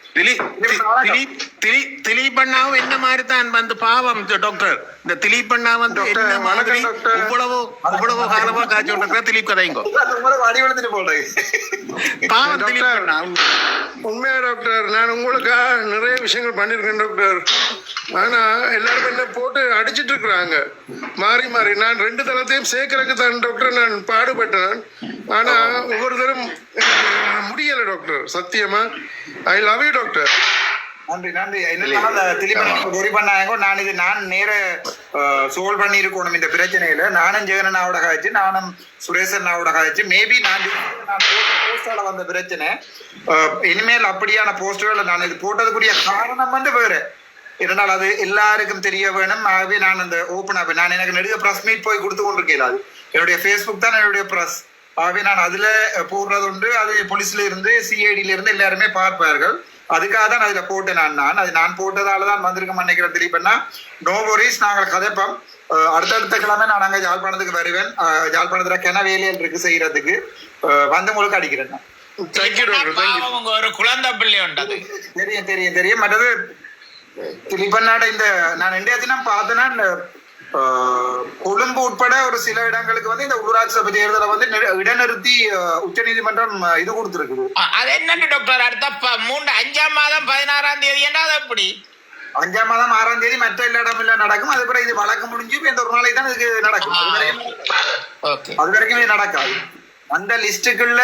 திலீப் அண்ணாவும் என்ன மாதிரி தான் பாவம் டாக்டர். இந்த திலீப் அண்ணா என்ன மாதிரி இவ்வளவு காலமா காய்ச்சி விட்டுருக்க திலீப் கதைங்கோ. அடி விழுந்துட்டு போடுறேன். பாவம் திலீப் அண்ணா. உண்மையா டாக்டர், நான் உங்களுக்காக நிறைய விஷயங்கள் பண்ணிருக்கேன் டாக்டர். ஆனா எல்லாரும் என்ன போட்டு அடிச்சிட்டு இருக்கிறாங்க மாறி மாறி. நான் 2 தளத்தையும் சேர்க்கறதுக்கு தான் டாக்டர் நான் பாடுபட்டேன். ஆனா ஒவ்வொருத்தரும் முடியல டாக்டர். சத்தியமா ஐ லவ் யூ டாக்டர். நன்றி நன்றி. என்ன திலீப் பண்ணாங்க, நான் நேர சோல்வ் பண்ணி இருக்கணும் இந்த பிரச்சனையில. நானும் ஜெகன் அண்ணாவோட காய்ச்சி, நானும் சுரேஷ் அண்ணாவோட காய்ச்சி. மேபி நான் போஸ்டால வந்த பிரச்சனை. இனிமேல் அப்படியான போஸ்டர்களை நான் இது போட்டதுக்குரிய காரணம் வேற. இருந்தால் அது எல்லாருக்கும் தெரிய வேணும். ஆகவே நான் அந்த ஓப்பன் ஆக நான் எனக்கு நெடுக ப்ரெஸ் மீட் போய் கொடுத்து கொண்டிருக்கேன். அது என்னுடைய ஃபேஸ்புக் தான் என்னுடைய ப்ரெஸ். ஆகவே நான் அதுல போடுறது உண்டு. அது போலீஸ்ல இருந்து சிஐடியில இருந்து எல்லாருமே பார்ப்பார்கள். அதுக்காக தான் அதுல போட்டேன் நான் போட்டதால தான் வந்திருக்க நினைக்கிறேன். திலீபண்ணா நோ வரிஸ், நாங்கள் கதைப்போம். அடுத்தடுத்த கிழமை நான் அங்கே யாழ்ப்பாணத்துக்கு வருவேன். யாழ்ப்பாணத்துல கிண வேலையில் இருக்கு செய்யறதுக்கு, வந்து உங்களுக்கு அடிக்கிறேன். ஒரு குழந்தை பிள்ளை உண்டது. தெரியும். மற்றது திலீபண்ணாட இந்த நான் ரெண்டே தினம் பார்த்தேன்னா கொழும்பு உட்பட ஒரு சில இடங்களுக்கு வந்து இந்த உள்ளூராட்சி சபை தேர்தலை வந்து இடைநிறுத்தி உச்ச நீதிமன்றம் இது கொடுத்திருக்குது. அது என்னன்னு டாக்டர் அடுத்த 5ஆம் மாதம் 16ஆம் தேதி என்ன எப்படி 5ஆம் மாதம் 6ஆம் தேதி மற்ற எல்லா இடமில்ல நடக்கும். அது பிறகு இது வழக்கு முடிஞ்சு இந்த ஒரு நாளைக்கு தான் இதுக்கு நடக்கும். அது வரைக்கும் இது நடக்காது. அந்த லிஸ்டுக்குள்ள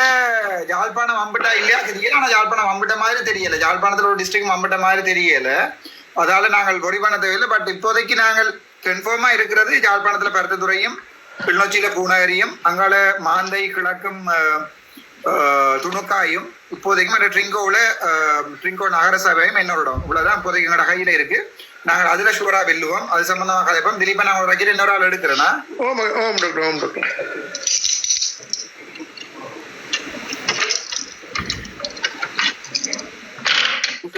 யாழ்ப்பாணம் வம்பிட்டா இல்லையா தெரியல. ஆனா யாழ்ப்பாணம் வம்பிட்ட மாதிரி தெரியல. யாழ்ப்பாணத்துல ஒரு டிஸ்ட்ரிக்ட் வம்பிட்ட மாதிரி தெரியல. அதால நாங்கள் பொறிப்பான தேவையில்லை. பட் இப்போதைக்கு நாங்கள் கன்ஃபார்மா இருக்கிறது யாழ்ப்பாணத்துல பருத்தத்துறையும், கிளிநொச்சியில பூநகரியும், அங்கால மாந்தை கிழக்கும் துணுக்காயும், இப்போதைக்கு ட்ரிங்கோ நகர சபையும் என்னோட இவ்வளவுதான் இப்போதைக்கு எங்களோட கையில இருக்கு. நாங்கள் அதுல ஷூரா வெல்லுவோம். அது சம்பந்தமாக கதைப்போம். திலீபா நான் ஒரு வகையில் இன்னொரு ஆள் எடுக்கிறேன்னா. ஓம் டாக்டர்.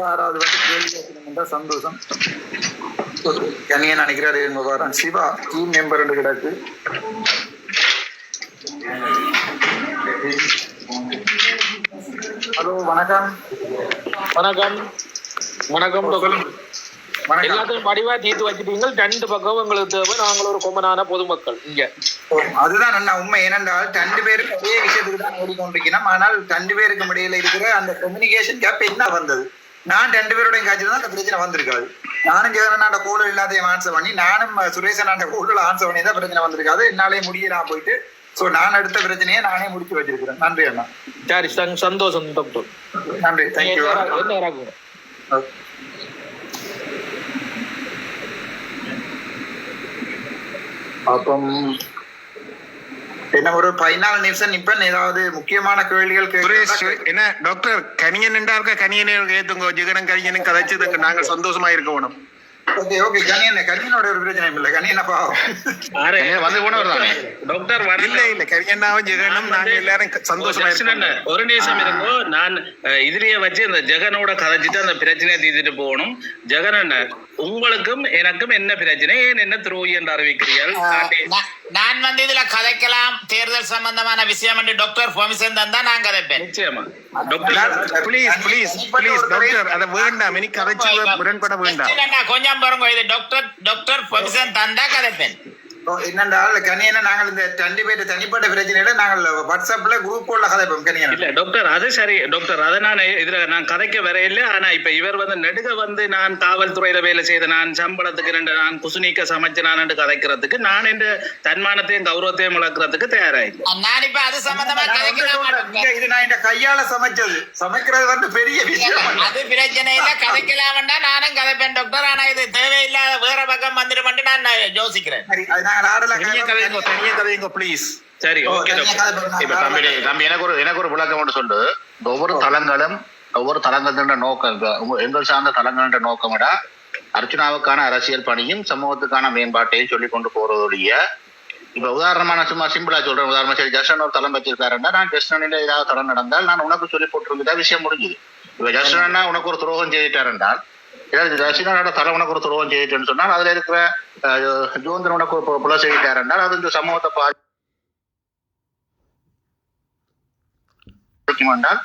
யாராவது வந்து கேள்வி கேட்கணும்னா சந்தோஷம். கனியன் நினைக்கிறாரு வரேன். சிவா டீம் மெம்பர் கிடக்கு. ஹலோ வணக்கம். எல்லாத்தையும் படிவா தீர்த்து வச்சுட்டீங்க. 2 பக்கம் எங்களுக்கு தேவை. நாங்கள் ஒரு கொமனான பொதுமக்கள் இங்க. அதுதான் என்ன உண்மை. ஏனென்றால் 2 பேரும் ஒரே விஷயத்துக்கு தான் ஓடிக்கொண்டிருக்கணும். ஆனால் 2 பேருக்கு இடையில இருக்கிற அந்த கம்யூனிகேஷன் கேப் என்ன வந்தது? நான் 2 பேருடைய காட்சியில் தான் அந்த பிரச்சனை வந்திருக்காது. நானும் ஜெகநாட்ட கோல் இல்லாதையும் ஆன்சர் பண்ணி, நானும் சுரேசனாண்ட கோல்ல ஆன்சர் பண்ணி தான் பிரச்சனை வந்திருக்காது. என்னாலே முடிய நான் போயிட்டு நான் அடுத்த பிரச்சனையை நானே முடிச்சு வச்சிருக்கிறேன். நன்றி அண்ணா. சரி, சந்தோஷம் டாக்டர். நன்றி, தேங்க்யூ. അപ്പം என்ன ஒரு 14 நிமிஷம் நிப்பன். ஏதாவது முக்கியமான கேள்விகள் என்ன டாக்டர் கனியன் என்றார்க்க கனியனை ஏத்துங்க. ஜெகனம் கனியனும் கதைச்சதுக்கு நாங்கள் சந்தோஷமா இருக்க வேணும். ஓகே கனியனோட ஒரு பிரச்சனை இல்ல. கனியன பாவம் வந்து போனவர் தானே டாக்டர். இல்ல கனியனாவும் ஜெகனும் நாங்க எல்லாரும் சந்தோஷமா இருக்கோம். ஒரு நிமிஷம் இருங்கோ. நான் இதுலயே வச்சு இந்த ஜெகனோட கதைச்சிட்டு அந்த பிரச்சனையை தீர்த்துட்டு போகணும். ஜெகன் உங்களுக்கும் எனக்கும் என்ன பிரச்சனை, ஏன் என்ன துரோகி என்று அறிவிக்கிறீர்கள்? நான் வந்து இதுல கதைக்கலாம். தேர்தல் சம்பந்தமான விஷயம் என்று டாக்டர் பெர்மிஷன் தந்தா நான் கதைப்பேன். நிச்சயமா டாக்டர் ப்ளீஸ் டாக்டர் அத வேண்டாம். இனி கதைச்சு முரண்பட வேண்டாம். கொஞ்சம் பாருங்க. இது டாக்டர் பெர்மிஷன் தந்தா கதைப்பேன். என்னென்றால் கனியனை நாங்கள் இந்த 2 பேர் தனிப்பட்ட பிரச்சனையில நாங்கள் வாட்ஸ்அப்ல குரூப் போல கதைப்போம். கனியன் இல்ல டாக்டர், அது சரி டாக்டர். அதை நான் கதைக்க வரையில. ஆனா இப்ப இவர் நெடுக நான் காவல்துறையில வேலை செய்த, நான் சம்பளத்துக்கு நான் குசுநீக்க சமைச்சு நான் கதைக்கிறதுக்கு, நான் என்ற தன்மானத்தையும் கௌரவத்தையும் வளர்க்கறதுக்கு தயாராயிருக்கு. நான் இப்ப அது சம்பந்தமா இது நான் இந்த கையால சமைக்கிறது பெரிய விஷயம். அது பிரச்சனை இல்ல, கதைக்கலாம். நானும் கதைப்பேன் டாக்டர். ஆனா இது தேவையில்லாத வேற பக்கம் வந்துட்டு நான் யோசிக்கிறேன். சரி, இப்ப தம்பி எனக்கு ஒரு விளக்கம் ஒன்று சொல்லு. ஒவ்வொரு தளங்கள நோக்கம், எங்கள் சார்ந்த தளங்கள நோக்கம் விட அர்ச்சனாவுக்கான அரசியல் பணியும் சமூகத்துக்கான மேம்பாட்டையும் சொல்லி கொண்டு போறதோடைய, இப்ப உதாரணமா நான் சும்மா சிம்பிளா சொல்றேன். உதாரணமா சரி ஜஸ்டன் ஒரு தளம் வச்சிருக்காருன்னா, நான் ஜஸ்டனில ஏதாவது தளம் நடந்தால் நான் உனக்கு சொல்லி போட்டிருந்தா விஷயம் முடிஞ்சுது. இப்ப ஜஸ்டன்னா உனக்கு ஒரு துரோகம் செய்துட்டார் என்றால், ஜஸ்டினோட தலை உனக்கு ஒரு துரோகம் செய்துட்டேன்னு சொன்னால், அதுல இருக்கிற ஜோந்தன் உனக்கு ஒரு புல செய்துட்டார் என்றால், அது இந்த சமூகத்தை என்றால்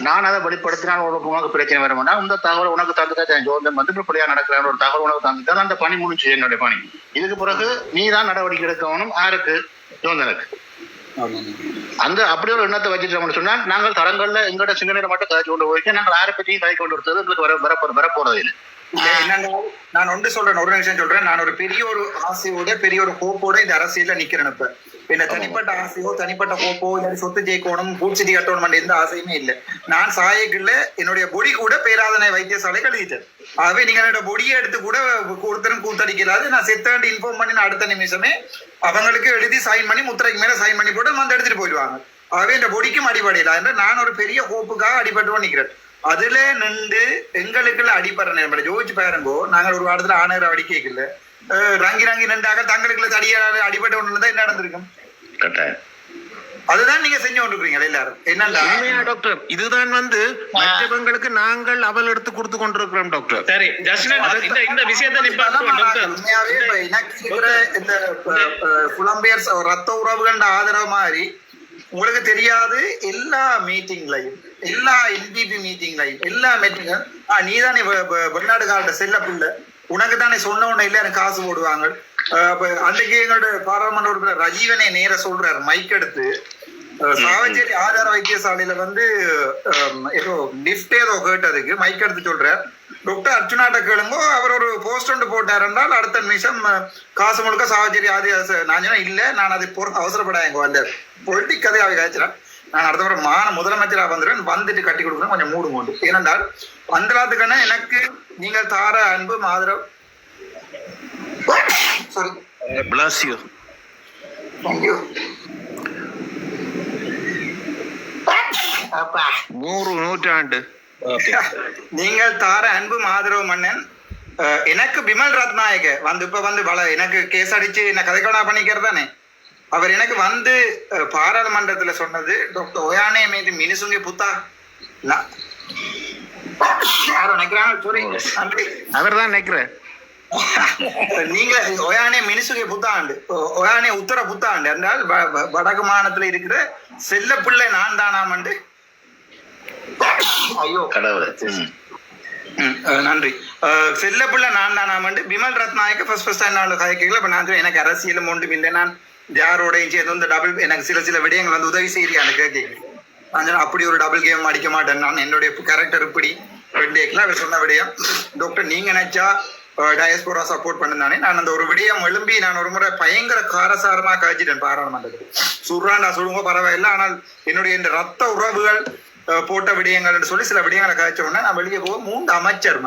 நான் அதை வெளிப்படுத்தினால் உனக்கு பிரச்சனை வரும்னா, இந்த தகவல் உனக்கு தந்துட்டா ஜோந்தன் வந்து இப்ப பிள்ளையா நடக்கிறான்னு ஒரு தகவல் உனக்கு தந்துட்டால் அந்த பணி முடிஞ்சு என்னுடைய பணி. இதுக்கு பிறகு நீ தான் நடவடிக்கை எடுக்கணும். யாருக்கு? ஜோந்தனுக்கு. அந்த அப்படி ஒரு எண்ணத்தை வச்சுட்டோம்னு சொன்னா, நாங்கள் தரங்கள்ல எங்களோட சிந்தனை மட்டும் கதைச்சு கொண்டு போயிட்டு நாங்கள் யாரை பற்றியும் கதை கொண்டு வருது எங்களுக்கு வரப்போறது இல்லை. நான் ஒன்று சொல்றேன், ஒரு நிமிஷம் சொல்றேன். நான் ஒரு பெரிய ஒரு ஆசையோட பெரிய ஒரு கோப்போட இந்த அரசியல்ல நிக்கிறேன். இப்ப என்ன தனிப்பட்ட ஆசையோ தனிப்பட்ட கோப்போ இல்லை சொத்து ஜெயிக்கணும் பூச்சிடி கட்டணும் எந்த ஆசையுமே இல்லை. நான் சாயக்குள்ள என்னுடைய பொடி கூட பேராதனை வைத்தியசாலை கழுதிட்டேன். ஆகவே நீங்க என்னோட பொடியை எடுத்து கூட ஒருத்தரும் கூத்தடிக்கலாது. நான் செத்தாண்டு இன்ஃபார்ம் பண்ணி நான் அடுத்த நிமிஷமே அவங்களுக்கு எழுதி சைன் பண்ணி முத்திரைக்கு மேல சைன் பண்ணி போட்டு வந்து எடுத்துட்டு போயிடுவாங்க. ஆகவே இந்த பொடிக்கும் அடிபடையில என்று நான் ஒரு பெரிய கோப்புக்காக அடிபட்டு நிக்கிறேன். அதுல நின்று எங்களுக்குள்ள அடிபடுற நேரம் ஜோதிச்சு பாருங்கோ. நாங்கள் ஒரு வாரத்துல ஆணையர் அடிக்கல ரங்கி நின்றாக தங்களுக்குள்ள தடியால அடிபட்ட ஒண்ணு தான் என்ன நடந்திருக்கும். அதுதான் நீங்க செஞ்சு கொண்டிருக்கீங்க எல்லாரும். என்னண்டா உண்மையா டாக்டர்? இதுதான் மற்றவங்களுக்கு நாங்கள் அவல் எடுத்து கொடுத்து கொண்டிருக்கிறோம் டாக்டர். சரி ஜஸ்டின் இந்த விஷயத்தை நிப்பாட்டுவோம் டாக்டர். உண்மையாவே எனக்கு இருக்கிற இந்த புலம்பெயர் ரத்த உறவுகள் ஆதரவு மாதிரி உங்களுக்கு தெரியாது. எல்லா மீட்டிங்லையும் எல்லா என்பிபி மீட்டிங்லையும் எல்லா மீட்டிங் நீதானே வெளிநாடுகார்ட செல்ல பிள்ளை, உனக்கு தானே சொன்ன உடனே இல்ல எனக்கு காசு போடுவாங்க. அன்றைக்கு எங்களோட பாராளுமன்ற உறுப்பினர் ரஜீவனை நேர சொல்றாரு மைக் எடுத்து, சாவச்சேரி ஆதார வைத்தியசாலையில ஏதோ லிப்ட் ஏதோ கேட்டதுக்கு மைக் எடுத்து சொல்றாரு, டாக்டர் அர்ச்சுனாட்ட கேளுங்கோ, அவர் ஒரு போஸ்ட் ஒன்று போட்டார் என்றால் அடுத்த நிமிஷம் காசு முழுக்க சாவச்சேரி ஆதிவாசி. நான் சொன்னா இல்ல, நான் அதை அவசரப்படாங்க வரல, பொலிட்டிக் கதையாவை காய்ச்சிறேன், நான் அடுத்த முறை முதலமைச்சராக வந்துடுவேன், வந்துட்டு கட்டி கொடுக்குறேன், கொஞ்சம் மூடும் கொண்டு. ஏனென்றால் அந்தலாத்துக்கான எனக்கு நீங்கள் தார அன்பு ஆதரவு. Sorry, bless you. Thank you. 100 நூற்றாண்டு நீங்கள் தார அன்பு ஆதரவு மன்னன். எனக்கு பிமல் ரத்நாயக இப்ப எனக்கு கேஸ் அடிச்சு என்ன கதைக்கோனா பண்ணிக்கிறதானே, அவர் எனக்கு பாராளுமன்றத்துல சொன்னது, டாக்டர் ஒயானே மீது மினிசுங்கி புத்தா அவர் தான் நினைக்கிறேன். நீங்க ஒயானே மினிசுகை புத்தாண்டு, ஒயானே உத்தர புத்தாண்டு என்றால் வடக்கு மாநிலத்துல இருக்கிற செல்ல பிள்ளை நான் தானாமண்டு. ஐயோ கடவுளே, நன்றி. செல்ல பிள்ளை நான் தானாமண்டு பிமல் ரத்நாயக்க ஃபர்ஸ்ட் கதைக்கல. இப்ப நான் எனக்கு அரசியலும் ஒன்றும் இல்லை, நான் யாரோடையும் சேர்ந்து டபுள் எனக்கு சில விடயங்கள் உதவி செய்யறியான்னு கேட்க, அப்படி ஒரு டபுள் கேம் அடிக்க மாட்டேன் நான், என்னுடைய கேரக்டர் இப்படி அவர் சொன்ன விடயம். டாக்டர் நீங்க நினைச்சா டயஸ்போரா சப்போர்ட் பண்ணதானே, நான் அந்த ஒரு விடயம் எழும்பி நான் ஒரு முறை பயங்கர காரசாரமா காய்ச்சிட்டேன் பாராளுமன்றத்தில். சுடுறாண்டா சுடுங்க பரவாயில்லை, ஆனால் என்னுடைய இந்த ரத்த உறவுகள் போட்ட விடயங்கள் சொல்லி சில விடயங்களை காய்ச்ச உடனே நான் வெளியே போக மூன்று அமைச்சர்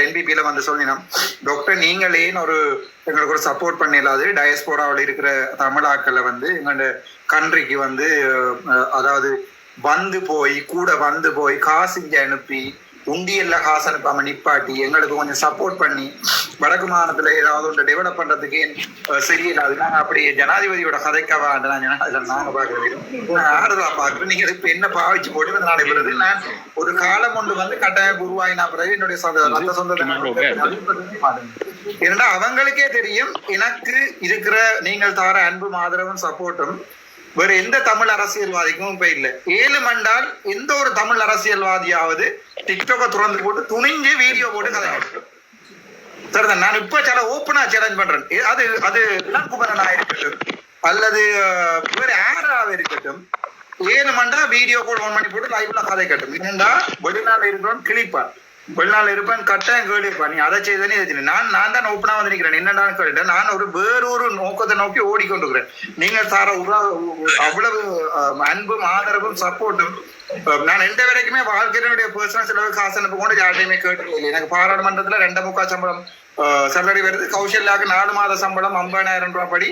என்பிபியில சொல்லினோம், டாக்டர் நீங்கள் ஏன் எங்களுக்கு ஒரு சப்போர்ட் பண்ணிடலாது, டயஸ்போராவில் இருக்கிற தமிழாக்களை எங்களோட கண்ட்ரிக்கு அதாவது வந்து போய் காசு இங்க அனுப்பி உண்டியல்ல காசு அனுப்பாம நிப்பாட்டி எங்களுக்கு கொஞ்சம் சப்போர்ட் பண்ணி வடக்கு மாநிலத்துல ஏதாவது ஒன்று டெவலப் பண்றதுக்கு சரியில்லாது. நாங்க அப்படி ஜனாதிபதியோட கதைக்கவா அதுல நாங்க பாக்குறது ஆறுதலா பாக்குறோம். நீங்க இப்ப என்ன பாவிச்சு போட்டு நடைபெறுது. நான் ஒரு காலம் ஒன்று கட்டாயம் உருவாயினா பிறகு என்னுடைய சொந்த ஏன்னா அவங்களுக்கே தெரியும் எனக்கு இருக்கிற நீங்கள் தார அன்பும் ஆதரவும் சப்போர்ட்டும் வேற எந்த தமிழ் அரசியல்வாதிக்கும் இப்ப இல்ல. 7 மண்டால் எந்த ஒரு தமிழ் அரசியல்வாதியாவது டிக்டாக்க துறந்து போட்டு துணிஞ்சு வீடியோ போட்டு கதை சரிதான். நான் இப்ப சில ஓப்பனா சேலஞ்ச் பண்றேன், அது இளங்குமரனா இருக்கட்டும் அல்லது வேற யாராக இருக்கட்டும், 7 மண்டா வீடியோ கால் ஆன் பண்ணி போட்டு லைவ்ல கதை கட்டும். என்னண்டா வெளிநாள் இருக்கிறோம் கிளிப்பான், வெளிநாள் இருப்பேன் கட்டாயம் கேள்விப்பா, நீ அதை செய்தனே இதை நான் தான் ஓப்பனா நிற்கிறேன். என்னடான்னு கேட்டேன், நான் வேறொரு நோக்கத்தை நோக்கி ஓடிக்கொண்டிருக்கிறேன். நீங்கள் சார அவ்வளவு அன்பும் ஆதரவும் சப்போர்ட்டும் நான் எந்த வரைக்குமே வாழ்க்கையினுடைய பர்சனல் செலவு காசு அனுப்ப கொண்டு யார்ட்டையுமே கேட்டது இல்லை. எனக்கு பாராளுமன்றத்துல 2.25 சம்பளம் சல்லடி வருது, கௌசல்யாவுக்கு 4 மாத சம்பளம் 50,000 ரூபாய் படி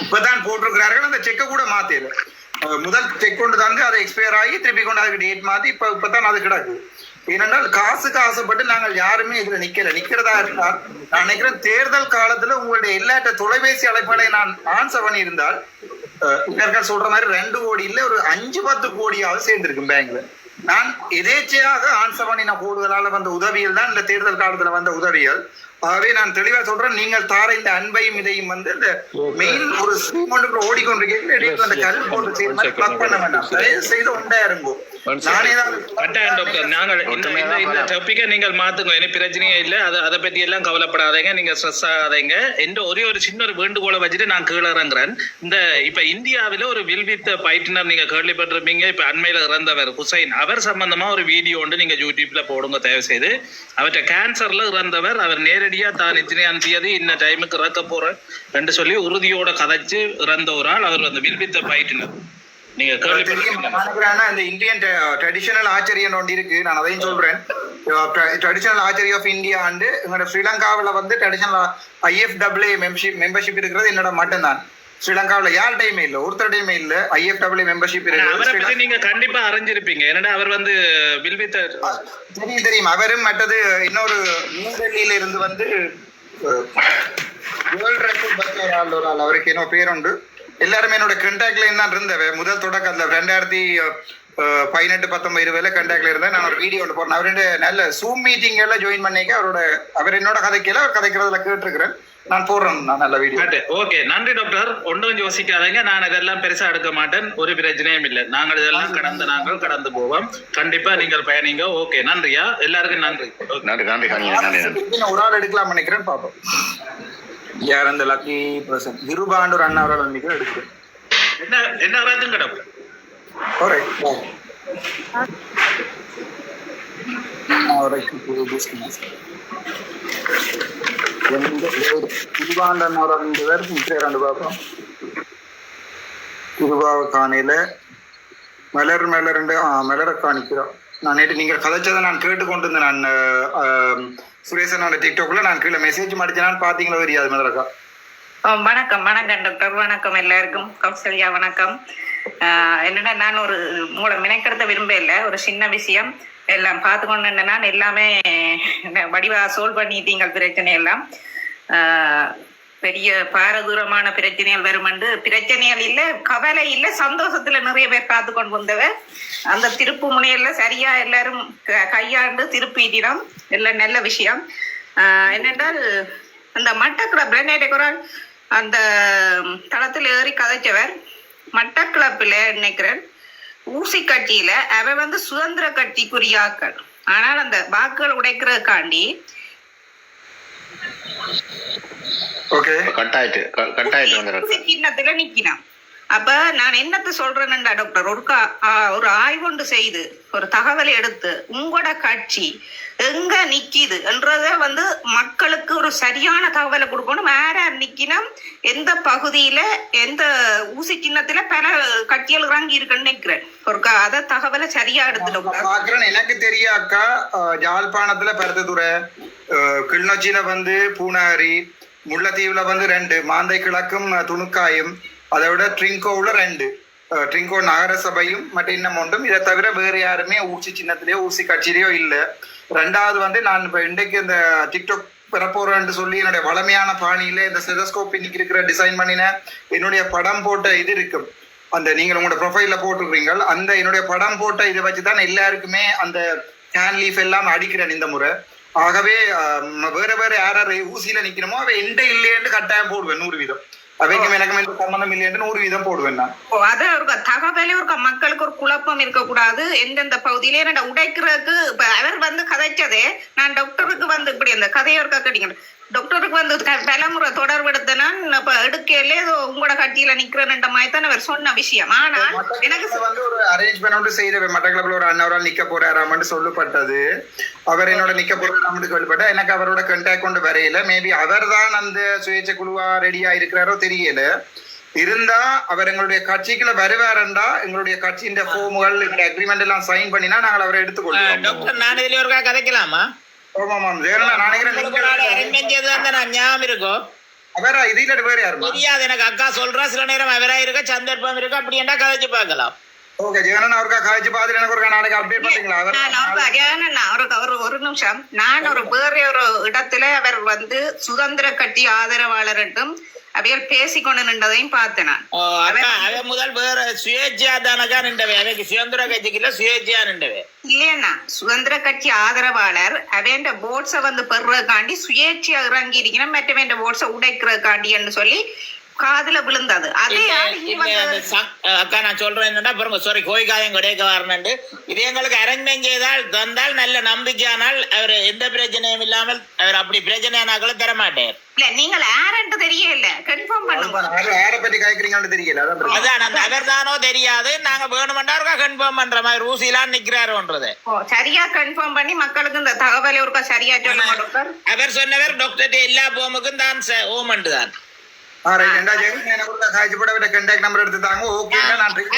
இப்பதான் போட்டிருக்கிறார்கள். அந்த செக்கை கூட மாத்தியது, முதல் செக் கொண்டு தாங்க அதை எக்ஸ்பயர் ஆகி திருப்பி கொண்டு அதுக்கு டேட் மாத்தி இப்பதான் அது கிடக்கு. ஏனென்றால் காசுக்கு ஆசைப்பட்டு நாங்கள் யாருமே இதுல நிக்கிறதா இருந்தால் நான் நினைக்கிறேன் தேர்தல் காலத்துல உங்களுடைய எல்லா தொலைபேசி அழைப்புகளை நான் ஆன்சர் பண்ணி இருந்தால் சொல்ற மாதிரி 2 கோடி இல்ல ஒரு 5-10 கோடியாவது சேர்ந்திருக்கும் பேங்க்ல. நான் எதேச்சையாக ஆன்சர் பண்ணி நான் கூடுதலால வந்த உதவிகள் தான் இந்த தேர்தல் காலத்துல வந்த உதவிகள். ஆகவே நான் தெளிவா சொல்றேன், நீங்கள் தார இந்த அன்பையும் இதையும் இந்த மெயின் ஒரு ஸ்ரீமொண்டு ஓடிக்கொண்டிருக்கீங்க, அந்த கல் போட்டு பண்ண வேண்டாம், தயவு செய்து உண்டா இருங்கோ. கட்டாயம் டாக்டர், நாங்கள் இந்த டாபிக்கை நீங்கள் மாத்துங்க, எனக்கு பிரச்சனையே இல்லை, அதை பத்தி எல்லாம் கவலைப்படாதீங்க, நீங்க ஸ்ட்ரெஸ் ஆகாதீங்க. எந்த ஒரே ஒரு சின்ன ஒரு வேண்டுகோளை வச்சுட்டு நான் கீழே இறங்குறேன். இந்த இப்ப இந்தியாவில ஒரு வில்வித்த பயிற்றுனர் நீங்க கேள்விப்பட்டிருப்பீங்க, இப்ப அண்மையில இறந்தவர் ஹுசைன், அவர் சம்பந்தமா ஒரு வீடியோ ஒன்று நீங்க யூடியூப்ல போடுங்க தயவு செய்து. அவர்கிட்ட கேன்சர்ல இறந்தவர், அவர் நேரடியா தான் இத்தனையாம் தேதி இந்த டைமுக்கு இறக்க போறேன் என்று சொல்லி உறுதியோட கதைச்சு இறந்த ஒரு ஆள் அவர் வில்வித்த பயிற்றுனர். நீங்க இந்த இந்தியன் ட்ரெடிஷனல் ஆச்சரியம் ஒன்று இருக்கு, நான் அதையும் சொல்றேன். ட்ரெடிஷனல் ஆச்சரிய ஆஃப் இந்தியா அண்டு எங்களோட ஸ்ரீலங்காவில் ட்ரெடிஷனல் IFAA மெம்பர்ஷிப் இருக்கிறது என்னோட மட்டும்தான். ஸ்ரீலங்காவில் யார்டையுமே இல்ல, ஒருத்தருடையுமே இல்ல IFAA மெம்பர்ஷிப் இருக்கு. நீங்க கண்டிப்பா அறிஞ்சிருப்பீங்க, ஏன்னா அவர் வில்வித்த தெரியும். அவரும் மற்றது இன்னொரு நியூ டெல்லியில இருந்து வேர்ல்ட் ரெக்கார்ட் அவருக்கு என்ன பேர் உண்டு, எல்லாருமே என்னோட கண்டாக்ட்ல தான் இருந்தவன் முதல் தொடக்கத்துல 2018-19 கண்டாக்ட்ல இருந்தேன். நான் ஒரு வீடியோ ஒன்று போறேன். அவருடைய நல்ல ஜூம் மீட்டிங் எல்லாம் ஜாயின் பண்ணிக்க அவர் என்னோட கதைக்கல அவர் கதைக்கிறதுல கேட்டிருக்கிறேன். நான் போடுறேன் நான் நல்ல வீடியோ. ஓகே, நன்றி டாக்டர். ஒன்றும் யோசிக்காதீங்க, நான் இதெல்லாம் பெருசா எடுக்க மாட்டேன், ஒரு பிரச்சனையும் இல்லை. நாங்கள் இதெல்லாம் கடந்து போவோம். கண்டிப்பா நீங்கள் பயணிங்க. ஓகே, நன்றியா, எல்லாருக்கும் நன்றி. ஒரு ஆள் எடுக்கலாம் நினைக்கிறேன், பாப்போம் யார் அந்த லக்கி பர்சன். இருபாண்டு ஒரு அண்ணா அவரால் நினைக்கிறேன் எடுக்கிறேன். என்ன ராஜுங்க டாக்டர்? காணையில மலர் மலரை காணிக்கிறோம். நான் நேற்று நீங்க கதைச்சதை நான் கேட்டுக்கொண்டிருந்தேன். நான் சுரேசனோட டிக்டாக்ல நான் கீழே மெசேஜ் மடிச்சேனான்னு பாத்தீங்களா தெரியாது மலரக்கா? வணக்கம் டாக்டர். வணக்கம் எல்லாருக்கும். கௌசல்யா வணக்கம். என்னன்னா நான் ஒரு உங்களை மினைக்கிறத விரும்ப இல்லை, ஒரு சின்ன விஷயம் எல்லாம் பார்த்து கொண்டு நான் எல்லாமே வடிவா சோல்வ் பண்ணிட்டீங்க பிரச்சனை எல்லாம். பெரிய பாரதூரமான பிரச்சனைகள் வருமென்று பிரச்சனைகள் இல்லை, கவலை இல்லை, சந்தோஷத்துல நிறைய பேர் காத்து கொண்டு வந்தவ. அந்த திருப்பு முனையில சரியா எல்லாரும் கையாண்டு திருப்பிட்டினோம். எல்லாம் நல்ல விஷயம். என்னென்றால் அந்த மட்டக்களப்பில் நேற்று குரான் அந்த தளத்தில் ஏறி கதைச்சவர் மட்டக்களப்பில் நினைக்கிறேன் ஊசி கட்சியில அவ சுதந்திர கட்சிக்குரிய ஆக்கள். ஆனால் அந்த வாக்குகள் உடைக்கிறதுக்காண்டி சின்னத்துல நிக்கிறான். அப்ப நான் என்னத்த சொல்றேன்டா டாக்டர், ஒரு ஆய்வுண்டு செய்து ஒரு தகவலை எடுத்து உங்களோட கட்சி எங்க நிக்கிது என்றத மக்களுக்கு ஒரு சரியான தகவலை கொடுக்கணும். வேற நிக்கணும், எந்த பகுதியில எந்த ஊசி சின்னத்துல பல கட்சிகள் இறங்கி இருக்குன்னு நினைக்கிறேன். ஒரு அத தகவலை சரியா எடுத்துட்டு எனக்கு தெரியாக்கா. யாழ்ப்பாணத்துல பருத்தத்துறை, கிளிநொச்சியில பூனாரி, முல்லைத்தீவுல 2, மாந்தை கிழக்கும் துணுக்காயும், அதை விட ட்ரிங்கோவில் 2, ட்ரிங்கோ நகர சபையும் மற்ற இன்னும் ஒன்றும். இதை தவிர வேறு யாருமே ஊசி சின்னத்திலேயோ ஊசி கட்சியிலையோ இல்லை. 2வது நான் இப்போ இன்றைக்கு இந்த டிக்டாக் பெறப்போறேன்னு சொல்லி என்னுடைய வளமையான பாணியில இந்த ஸ்டெதஸ்கோப் இன்னைக்கு இருக்கிற டிசைன் பண்ணின என்னுடைய படம் போட்ட இது இருக்கும். அந்த நீங்கள் உங்களோட ப்ரொஃபைல்ல போட்டுருக்கீங்க. அந்த என்னுடைய படம் போட்ட இதை வச்சுதான் எல்லாருக்குமே அந்த கேன் லீஃப் எல்லாம் அடிக்கிறேன் இந்த முறை. ஆகவே வேற யார் ஊசியில நிக்கணுமோ அவ எந்த இல்லையேன்னு கட்டாயம் போடுவேன் 100%. அவைக்கும் எனக்கும் எந்த சம்பந்தம் இல்லைன்னு 100% போடுவேன் நான். அத ஒரு தகவலே ஒரு மக்களுக்கு ஒரு குழப்பம் இருக்கக்கூடாது. எந்தெந்த பகுதியில என்ன உடைக்கிறதுக்கு இப்ப அவர் கதைச்சதே நான் டாக்டருக்கு இப்படி அந்த கதையை ஒரு கட்டிங்க டாக்டருக்கு பலமுறை தொடர்பெடுத்த நான் இப்ப எடுக்கலே உங்களோட கட்சியில நிக்கிறேன்ற மாதிரி தான் அவர் சொன்ன விஷயம். ஆனா எனக்கு ஒரு அரேஞ்ச்மெண்ட் செய்த மட்டக்களப்பில் ஒரு அண்ணவரால் நிக்க போறாராமன்னு சொல்லப்பட்டது. அவர் என்னோட நிக்க போறாராமன்னு சொல்லப்பட்ட எனக்கு அவரோட கண்டாக்ட் கொண்டு வரையில. மேபி அவர் தான் அந்த சுயேட்சை குழுவா ரெடியா இருக்கிறாரோ தெரியல. இருந்தா அவர் எங்களுடைய கட்சிக்குள்ள வருவாருண்டா எங்களுடைய கட்சியின் ஃபார்முகள் இந்த அக்ரிமெண்ட் எல்லாம் சைன் பண்ணினா நாங்கள் அவரை எடுத்துக்கொள்வோம். டாக்டர் நான் இதுல ஒரு கதைக்கலாமா? எனக்கு அக்கா சொல்றா சில நேரம் அவரா இருக்க சந்தர்ப்பம் இருக்கு அப்படி என்ன கதைச்சு பார்க்கலாம். ஒரு நிமிஷம், நான் வேற ஒரு இடத்துல அவர் சுதந்திர கட்சி ஆதரவாளர் என்றும் அவையால் பேசிக்கொண்டு நின்றதையும் பார்த்தேன். முதல் வேற சுயேட்சையா தானக்கா நின்றவே, அவைக்கு சுதந்திர கட்சிக்குள்ள சுயேட்சையா நின்றவே இல்லையா? சுதந்திர கட்சி ஆதரவாளர் அவேண்ட போட்ஸை பெறுறதுக்காண்டி சுயேட்சையா இறங்கி இருக்கணும், மற்றவேண்ட போட்ஸை உடைக்கிறதுக்காண்டின்னு சொல்லி காதுல விழுந்தது. அதே அக்கா நான் சொல்றேன் என்னன்னா பாருங்க, சாரி கோய்காயம் கிடைக்க வரணுண்டு. இது எங்களுக்கு அரேஞ்ச்மெண்ட் செய்தால் தந்தால் நல்ல நம்பிக்கையானால் அவர் எந்த பிரச்சனையும் இல்லாமல் அவர் அப்படி பிரச்சனையானாக்களை தர மாட்டேன். இல்ல நீங்கள் யாருன்னு தெரியல, கன்ஃபார்ம் பண்ணுங்க. யாரை பத்தி கேக்குறீங்கன்னு தெரியல. அதான் அந்த அவர் தானோ தெரியாது, நாங்க வேணுமெண்டா இருக்கா கன்ஃபார்ம் பண்ற மாதிரி ஊசிலாம் நிக்கிறாருன்றது சரியா கன்ஃபார்ம் பண்ணி மக்களுக்கு இந்த தகவலை ஒருக்கா சரியா சொல்லுங்க டாக்டர். அவர் சொன்னவர் டாக்டர் எல்லா போமுக்கும் தான் ஓமண்டு தான்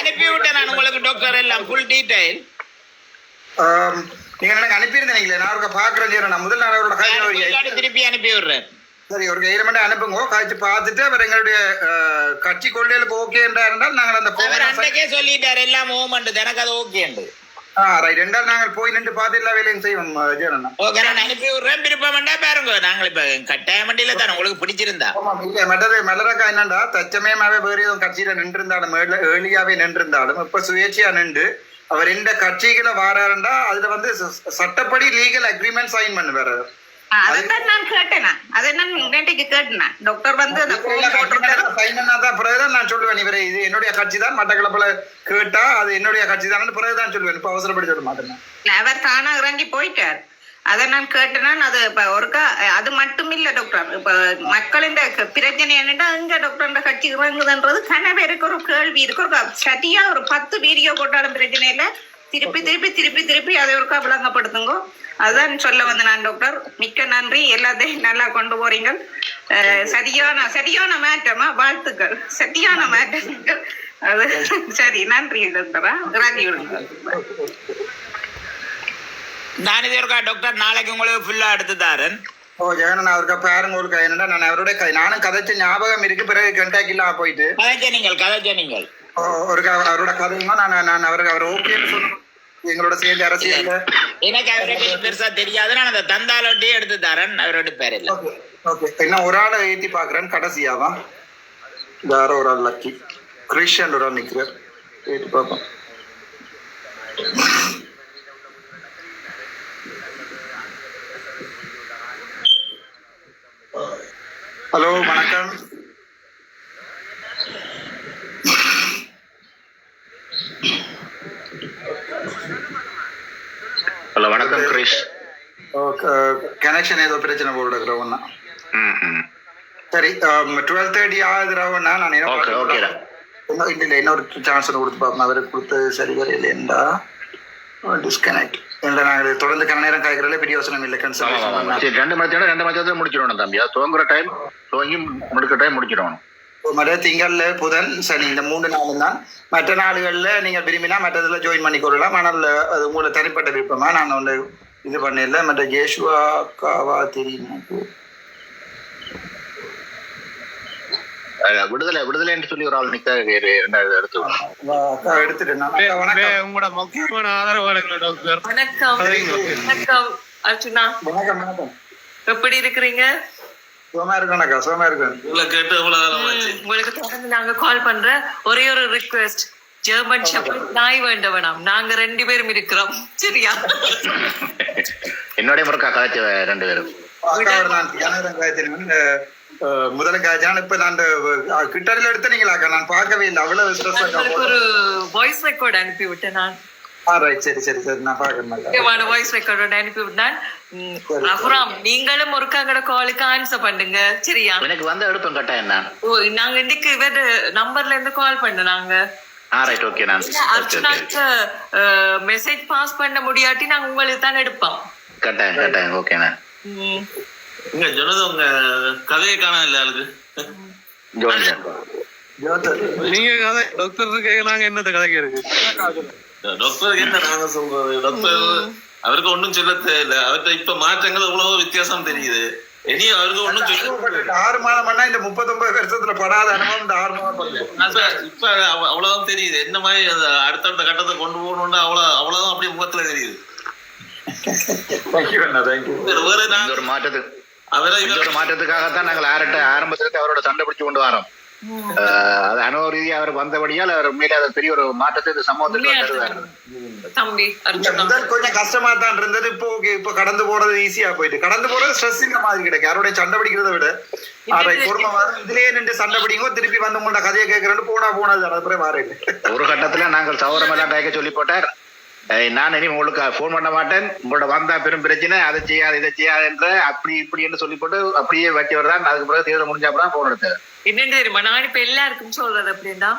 அனுப்பிவிட்டேன் நான் உங்களுக்கு டாக்டர் எல்லாம் ஃபுல் டீடைல். நீங்க எனக்கு அனுப்பியிருந்தீங்களே, நான் பாக்குறேன். முதல் நாள் அவரோட திருப்பி அனுப்பி விடுறேன். சரி, ஒரு 7 மணி அனுப்புங்க. காய்ச்சி பார்த்துட்டு அவர் எங்களுடைய கட்சி கொள்ளைகளுக்கு ஓகே என்றால் நாங்கள் அந்த அன்றைக்கே சொல்லிட்டாரு எல்லாம் ஓமண்டு எனக்கு அது ஓகே. ரைட். ரெண்டாவது நாங்கள் போய் நின்று பார்த்து எல்லா வேலையும் செய்வோம் ஜெயண்ணா. ஓகே, நான் அனுப்பி விடுறேன். விருப்பம் வேண்டா பாருங்க. நாங்கள் இப்ப கட்டாய வண்டியில தான் உங்களுக்கு பிடிச்சிருந்தா. இல்ல மற்றது மலரக்கா என்னண்டா தச்சமயமாவே வேற எதுவும் கட்சியில நின்று இருந்தாலும் ஏர்லியாவே நின்று இருந்தாலும் இப்ப சுயேட்சையா நின்று அவர் எந்த கட்சிகளை வாராருண்டா அதுல வந்து சட்டப்படி லீகல் அக்ரிமெண்ட் சைன் பண்ணுவாரு. அதான் நான் கேட்டேன். அதை நான் நேற்றுக்கு கேட்டேன். டாக்டர் வந்து சைன் பண்ணாதான் பிறகுதான் நான் சொல்லுவேன் இவரை இது என்னுடைய கட்சி தான் மட்டக்களப்புல கேட்டா அது என்னுடைய கட்சி தான் பிறகுதான் சொல்லுவேன். இப்ப அவசரப்படி சொல்ல மாட்டேன். அவர் தானா இறங்கி போயிட்டார். அதை நான் கேட்டேன்னா அது இப்ப ஒருக்கா அது மட்டும் இல்ல டாக்டர். இப்ப மக்களின் பிரச்சனை என்னன்னா இங்க டாக்டர் கட்சி இறங்குதுன்றது கனவேருக்கு ஒரு கேள்வி இருக்கு. ஒரு சரியா ஒரு 10 வீடியோ போட்டாலும் பிரச்சனை இல்லை. திருப்பி திருப்பி திருப்பி திருப்பி அதை ஒருக்கா விளங்கப்படுத்துங்க. அதுதான் சொல்ல வந்து நான் டாக்டர். மிக்க நன்றி. எல்லாத்தையும் நல்லா கொண்டு போறீங்க. சரியான மாற்றமா வாழ்த்துக்கள். சரியான மாற்றங்கள் அது சரி. நன்றி டாக்டரா. இறங்கி விடுங்க. நான் இது இருக்கா டாக்டர் நாளைக்கு உங்களுக்கு ஃபுல்லா எடுத்து தாரேன். ஜெகன் அவருக்கு பாருங்க ஒரு என்னடா நான் அவருடைய நானும் கதைச்ச ஞாபகம் இருக்கு. பிறகு கண்டாக்ட் இல்லாம போயிட்டு கதைச்ச நீங்கள் ஒரு அவரோட கதையுமா நான் அவருக்கு அவர் ஓகேன்னு சொன்னோம். எங்களோட சேர்ந்து அரசியல் எனக்கு அவரை பற்றி பெருசா தெரியாது. நான் அந்த தந்தாலோட்டியே எடுத்து தரேன். அவரோட பேர் இல்லை. ஓகே என்ன ஒரு ஆளை ஏற்றி பாக்குறேன். கடைசியாதான் யாரோ ஒரு ஆள் லக்கி கிறிஸ்டியன் ஒரு ஆள் நிக்கிறார். ஏற்றி பார்ப்போம். ஹலோ வணக்கம். ஹலோ வணக்கம் கிரிஷ். கனெக்ஷன் ஏதோ பிரச்சனை போல இருக்கிறவன்னா சரி 12:30 ஆகுது ரவண்ணா. நான் இல்லை இன்னொரு சான்ஸ் கொடுத்து பார்ப்போம். அவருக்கு கொடுத்தது சரி வர இல்லையா டிஸ்கனெக்ட் இல்லை. நாங்கள் தொடர்ந்து கன நேரம் காய்க்கிறதுல பெரிய யோசனை இல்லை. கன்சல்ட் 2 மணி முடிச்சிடணும் தம்பி. அது துவங்குற டைம் துவங்கி முடிக்கிற டைம் முடிச்சிடணும். திங்கள்ல புதன் சனி இந்த 3 நாளும் தான். மற்ற நாடுகள்ல நீங்க விரும்பினா மற்றதுல ஜாயின் பண்ணி கொள்ளலாம். ஆனால் அது உங்களை தனிப்பட்ட விருப்பமா. நான் ஒன்று இது பண்ணல. மற்ற ஜேஷுவா காவா தெரியுமா விடுதலை என்று சொல்லி ஒரு ஆள் நிக்க 2வது எடுத்துட்டேன். உங்களோட முக்கியமான ஆதரவாளர்கள் டாக்டர். வணக்கம் வணக்கம் அர்ச்சுனா. வணக்கம் வணக்கம். எப்படி இருக்கிறீங்க? சுகமா இருக்கேன்க்கா. சுகமா இருக்கேன். உங்களுக்கு தொடர்ந்து நாங்க கால் பண்ற ஒரே ஒரு ரிக்வெஸ்ட். ஜெர்மன் ஷெப்பர்ட் நாய் வேண்டவனாம். நாங்க 2 பேரும் இருக்கிறோம். சரியா? என்னோட முருக்கா காய்ச்சி 2 பேரும் முதல்ல காய்ச்சான். இப்ப நான் கிட்டடில எடுத்தீங்களாக்கா? நான் பார்க்கவே இல்லை. அவ்வளவு ஒரு வாய்ஸ் ரெக்கார்ட் அனுப்பி விட்டேன் நான். சரி சரி சரி நான் பாக்குறேன். வாய்ஸ் ரெக்கார்ட் அனுப்பி விட்டேன். அப்புறம் நீங்களும் ஒரு காலுக்கு ஆன்சர் பண்ணுங்க. சரியா? எனக்கு வந்து எடுப்பேன் கட்டாயம். என்ன நாங்க இன்னைக்கு இவர் நம்பர்ல இருந்து கால் பண்ணாங்க. அர்ச்சனாக்கு மெசேஜ் பாஸ் பண்ண முடியாட்டி நாங்க உங்களுக்கு தான் எடுப்போம். கட்டாயம் கட்டாயம். ஓகேண்ணா. உங்க கதையை காண இல்ல ஆளுக்கு நீங்க கதை டாக்டர் நாங்க என்னத்த கதைக்கு இருக்கு டாக்டருக்கு என்ன நாங்க சொல்றது? டாக்டர் அவருக்கு ஒன்னும் சொல்ல தேவையில்ல. அவர்கிட்ட இப்ப மாற்றங்கள் எவ்வளவோ வித்தியாசம் தெரியுது. இனி அவருக்கு ஒன்னும் சொல்ல 6 மாதம் இந்த 39 வருஷத்துல படாத அனுபவம் இந்த 6 மாதம் இப்ப அவ்வளவுதான் தெரியுது. என்ன மாதிரி அடுத்தடுத்த கட்டத்தை கொண்டு போகணும்னு அவ்வளவுதான் அப்படியே முகத்துல தெரியுது. ஒரு மாற்றத்துக்காகத்தான் நாங்கள் ஆரம்பத்திலிருந்து அவரோட சண்டை பிடிச்சு கொண்டு வரோம். அது அனுபவ ரீதியா அவர் வந்தபடியால் அவர் உண்மையிலே அது பெரிய ஒரு மாற்றத்தை இந்த சமூகத்தில் முதல் கொஞ்சம் கஷ்டமா தான் இருந்தது. இப்போ இப்ப கடந்து போறது ஈஸியா போயிட்டு. கடந்து போறது ஸ்ட்ரெஸ் இந்த மாதிரி கிடைக்கும். யாரோட சண்டை பிடிக்கிறத விட இதுலயே நின்று சண்டை பிடிக்கும். திருப்பி வந்து உங்கள்ட்ட கதையை கேட்கறேன்னு போனது அப்புறம் வார இல்லை. ஒரு கட்டத்துல நாங்கள் சௌரம் எல்லாம் கேட்க சொல்லி போட்டார். நான் இனி உங்களுக்கு போன் பண்ண மாட்டேன். உங்களோட வந்தா பெரும் பிரச்சனை. அதை செய்யாது இதை செய்யாது என்ற அப்படி இப்படி என்று சொல்லி போட்டு அப்படியே வட்டி வரதான். அதுக்கு பிறகு தேர்தல் முடிஞ்சாப்பதான் போன் எடுத்தேன். என்னன்னு தெரியுமா? நான் இப்ப எல்லாருக்கும் சொல்றது அப்படின்னா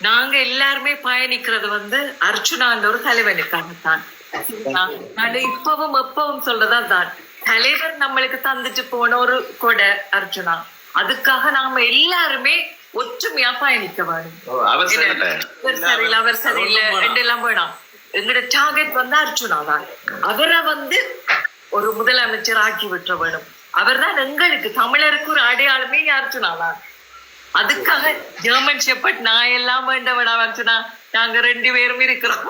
நாங்க எல்லாருமே பயணிக்கிறது வந்து அர்ச்சுனான்ற ஒரு தலைவனுக்காகத்தான். நான் இப்பவும் எப்பவும் சொல்றதா தான் தலைவர் நம்மளுக்கு தந்துட்டு போன ஒரு கொடை அர்ச்சுனா. அதுக்காக நாம எல்லாருமே ஒற்றுமையா பயணிக்க வேணும். சரியில்லை அவர் சரியில்லை எல்லாம் வேணாம். எங்களோட டார்கெட் வந்து அர்ச்சுனா தான். அவரை வந்து ஒரு முதலமைச்சர் ஆக்கி விட்ட வேணும். அவர் தான் எங்களுக்கு தமிழருக்கு ஒரு அடையாளமே அர்ச்சுனா தான். அதுக்காக ஜெர்மன் ஷெப்பர்ட் நான் எல்லாம் வேண்டவனா அர்ச்சுனா. நாங்க 2 பேரும் இருக்கிறோம்.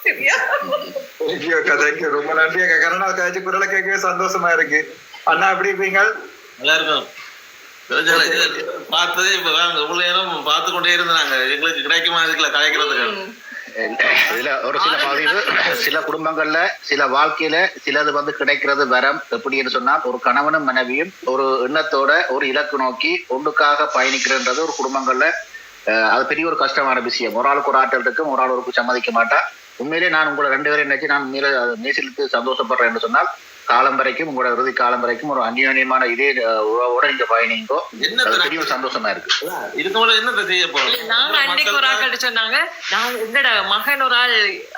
சரியா? தேங்க்யூ அக்கா, தேங்க்யூ, ரொம்ப நன்றி அக்கா. கருணா காய்ச்சி குரலை கேட்கவே சந்தோஷமா இருக்கு. அண்ணா எப்படி இருப்பீங்க? நல்லா இருக்கும். பார்த்ததே இப்ப இவ்வளவு நேரம் பார்த்து கொண்டே இருந்தாங்க, எங்களுக்கு கிடைக்குமா இருக்குல்ல கலைக்கிறதுக்கு. இதுல ஒரு சில பதிவு, சில குடும்பங்கள்ல சில வாழ்க்கையில சிலது கிடைக்கிறது வரம். எப்படின்னு சொன்னா, ஒரு கணவனும் மனைவியும் ஒரு எண்ணத்தோட ஒரு இலக்கு நோக்கி ஒன்றுக்காக பயணிக்கிறன்றது ஒரு குடும்பங்கள்ல அது பெரிய ஒரு கஷ்டமான விஷயம். ஒரு ஆளுக்கு ஒரு ஆற்றல் இருக்கும், ஒரு ஆள் ஒரு சம்மதிக்க மாட்டா. உண்மையிலே நான் உங்களை 2 பேரும் நினைச்சு நான் நேசித்து சந்தோஷப்படுறேன் என்று சொன்னால், காலம் வரைக்கும் உங்களோட இறுதி காலம் வரைக்கும் ஒரு அந்யோன்யமான இதே உறவோட நீங்க பயணிங்கோ. பெரிய ஒரு சந்தோஷமா இருக்கு. இதுக்கு என்ன செய்ய போறோம்? நாங்க அன்னைக்கு ஒரு ஆள் சொன்னாங்க, நான் எங்கட மகன் ஒரு ஆள்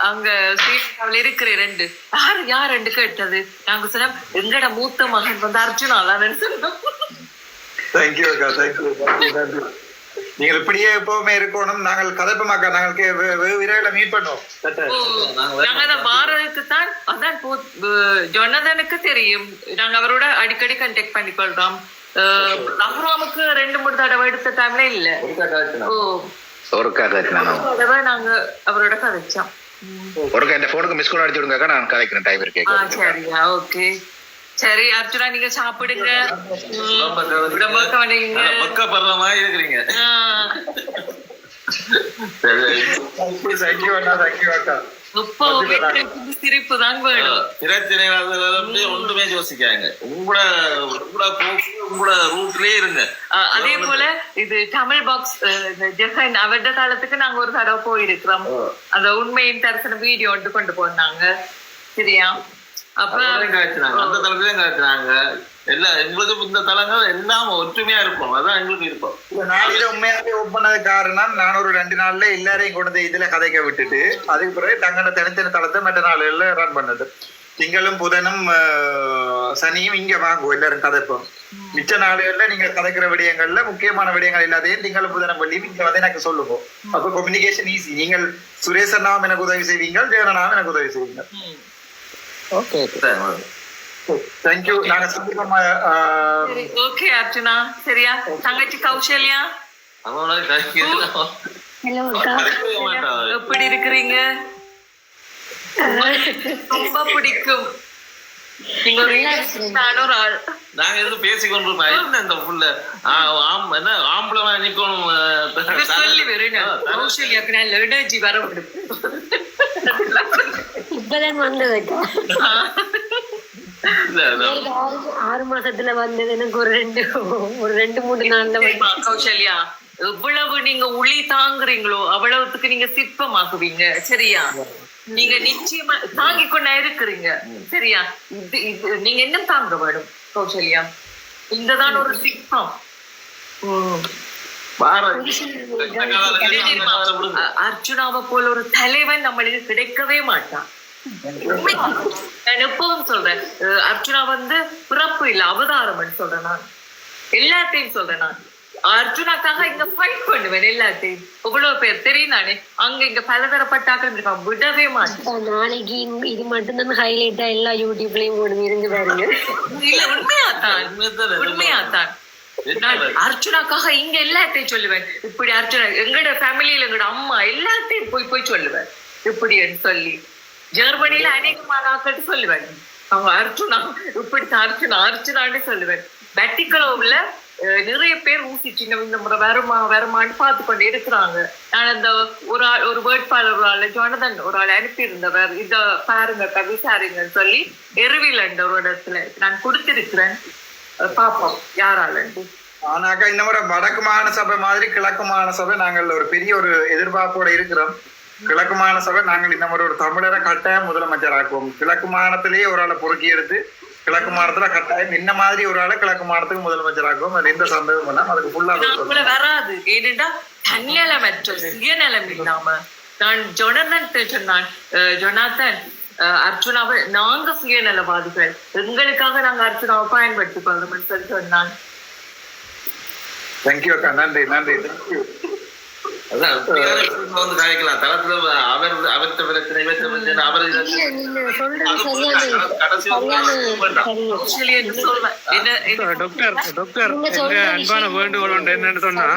அங்க ஸ்ரீலங்காவில் இருக்கிற 2 யார் 2 கேட்டது. நாங்க சொன்னோம் எங்கட மூத்த மகன் அர்ஜுனா தான் சொன்னோம். தேங்க்யூ அக்கா, தேங்க்யூ. நீங்கள் இப்படியே எப்பவுமே இருக்கணும். நாங்கள் கதைப்பமாக்கா, நாங்கள் விரைவில் மீட் பண்ணுவோம். நாங்க அதை வாரதுக்கு தான் அதான் ஜொனதனுக்கு தெரியும். நாங்க அவரோட அடிக்கடி கண்டெக்ட் பண்ணி கொள்றோம். ரகுராமுக்கு 2-3 தடவை எடுத்த டைம்ல இல்ல. ஒரு தடவை நாங்க அவரோட கதைச்சோம். ஒரு போனுக்கு மிஸ் கால் அடிச்சு விடுங்க, நான் கதைக்கிறேன். டைம் இருக்கு. சரியா, ஓகே. சரி அர்ஜுனா, நீங்க சாப்பிடுங்க. இருக்கிறீங்க. சிரிப்பு தான் வேணும். பிரச்சனை ஒன்றுமே யோசிக்காங்க. உங்களோட ரூட்லயே இருங்க. அதே போல இது தமிழ் பாக்ஸ் ஜெகன் அவருடைய காலத்துக்கு நாங்க ஒரு தடவை போயிருக்கிறோம். அந்த உண்மையின் தரிசன வீடியோ ஒன்று கொண்டு போனாங்க. சரியா? அந்த தளத்திலையும் காய்ச்சினாங்க. எல்லாம் எங்களுக்கு இந்த தளங்கள் எல்லாம் ஒற்றுமையா இருக்கும். அதான் எங்களுக்கு இருக்கும். நான் இதை உண்மையாவே ஒப்பனது காரணம், நான் ஒரு 2 நாள்ல எல்லாரையும் கொண்டு இதுல கதைக்க விட்டுட்டு அதுக்கு பிறகு தங்களோட தனித்தனி தளத்தை மற்ற நாள்ல ரன் பண்ணது. திங்களும் புதனும் சனியும் இங்க வாங்குவோம், எல்லாரும் கதைப்போம். மிச்ச நாடுகள்ல நீங்க கதைக்கிற விடயங்கள்ல முக்கியமான விடயங்கள் எல்லாத்தையும் திங்களும் புதனும் வெள்ளியும் இங்க வந்து எனக்கு சொல்லுவோம். அப்ப கம்யூனிகேஷன் ஈஸி. நீங்கள் சுரேசனாவும் எனக்கு உதவி செய்வீங்க, ஜெயனாவும் எனக்கு உதவி செய்வீங்க. Okay, thank you. நாங்க சந்திப்போமா? ஓகே அர்ஜுனா, சரியா? தங்கச்சி கௌசல்யா, எப்படி இருக்கிறீங்க? ரொம்ப பிடிக்கும். நீங்க ஒரு ஆள். நாங்க எதுவும் பேசிக்கொண்டிருப்போம். இந்த புள்ள ஆம்பளை நிக்கணும் சொல்லி வரேன். கௌசல்யாக்கு நல்ல எனர்ஜி வர இப்பதான் வந்து 6 மாசத்துல வந்தது எனக்கு ஒரு 2-3 நாள்ல. கௌசல்யா, எவ்வளவு நீங்க உளி தாங்குறீங்களோ அவ்வளவுக்கு நீங்க சிற்பமாக்குவீங்க. சரியா? நீங்க நிச்சயமா தாங்கி கொண்டா இருக்கிறீங்க. சரியா? நீங்க என்ன தாங்க வேணும் கௌசல்யா? இங்கதான் ஒரு சிற்பம். அர்ஜுனாவை போல ஒரு தலைவன் நம்மளுக்கு கிடைக்கவே மாட்டான். நான் எப்பவும் சொல்றேன், அர்ஜுனா பிறப்பு இல்ல, அவதாரம் சொல்றேன். நான் எல்லாத்தையும் சொல்றேன். நான் அர்ஜுனாக்காக இங்க ஃபைட் பண்ணுவேன் எல்லாத்தையும். எவ்வளவு பேர் தெரியும் தானே, அங்க இங்க பலதரப்பட்டாக்கள் இருக்கான், விடவே மாட்டேன். நாளைக்கு இது மட்டும்தான் ஹைலைட்டா எல்லா யூடியூப்லயும் போடுது, இருந்து பாருங்க. இல்ல, உண்மையாத்தான். நான் அர்ஜுனாக்காக இங்க எல்லாத்தையும் சொல்லுவேன். இப்படி அர்ஜுனா எங்கட ஃபேமிலியில எங்கட அம்மா எல்லாத்தையும் போய் சொல்லுவேன் இப்படின்னு சொல்லி. ஜெர்மனியில அநேகமான ஆட்கள் சொல்லுவேன், அவங்க அர்ஜுனா இப்படித்தான், அர்ஜுனான்னு சொல்லுவேன். வெட்டிக்கலோவுல நிறைய பேர் ஊசி சின்ன இந்த முறை வருமானு பார்த்து கொண்டு இருக்கிறாங்க. நான் அந்த ஒரு வேட்பாளர் ஒரு ஆள் ஜோனதன் ஒரு ஆள் அனுப்பியிருந்தவர், இத பாருங்க விசாரிங்கன்னு சொல்லி எருவிலண்ட ஒரு இடத்துல நான் கொடுத்திருக்கிறேன். பாப்போம் யாராலண்டு. ஆனாக்கா இந்த முறை வடக்கு மாகாண சபை மாதிரி கிழக்கு மாகாண சபை நாங்கள் ஒரு பெரிய ஒரு எதிர்பார்ப்போட இருக்கிறோம். கிழக்கு மாகாண சபை நாங்கள் இந்த மாதிரி ஒரு தமிழரை கட்டாயம் முதலமைச்சர் ஆக்குவோம். கிழக்கு மாகாணத்திலேயே ஒரு ஆளை பொறுக்கி எடுத்து கிழக்கு மாநிலத்துல கட்டாயம் இந்த மாதிரி ஒரு ஆளை கிழக்கு மாநிலத்துக்கு முதலமைச்சர் ஆக்குவோம். அது எந்த சந்தேகம் பண்ணா அதுக்கு ஃபுல்லா வராது. ஏனென்றா தன்னலமற்ற சுயநலம் இல்லாம நான் ஜொனாத்தன் அர்ஜுனாவை நாங்க சுயநலவாதிகள், எங்களுக்காக நாங்க அர்ஜுனாவை பயன்படுத்திக் கொள்ளணும் சொன்னான். தேங்க்யூ அக்கா, நன்றி. அதான் வந்து காய்க்கலாம் தளத்துல அவர்கிட்ட பிரச்சனை அவர் நீங்க சொல்றது டாக்டர் அன்பான வேண்டுகோள் உண்டு என்னன்னு சொன்னா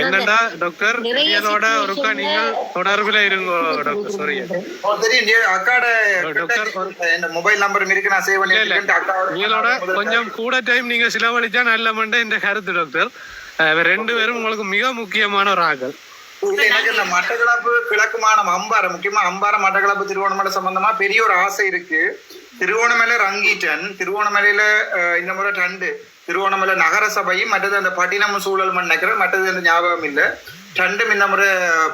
என்னடா டாக்டர் இதோட ஒருக்கா நீங்கள் தொடர்புல இருங்க டாக்டர். சாரி அக்காட மொபைல் நம்பர் இருக்கு நான் சேவ் பண்ணி இதோட கொஞ்சம் கூட டைம் நீங்க செலவழிச்சா நல்ல மண்டே இந்த கருத்து டாக்டர். ரெண்டு பேரும் உங்களுக்கு மிக முக்கியமான ஒரு ஆக்கள். எனக்கு இந்த மட்டக்களப்பு கிழக்கு மாநிலம் அம்பாறை, முக்கியமா அம்பாறை மட்டக்களப்பு திருவோணமலை சம்பந்தமா பெரிய ஒரு ஆசை இருக்கு. திருவோணமலை ரங்கீட்டன், திருவோணமலையில இந்த முறை 2 திருவோணமலை நகர சபையும் மற்றது அந்த பட்டினம் சூழல் நினைக்கிறேன், மற்றது அந்த ஞாபகம் இல்லை. 2 இந்த முறை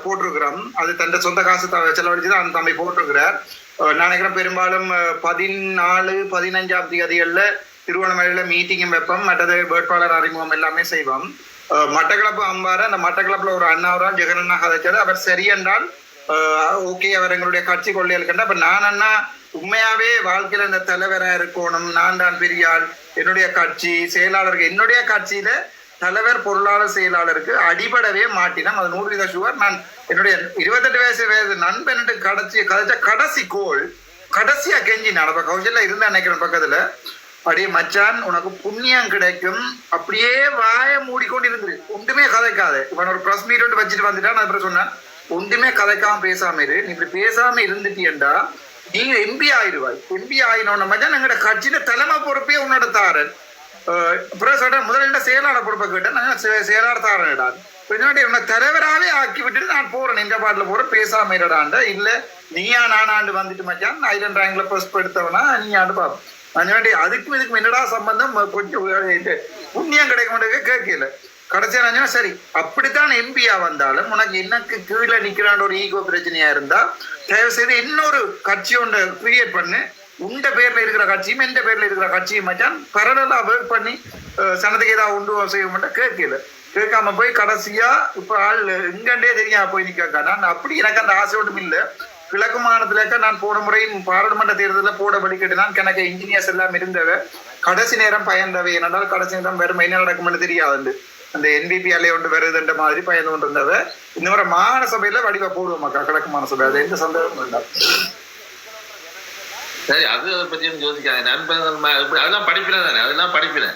போட்டிருக்கிறோம். அது தன் சொந்த காசு செலவழிச்சுதான் அந்த தம்பி போட்டிருக்கிறார். நான் நினைக்கிறேன் பெரும்பாலும் 14, 15ஆம் தேதிகள்ல திருவோணமலையில மீட்டிங்கும் வைப்போம், மற்றது வேட்பாளர் அறிமுகம் எல்லாமே செய்வோம். மட்டக்களப்பு அம்பாறை, அந்த மட்டக்களப்புல ஒரு அண்ணாவரால் ஜெகனண்ணா கதைச்சாரு. அவர் சரி என்றால் ஓகே, அவர் எங்களுடைய கட்சி கொள்ளையல்கண்டா. அப்ப நான் அண்ணா உண்மையாவே வாழ்க்கையில இந்த தலைவரா இருக்கணும், நான் தான் பெரியாள், என்னுடைய கட்சி செயலாளருக்கு, என்னுடைய கட்சியில தலைவர் பொருளாளர் செயலாளருக்கு அடிபடவே மாட்டினோம். அது 100% ஷுவர். நான் என்னுடைய 28 வயசு நண்பன் கதைச்ச கடைசி கோள் கடைசியா கெஞ்சி நடப்ப கௌசல்யா இருந்தா நினைக்கிறேன் பக்கத்துல, அப்படியே மச்சான் உனக்கு புண்ணியம் கிடைக்கும், அப்படியே வாய மூடிக்கொண்டு இருந்துரு, ஒன்றுமே கதைக்காத. இவன் ஒரு பிரஸ் மீட் வச்சுட்டு வந்துட்டான். அப்புறம் சொன்னான் ஒன்றுமே கதைக்காம பேசாம இரு, நீ இப்படி பேசாம இருந்துட்டியண்டா நீங்க எம்பி ஆயிடுவாய். எம்பி ஆயினோன்னு மச்சான் எங்களோட கட்சியில தலைமை பொறுப்பே உன்னோட தாரன். அப்புறம் சொல்றேன் முதல்ல செயலாளர் பொறுப்பை கேட்டேன், நான் செயலாளர் தாரன்டா. உன்னை தலைவராகவே ஆக்கி விட்டுட்டு நான் போறேன், இந்த பாட்டுல போறேன், பேசாம இருடாண்ட. இல்ல நீயா நானாண்டு வந்துட்டு மச்சான் ஐலண்ட் ரேங்க்ல ஃபர்ஸ்ட் எடுத்தவனா நீ ஆண்டு பாப்போம். அதுக்கும் இதுக்கும் என்னடா சம்பந்தம், கொஞ்சம் புண்ணியம் கிடைக்க மாட்டேங்க கேட்கல. கடைசியா நான் சரி அப்படித்தான் எம்பியா வந்தாலும் உனக்கு எனக்கு கீழே நிக்கிறான் ஒரு ஈகோ பிரச்சனையா இருந்தா தயவு செய்து இன்னொரு கட்சி ஒன்று கிரியேட் பண்ணு, உண்ட பேர்ல இருக்கிற கட்சியும் எந்த பேர்ல இருக்கிற கட்சியும் மச்சான் பரலா ஒர்க் பண்ணி சனத்துக்கு ஏதாவது உண்டு செய்ய மாட்டேன் கேட்கல. கேட்காம போய் கடைசியா இப்ப ஆள் இங்கண்டே தெரியாம போய் நிக்க. நான் அப்படி எனக்கு அந்த ஆசை ஒன்றும் இல்லை. கிழக்கு மாநிலத்திலேக்க நான் போன முறையும் பாராளுமன்ற தேர்தலில் போட வழிகட்டுதான் கணக்கு இன்ஜினியர்ஸ் எல்லாம் இருந்தவ. கடைசி நேரம் பயந்தவை என்னென்றால் கடைசி நேரம் வெறும் என்ன நடக்கும்னு தெரியாது. அந்த என்பிபி அலைய ஒன்று வருதுன்ற மாதிரி பயந்து கொண்டு இருந்தவ. இந்த முறை மாகாண சபையில வடிவா போடுவோம் மக்கா கிழக்கு மாகாண சபை, அது எந்த சந்தேகமும் வேண்டாம். சரி, அது அதை பற்றியும் யோசிக்காது. நண்பர்கள் அதெல்லாம் படிப்பின தானே, அதெல்லாம் படிப்பின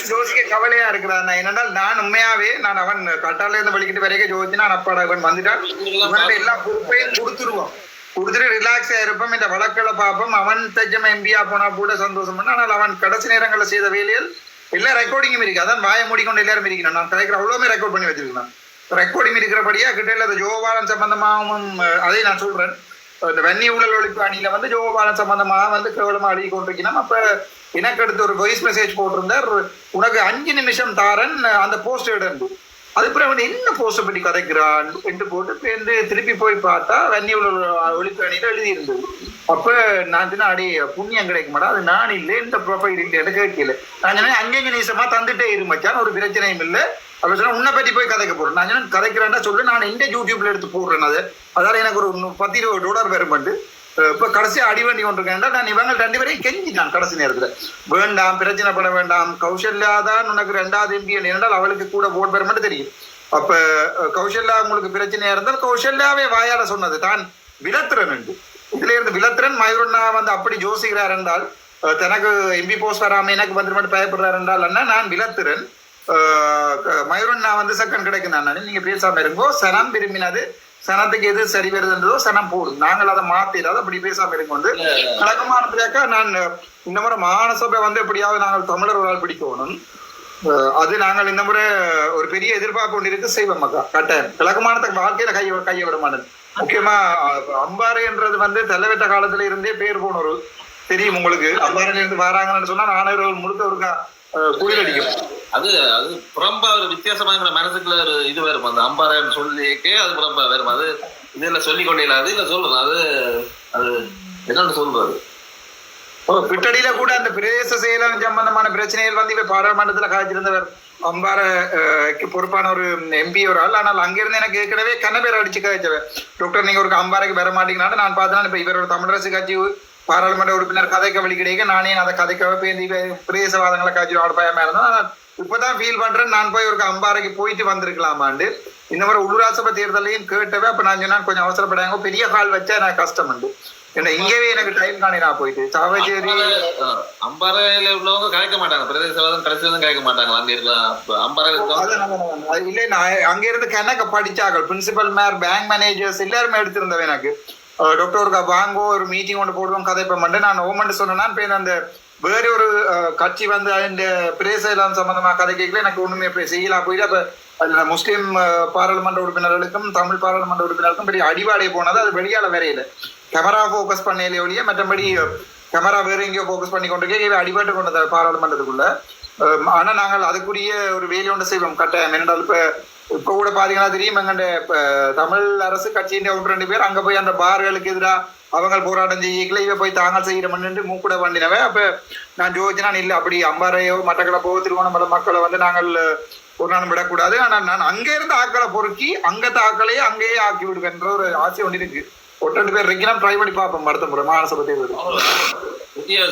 ஜோசிக்க கவலையா இருக்கிறான். என்னென்னால் நான் உண்மையாவே நான் அவன் கட்டால இருந்து வலிக்கிட்டு வரைக்கும் ஜோதிச்சு நான் அப்பாடா அவன் வந்துட்டான் எல்லா பொறுப்பையும் கொடுத்துருவோம், கொடுத்துட்டு ரிலாக்ஸா இருப்போம். இந்த வழக்களை பார்ப்போம். அவன் தஜ்ஜம் எம்பியா போனா கூட சந்தோஷம் பண்ண. ஆனால் அவன் கடைசி நேரங்களில் செய்த வேலையில் எல்லா ரெக்கார்டிங்கும் இருக்கு. அதான் வாய மூடிக்கொண்டு எல்லாரும் இருக்கணும். நான் கலைக்கிற அவ்வளவுமே ரெக்கார்ட் பண்ணி வச்சிருக்கேன். ரெக்கார்டிங் இருக்கிறபடியா கிட்ட இந்த ஜோபாலன் சம்பந்தமாகவும் அதை நான் சொல்றேன். இந்த வன்னி ஊழல் ஒழிப்பு அணியில வந்து ஜோபாலன் சம்பந்தமாக வந்து கேவலமா அழுகி கொண்டிருக்கணும். அப்ப எனக்கு அடுத்து ஒரு வாய்ஸ் மெசேஜ் போட்டிருந்தார், உனக்கு 5 நிமிஷம் தாரன் அந்த போஸ்ட் இருந்து. அதுக்கப்புறம் அவன் என்ன போஸ்ட பற்றி கதைக்கிறான் என்று போட்டு பேருந்து திருப்பி போய் பார்த்தா வன்னி ஊழல் ஒழிப்பு அணியில எழுதி இருந்தது. அப்ப நான் சொன்ன அடி புண்ணியம் கிடைக்க மாட்டா, அது நான் இல்லை இந்த ப்ரொஃபைல் இல்லைன்னு கேட்கல. நான் சொன்னேன் 5 நிமிஷமா தந்துட்டே இருமச்சான், ஒரு பிரச்சனையும் இல்லை. அப்படி சொன்னா உன்னை பற்றி போய் கதைக்க போறேன். நான் சொன்ன கதைக்கிறேன்னா சொல்லு, நான் இந்த யூடியூப்ல எடுத்து போடுறேன். அது அதால எனக்கு ஒரு $10-20 வருமாண்டு. இப்ப கடைசியா அடிவண்டி கொண்டிருக்கேன். நான் இவங்க 2 பேரையும் கெஞ்சிட்டான் கடைசி நேரத்துல, வேண்டாம் பிரச்சனை பட வேண்டாம், கௌசல்யா தான் உனக்கு 2வது எம்பி என்றால் அவளுக்கு கூட ஓட் பெற மட்டும் தெரியும். அப்ப கௌசல்யா உங்களுக்கு பிரச்சனையா இருந்தால் கௌசல்யாவே வாயாட சொன்னது தான் விலத்திரன் என்று. இதுல இருந்து விலத்திரன் மயூரண்ணா வந்து அப்படி ஜோசிக்கிறார் என்றால் தனக்கு எம்பி போஸ்ட் வராம எனக்கு வந்து மட்டும் பயப்படுறாரு என்றால் அண்ணா நான் விலத்திரன், மயூரண்ணா வந்து செகண்ட் கிடைக்கும் நான் நீங்க பேசாம இருங்கோ, சனம் விரும்பினது சனத்துக்கு எது சரி வருதுன்றதோ சனம் போடும், நாங்கள் அதை மாத்திடாது அப்படி பேசாம இருங்க. வந்து கழகமானதுக்காக நான் இந்த முறை மாகாண சபை வந்து எப்படியாவது நாங்கள் தமிழர் ஒரு ஆள் பிடிக்கணும். அது நாங்கள் இந்த முறை ஒரு பெரிய எதிர்பார்ப்பு கொண்டு இருக்கு, செய்வோம் மக்கா கட்டாயம். கிழக்குமானத்துக்கு வாழ்க்கையில கைய விட மாட்டேன். முக்கியமா அம்பாறைன்றது வந்து தலைவட்ட காலத்துல இருந்தே பேர் போன ஒரு தெரியும் உங்களுக்கு. அம்பாறையில இருந்து வராங்கன்னு சொன்னா நானூறு முழுக்க ஒருக்கா குளிர் அடிக்கும். அது அது புறம்பா ஒரு வித்தியாசமான மனசுக்குள்ள ஒரு இது வரும். அந்த அம்பாறைன்னு சொல்லிக்கே அது புறம்பா வரும். அது இதுல சொல்லிக் கொண்டே அது இல்ல சொல்றது அது அது என்னன்னு சொல்றது. பிட்டடியில கூட அந்த பிரதேச செயலம் சம்பந்தமான பிரச்சனைகள் வந்து இவ பாராளுமன்றத்துல காய்ச்சிருந்தவர் அம்பாறைக்கு பொறுப்பான ஒரு எம்பி ஒரு ஆள். ஆனால் அங்கிருந்து எனக்கு ஏற்கனவே கண்ணபேர் அடிச்சு காய்ச்சவர், டாக்டர் நீங்க ஒரு அம்பாறைக்கு வர மாட்டீங்கன்னு. நான் பார்த்தேன் இப்ப இவரோட தமிழரசு கட்சி பாராளுமன்ற உறுப்பினர் கதைக்க வழி கிடைக்க நானே அதை கதைக்க பிரதேசவாதங்களை காய்ச்சி ஆட பயமா இருந்தா இப்பதான் ஃபீல் பண்றேன் நான் போய் ஒரு அம்பாறைக்கு போயிட்டு வந்திருக்கலாமாண்டு. இந்த மாதிரி உள்ளூராட்சி சபை தேர்தலையும் கேட்டவே அப்ப நான் சொன்னா கொஞ்சம் அவசரப்படாங்க, பெரிய கால் வச்சா எனக்கு கஷ்டம் உண்டு. ஏன்னா இங்கவே எனக்கு டைம் காணி நான் போயிட்டு சாவச்சேரி அம்பாறையில உள்ளவங்க கலைக்க மாட்டாங்க, பிரதேசவாதம் கடைசியிலும் கலைக்க மாட்டாங்க. அங்க இருக்க அம்பாறை இல்ல நான் அங்க இருந்து கணக்க படிச்சாங்க, பிரின்சிபல் மேர் பேங்க் மேனேஜர்ஸ் எல்லாருமே எடுத்திருந்தவன். எனக்கு டாக்டருக்கு வாங்கோ ஒரு மீட்டிங் ஒன்று போடுவோம் கதைப்ப மாட்டேன். நான் ஓமன்ட்டு சொன்னேன்னா இப்போ அந்த வேற ஒரு கட்சி வந்து அந்த பிரேசெல்லாம் சம்பந்தமா கதை கேட்கல, எனக்கு ஒண்ணுமே செய்யலாம் போயிட்டு. அப்ப அதுல முஸ்லீம் பாராளுமன்ற உறுப்பினர்களுக்கும் தமிழ் பாராளுமன்ற உறுப்பினருக்கும் பெரிய அடிவாடை போனது. அது வெளியால வரையில கேமரா போக்கஸ் பண்ணையிலே ஒழிய மற்றபடி கேமரா வேற எங்கேயோ போக்கஸ் பண்ணி கொண்டிருக்கே அடிபாட்டு கொண்டது பாராளுமன்றத்துக்குள்ள. ஆனா நாங்கள் அதுக்குரிய ஒரு வேலை ஒன்று செய்வோம் கட்டாயம். என்னென்றால் இப்ப கூட பாத்தீங்கன்னா தெரியும், எங்கண்ட தமிழ் அரசு கட்சியின் 1-2 பேர் அங்க போய் அந்த பார்களுக்கு எதிராக அவங்க போராட்டம் செய்யல, இவ போய் தாங்கள் செய்யறோம்னு மூக்கூட பண்ணினவன். அப்ப நான் யோசிச்சேன், இல்ல அப்படி அம்பாறையோ மட்டக்களப்போ திருவோணமலை மக்களை வந்து நாங்கள் ஒரு நாளும் விடக்கூடாது. ஆனா நான் அங்க இருந்து ஆக்களை பொறுக்கி அங்கத்த ஆக்களையே அங்கேயே ஆக்கி விடுவேன்ற ஒரு ஆசை ஒன்று இருக்கு. 1-2 பேர் இருக்கலாம், ட்ரை பண்ணி பார்ப்போம் அடுத்த முறை மாநசபை தேர்தல்.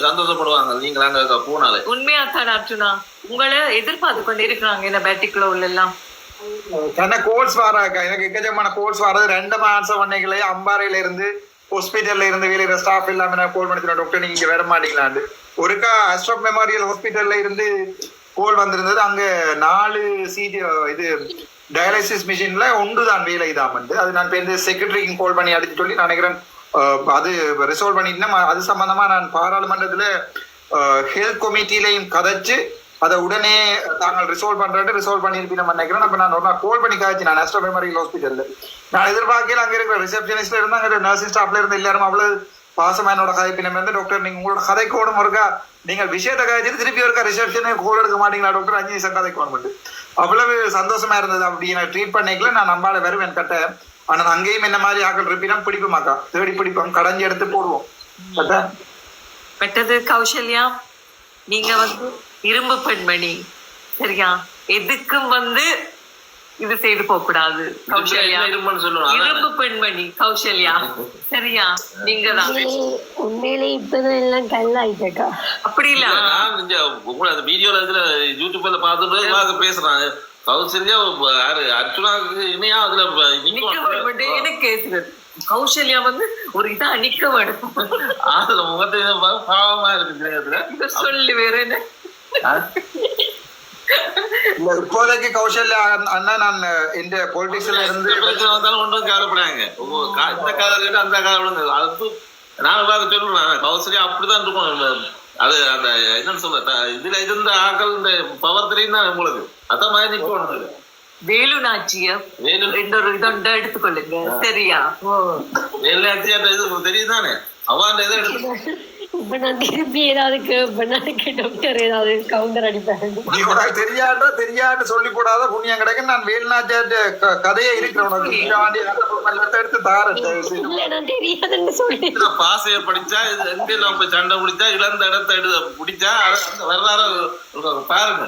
சந்தோஷப்படுவாங்க நீங்க அங்க போனாலே. உண்மையா தான் அர்ஜுனா, உங்களை எதிர்பார்த்து கொண்டு இருக்கிறாங்க என்ன பேட்டிக்குள்ள உள்ள எல்லாம் கோல்ஸ் வாராக்கா. எனக்கு எக்கச்சக்கமான கோல்ஸ் வாரது 2 மாசம் வண்ணைகளே அம்பாறையில இருந்து ஹாஸ்பிட்டல்ல இருந்து வேலையிற ஸ்டாஃப் இல்லாம நான் கோல் பண்ணிக்கிறேன், டாக்டர் நீங்க இங்க வர மாட்டீங்களான்னு. ஒருக்கா அஸ்ட்ரோப் மெமோரியல் ஹாஸ்பிட்டல்ல இருந்து கோல் வந்திருந்தது. அங்க 4 சிடி இது டயாலிசிஸ் மிஷின்ல ஒன்றுதான் வேலை தான் வந்து. அது நான் இப்போ செக்ரட்டரிக்கு கால் பண்ணி அடிச்சு சொல்லி நான் நினைக்கிறேன் அது ரிசால்வ் பண்ணிட்டேன். அது சம்பந்தமா நான் பாராளுமன்றத்துல ஹெல்த் கமிட்டிலையும் கதைச்சு அதை உடனே தாங்கள் ரிசால்வ் பண்ணிருப்பீங்க நினைக்கிறேன். அப்ப நான் ஒரு நாள் கால் பண்ணி காய்ச்சி நான் அஸ்ட்ரோ மெமோரியல் ஹாஸ்பிட்டல்ல நான் எதிர்பார்க்கல அங்க இருக்கிற ரிசப்ஷனிஸ்ட்ல இருந்து அங்க நர்சிங் ஸ்டாஃப்ல இருந்து எல்லாரும் அவ்வளவு பாசமா என்னோட கதைப்பினம் வந்து டாக்டர் நீங்க உங்களோட கதைக்கோடும் இருக்கா, நீங்கள் விஷயத்தை கதைச்சிட்டு திருப்பி இருக்கா ரிசப்ஷனே கோல் எடுக்க மாட்டீங்களா டாக்டர் 5 நிமிஷம் கதைக்கோணும். அவ்வளவு சந்தோஷமா இருந்தது. அப்படி நான் ட்ரீட் பண்ணிக்கல, நான் நம்பால வருவேன் கட்ட. ஆனா அங்கேயும் என்ன மாதிரி ஆக்கள் இருப்பினா பிடிப்புமாக்கா, தேடி பிடிப்போம், கடைஞ்சி எடுத்து போடுவோம். பெற்றது கௌசல்யா, நீங்க வந்து இரும்பு பெண்மணி சரியா, எதுக்கும் வந்து இது செய்து போக கூடாது கௌசல்யா. இரும்பு பெண்மணி கௌசல்யா சரியா, நீங்க தான் உண்மையிலே இப்பதான் எல்லாம் கல்லாயிட்டா. அப்படி இல்ல, நான் இங்க உங்களை அந்த வீடியோல இதுல யூடியூப்ல பார்த்துட்டு பேசுறாங்க கௌசல்யா அர்ஜுனாவுக்கு இணையா அதுல எனக்கு கேக்குறது கௌசல்யா வந்து ஒரு இதா நிக்க வேணும். அதுல முகத்தை பாவமா இருக்கு சொல்லு வேற என்ன. இப்போதைக்கு கௌசல்யா அண்ணா நான் இந்த பொலிட்டிக்ஸ்ல இருந்து வந்தாலும் ஒன்றும் கவலைப்படாங்க. இந்த காலம் அந்த காலம் அது நான் பார்க்க சொல்லுவேன் கௌசல்யா அப்படிதான் இருக்கும். அது அந்த என்னன்னு சொல்ல இதுல இருந்த ஆக்கள் இந்த பவர் தெரியும் தான் உங்களுக்கு அதான் மாதிரி நிற்க வேலு நாச்சியம் எடுத்துக்கொள்ளுங்க சரியா. வேலு நாச்சியா இது தெரியும் தானே அவான் இதை எடுத்து இப்ப நான் திருப்பி ஏதாவது டாக்டர் ஏதாவது கவுண்டர் அடிப்பேன். தெரியாண்டு சொல்லி போடாத புண்ணியம் கிடைக்க. நான் வேலுநாச்சியாட்டு கதையே இருக்கிறேன் எடுத்து தாரேன். நான் தெரியாதுன்னு சொல்லி பாசைய படிச்சா எங்க சண்டை பிடிச்சா இழந்த இடத்த எடுத்து பிடிச்சா அந்த வரலாறு பாருங்க.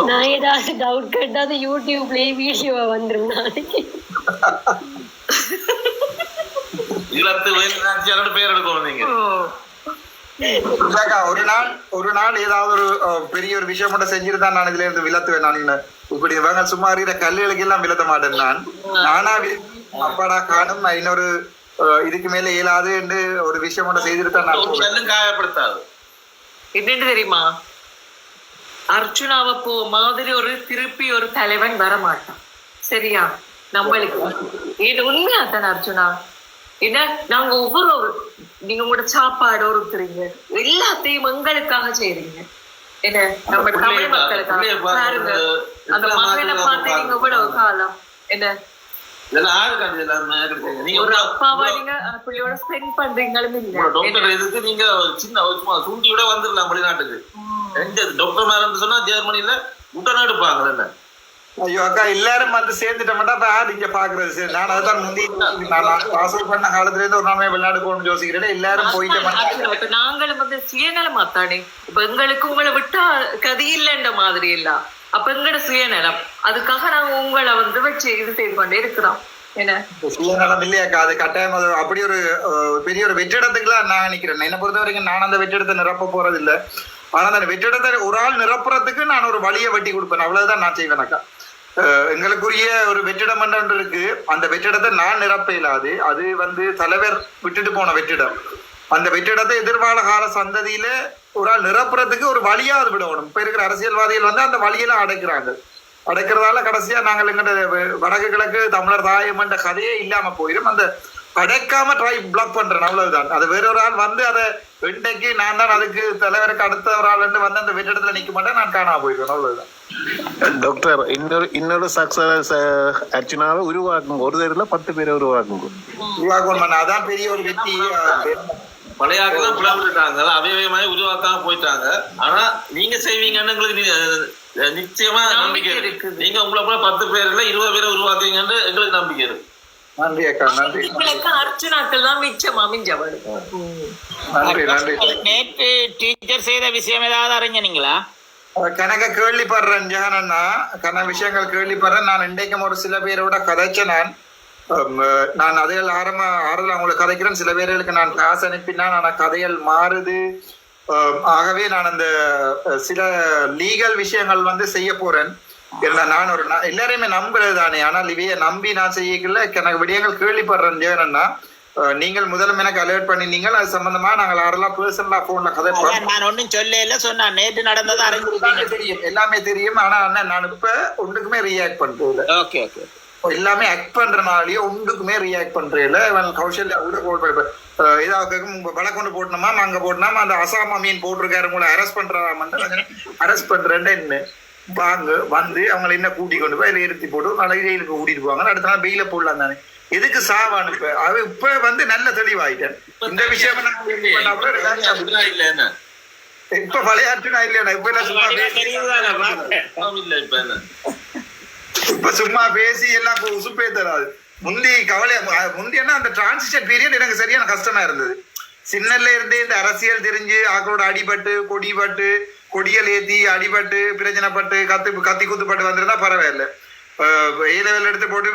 நான் ஏதாவது டவுட் கேட்டாது யூடியூப்லயே வீடியோவா வந்துரும் நாளைக்கு. இழத்து வேலுநாச்சியாரோட பேர் எடுக்கணும் நீங்க. ஒரு நாள் ஏதாவது ஒரு பெரிய ஒரு விஷயம் மட்டும் செஞ்சுட்டு தான் நான் இதுல இருந்து விளத்துவேன். நான் இப்படி இவங்க சும்மா இருக்கிற கல்லுகளுக்கு எல்லாம் விளத்த மாட்டேன். நானா அப்பாடா காணும் இன்னொரு இதுக்கு மேல இயலாது என்று ஒரு விஷயம் மட்டும் செய்துட்டு தான் நான் காயப்படுத்தாது. என்னன்னு தெரியுமா, அர்ஜுனாவை போ மாதிரி ஒரு திருப்பி ஒரு தலைவன் வரமாட்டான் சரியா. நம்மளுக்கு இது உண்மையா தானே அர்ஜுனா. ஏன்னா நாங்க ஒவ்வொரு நீங்க உங்களோட சாப்பாடு ஒருத்தறீங்க, எல்லாத்தையும் எங்களுக்காக செய்றீங்க. என்ன நம்ம தமிழ் மக்களுக்காக பாருங்க. அந்த மகனை பார்த்து நீங்க இவ்வளவு காலம் என்ன ஒரு அப்பாவா நீங்க பிள்ளையோட ஸ்பெண்ட் பண்றீங்களும் இல்ல. இதுக்கு நீங்க சின்ன சூண்டியோட வந்துடலாம் வெளிநாட்டுக்கு. டாக்டர் மேல சொன்னா ஜெர்மனில உடனே எடுப்பாங்க. என்ன ஐயோ அக்கா எல்லாரும் வந்து சேர்ந்துட்டோம்னா நீங்க பாக்குறது சரி. நான் அதான் முந்தி பாஸ்போர்ட் பண்ண காலத்துல இருந்து ஒரு நாள் வெளிநாடு போகணும்னு யோசிக்கிறேன். எல்லாரும் போயிட்டு நாங்களும் வந்து சுயநலம் மாத்தானே. இப்ப எங்களுக்கு உங்களை விட்டா கதி இல்லைன்ற மாதிரி இல்ல. அப்ப எங்களோட சுயநலம் அதுக்காக நாங்க உங்களை வந்து வச்சு இது செய்து கொண்டே இருக்கிறோம். என்ன சுயநலம் இல்லையாக்கா, அது கட்டாயம் அது அப்படி ஒரு பெரிய ஒரு வெற்றிடத்துக்குலாம் நான் நினைக்கிறேன். என்னை பொறுத்த வரைக்கும் நான் அந்த வெற்றிடத்தை நிரப்ப போறது இல்லை. ஆனா அந்த வெற்றிடத்தை ஒரு ஆள் நிரப்புறதுக்கு நான் ஒரு வழியை வெட்டி கொடுப்பேன், அவ்வளவுதான் நான் செய்வேனாக்கா. எங்களுக்குரிய ஒரு வெற்றிடம் ஒன்று இருக்கு, அந்த வெற்றிடத்தை நான் நிரப்ப இயலாது. அது வந்து தலைவர் விட்டுட்டு போன வெற்றிடம். அந்த வெற்றிடத்தை எதிர்கால கால சந்ததியில ஒரு ஆள் நிரப்புறதுக்கு ஒரு வழியாவது விடணும். இப்ப இருக்கிற அரசியல்வாதிகள் வந்து அந்த வழியெல்லாம் அடைக்கிறதால கடைசியா நாங்கள் எங்கட வடக்கு கிழக்கு தமிழர் தாயம் என்ற கதையே இல்லாம போயிடும். அந்த அடைக்காம ட்ரை பிளாக் பண்றேன், அவ்வளவுதான். அது வேற ஒரு ஆள் வந்து அதை இன்றைக்கு நான் தான் அதுக்கு தலைவருக்கு அடுத்த ஒரு ஆள் வந்து அந்த வெற்றிடத்துல நிக்க மாட்டேன், நான் காணாம போயிடுவேன், அவ்வளவுதான். டாக்டர் இன்னொரு சக்சஸ் அர்ச்சனாவை உருவாக்குங்க, ஒரு தெருல 10 பேரை உருவாக்கணும். அதான் பெரிய ஒரு வெற்றி. பழைய ஆட்கள் தான் புலப்பட்டுட்டாங்க, அவையவே உருவாக்காம போயிட்டாங்க. ஆனா நீங்க செய்வீங்கன்னு எங்களுக்கு நிச்சயமா நம்பிக்கை இருக்கு. நீங்க உங்களை போல 10 பேர்ல 20 பேரை உருவாக்குவீங்கன்னு எங்களுக்கு நம்பிக்கை இருக்கு. நன்றி அக்கா, நன்றி. அர்ச்சனாக்கள் தான் மிச்சம் அமைஞ்சவள். நேற்று டீச்சர் செய்த விஷயம் ஏதாவது அறிஞ்சீங்களா? கணக்க கேள்விப்படுறேன் ஜெகனண்ணா, கன விஷயங்கள் கேள்விப்படுறேன். நான் இன்றைக்கும் ஒரு சில பேரோட கதைச்சேன். நான் அதைகள் ஆறுதல் அவங்களுக்கு கதைக்கிறேன். சில பேர்களுக்கு நான் காசு அனுப்பினான், ஆனா கதைகள் மாறுது. ஆகவே நான் அந்த சில லீகல் விஷயங்கள் வந்து செய்ய போறேன். நான் ஒரு எல்லாரையுமே நம்புறது தானே, ஆனால் இவைய நம்பி நான் செய்யல. எனக்கு விடயங்கள் கேள்விப்படுறேன் ஜெகனண்ணா. நீங்கள் முதல்ல எனக்கு அலர்ட் பண்ணினீங்க, அது சம்பந்தமா நாங்கள் யாரெல்லாம் பர்சனலா போன்ல கதை நான் ஒன்னும் சொல்ல சொன்னா நேற்று நடந்தது அறிஞ்சிருக்கீங்க, தெரியும், எல்லாமே தெரியும். ஆனா அண்ணன் நான் இப்ப ஒன்றுக்குமே ரியாக்ட் பண்றேன். ஓகே ஓகே, எல்லாமே ஆக்ட் பண்றனாலயோ ஒன்றுக்குமே ரியாக்ட் பண்றேன். கௌசல்யா கூட கோல் இதாக வழக்கொண்டு போட்டணுமா அங்க போட்டோமா, அந்த அசாமா மீன் போட்டிருக்காரு, உங்களை அரெஸ்ட் பண்றாமன்ட்டு அரெஸ்ட் பண்றேன்னு என்ன வாங்க வந்து அவங்களை என்ன கூட்டி கொண்டு போய் அதில் இருத்தி போட்டு நாளைக்கு ஜெயிலுக்கு கூட்டிட்டு போவாங்க. அடுத்த நாள் பெயில போடலாம் தானே, எதுக்கு சாவான்னு இப்ப அது இப்ப வந்து நல்ல தெளிவாயிட்டேன். இந்த விஷயம் இப்ப விளையாட்டுனா இல்லையா, இப்ப இப்ப சும்மா பேசி எல்லாம் உசுப்பே தராது. முந்தி முந்தியன்னா அந்த டிரான்சிஷன் பீரியட் எனக்கு சரியான கஷ்டமா இருந்தது. சின்னல இருந்தே இந்த அரசியல் தெரிஞ்சு ஆக்களோட அடிபட்டு கொடியல் ஏத்தி அடிபட்டு பிரச்சனைப்பட்டு கத்தி குத்துப்பட்டு வந்திருந்தா பரவாயில்ல. ஏ லெவல் எடுத்து போட்டு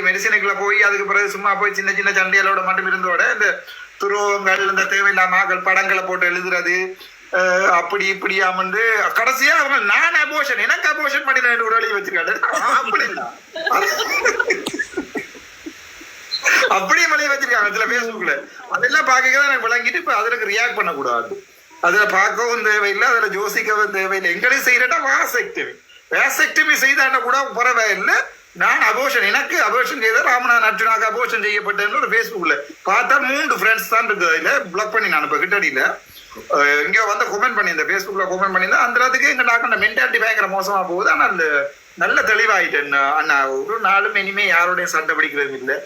மெடிசனுக்குள்ள போய் அதுக்கு பிறகு சும்மா போய் சின்ன சின்ன சண்டைகளோட மட்டும் இருந்தோட இந்த துருவங்கள் இந்த தேவையில்லாம படங்களை போட்டு எழுதுறது அப்படி இப்படி அமர்ந்து கடைசியா அவங்க நான் அபோஷன் எனக்கு அபோஷன் பண்ணி ஒரு வழி வச்சிருக்காரு. அப்படியே மலையை வச்சிருக்காங்க சில பேஸ்புக்ல. அதெல்லாம் பார்க்கதான் எனக்கு விளங்கிட்டு இப்ப அதுக்கு ரியாக்ட் பண்ணக்கூடாது, அதுல பார்க்கவும் தேவையில்லை, அதுல யோசிக்கவும் தேவையில்லை. எங்களையும் செய்யறா வேசெக்டமி செய்தாண்ட கூட பரவாயில்லை. நான் அபோஷன் எனக்கு அபோஷன் செய்த ராமநாதன் அர்ஜுனாக்கு அபோஷன் செய்யப்பட்டேன்னு ஒரு பேஸ்புக்ல பார்த்தா 3 ஃப்ரெண்ட்ஸ் தான் இருக்கு. அதுல பிளாக் பண்ணி நான் இப்ப கிட்டடியில எங்கேயோ வந்து கொமெண்ட் பண்ணியிருந்தேன், பேஸ்புக்ல கொமெண்ட் பண்ணியிருந்தேன். அந்த இடத்துக்கு எங்க டாக்டர் மென்டாலிட்டி பயங்கர மோசமா போகுது. ஆனா அந்த நல்ல தெளிவாயிட்டேன் அண்ணா. ஒரு நாளும் இனிமே யாரோடையும் சண்டை பிடிக்கிறதும் இல்லை,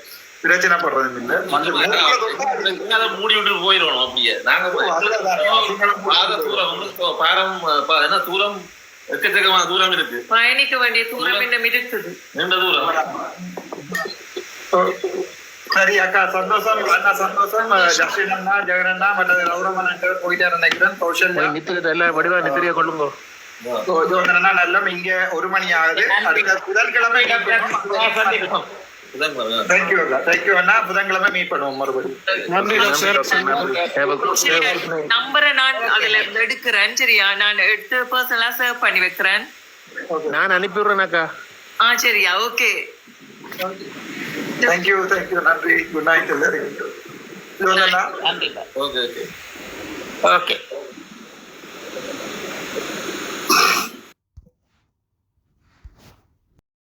பிரச்சனை படுறதும் இல்லை. மூடி விட்டு போயிடணும். அப்படியே நாங்க தூரம் எக்கச்சக்கமான தூரம் இருக்கு, பயணிக்க வேண்டிய தூரம் இன்னும் இருக்குது, நீண்ட தூரம். சரி அக்கா, சந்தோஷம் அண்ணா, சந்தோஷம். ஜஸ்டின் அண்ணா, ஜெகன் அண்ணா மற்ற கௌரவன் போயிட்டே நினைக்கிறேன். கௌசல்யா எல்லாம் வடிவா நித்திரியா கொள்ளுங்க. ஜோதனா நல்லம் இங்க 1 மணி ஆகுது. அடுத்த புதன்கிழமை தேங்க்யூ அண்ணா, புதன்கிழமை மீட் பண்ணுவோம் மறுபடியும். நம்பரை நான் அதுல இருந்து எடுக்கிறேன், சரியா? நான் எடுத்து பர்சனலா சேவ் பண்ணி வைக்கிறேன், நான் அனுப்பிடுறேன் அக்கா. சரியா? ஓகே, தேங்க்யூ நன்றி. குட் நைட் எல்லாரும். Okay okay.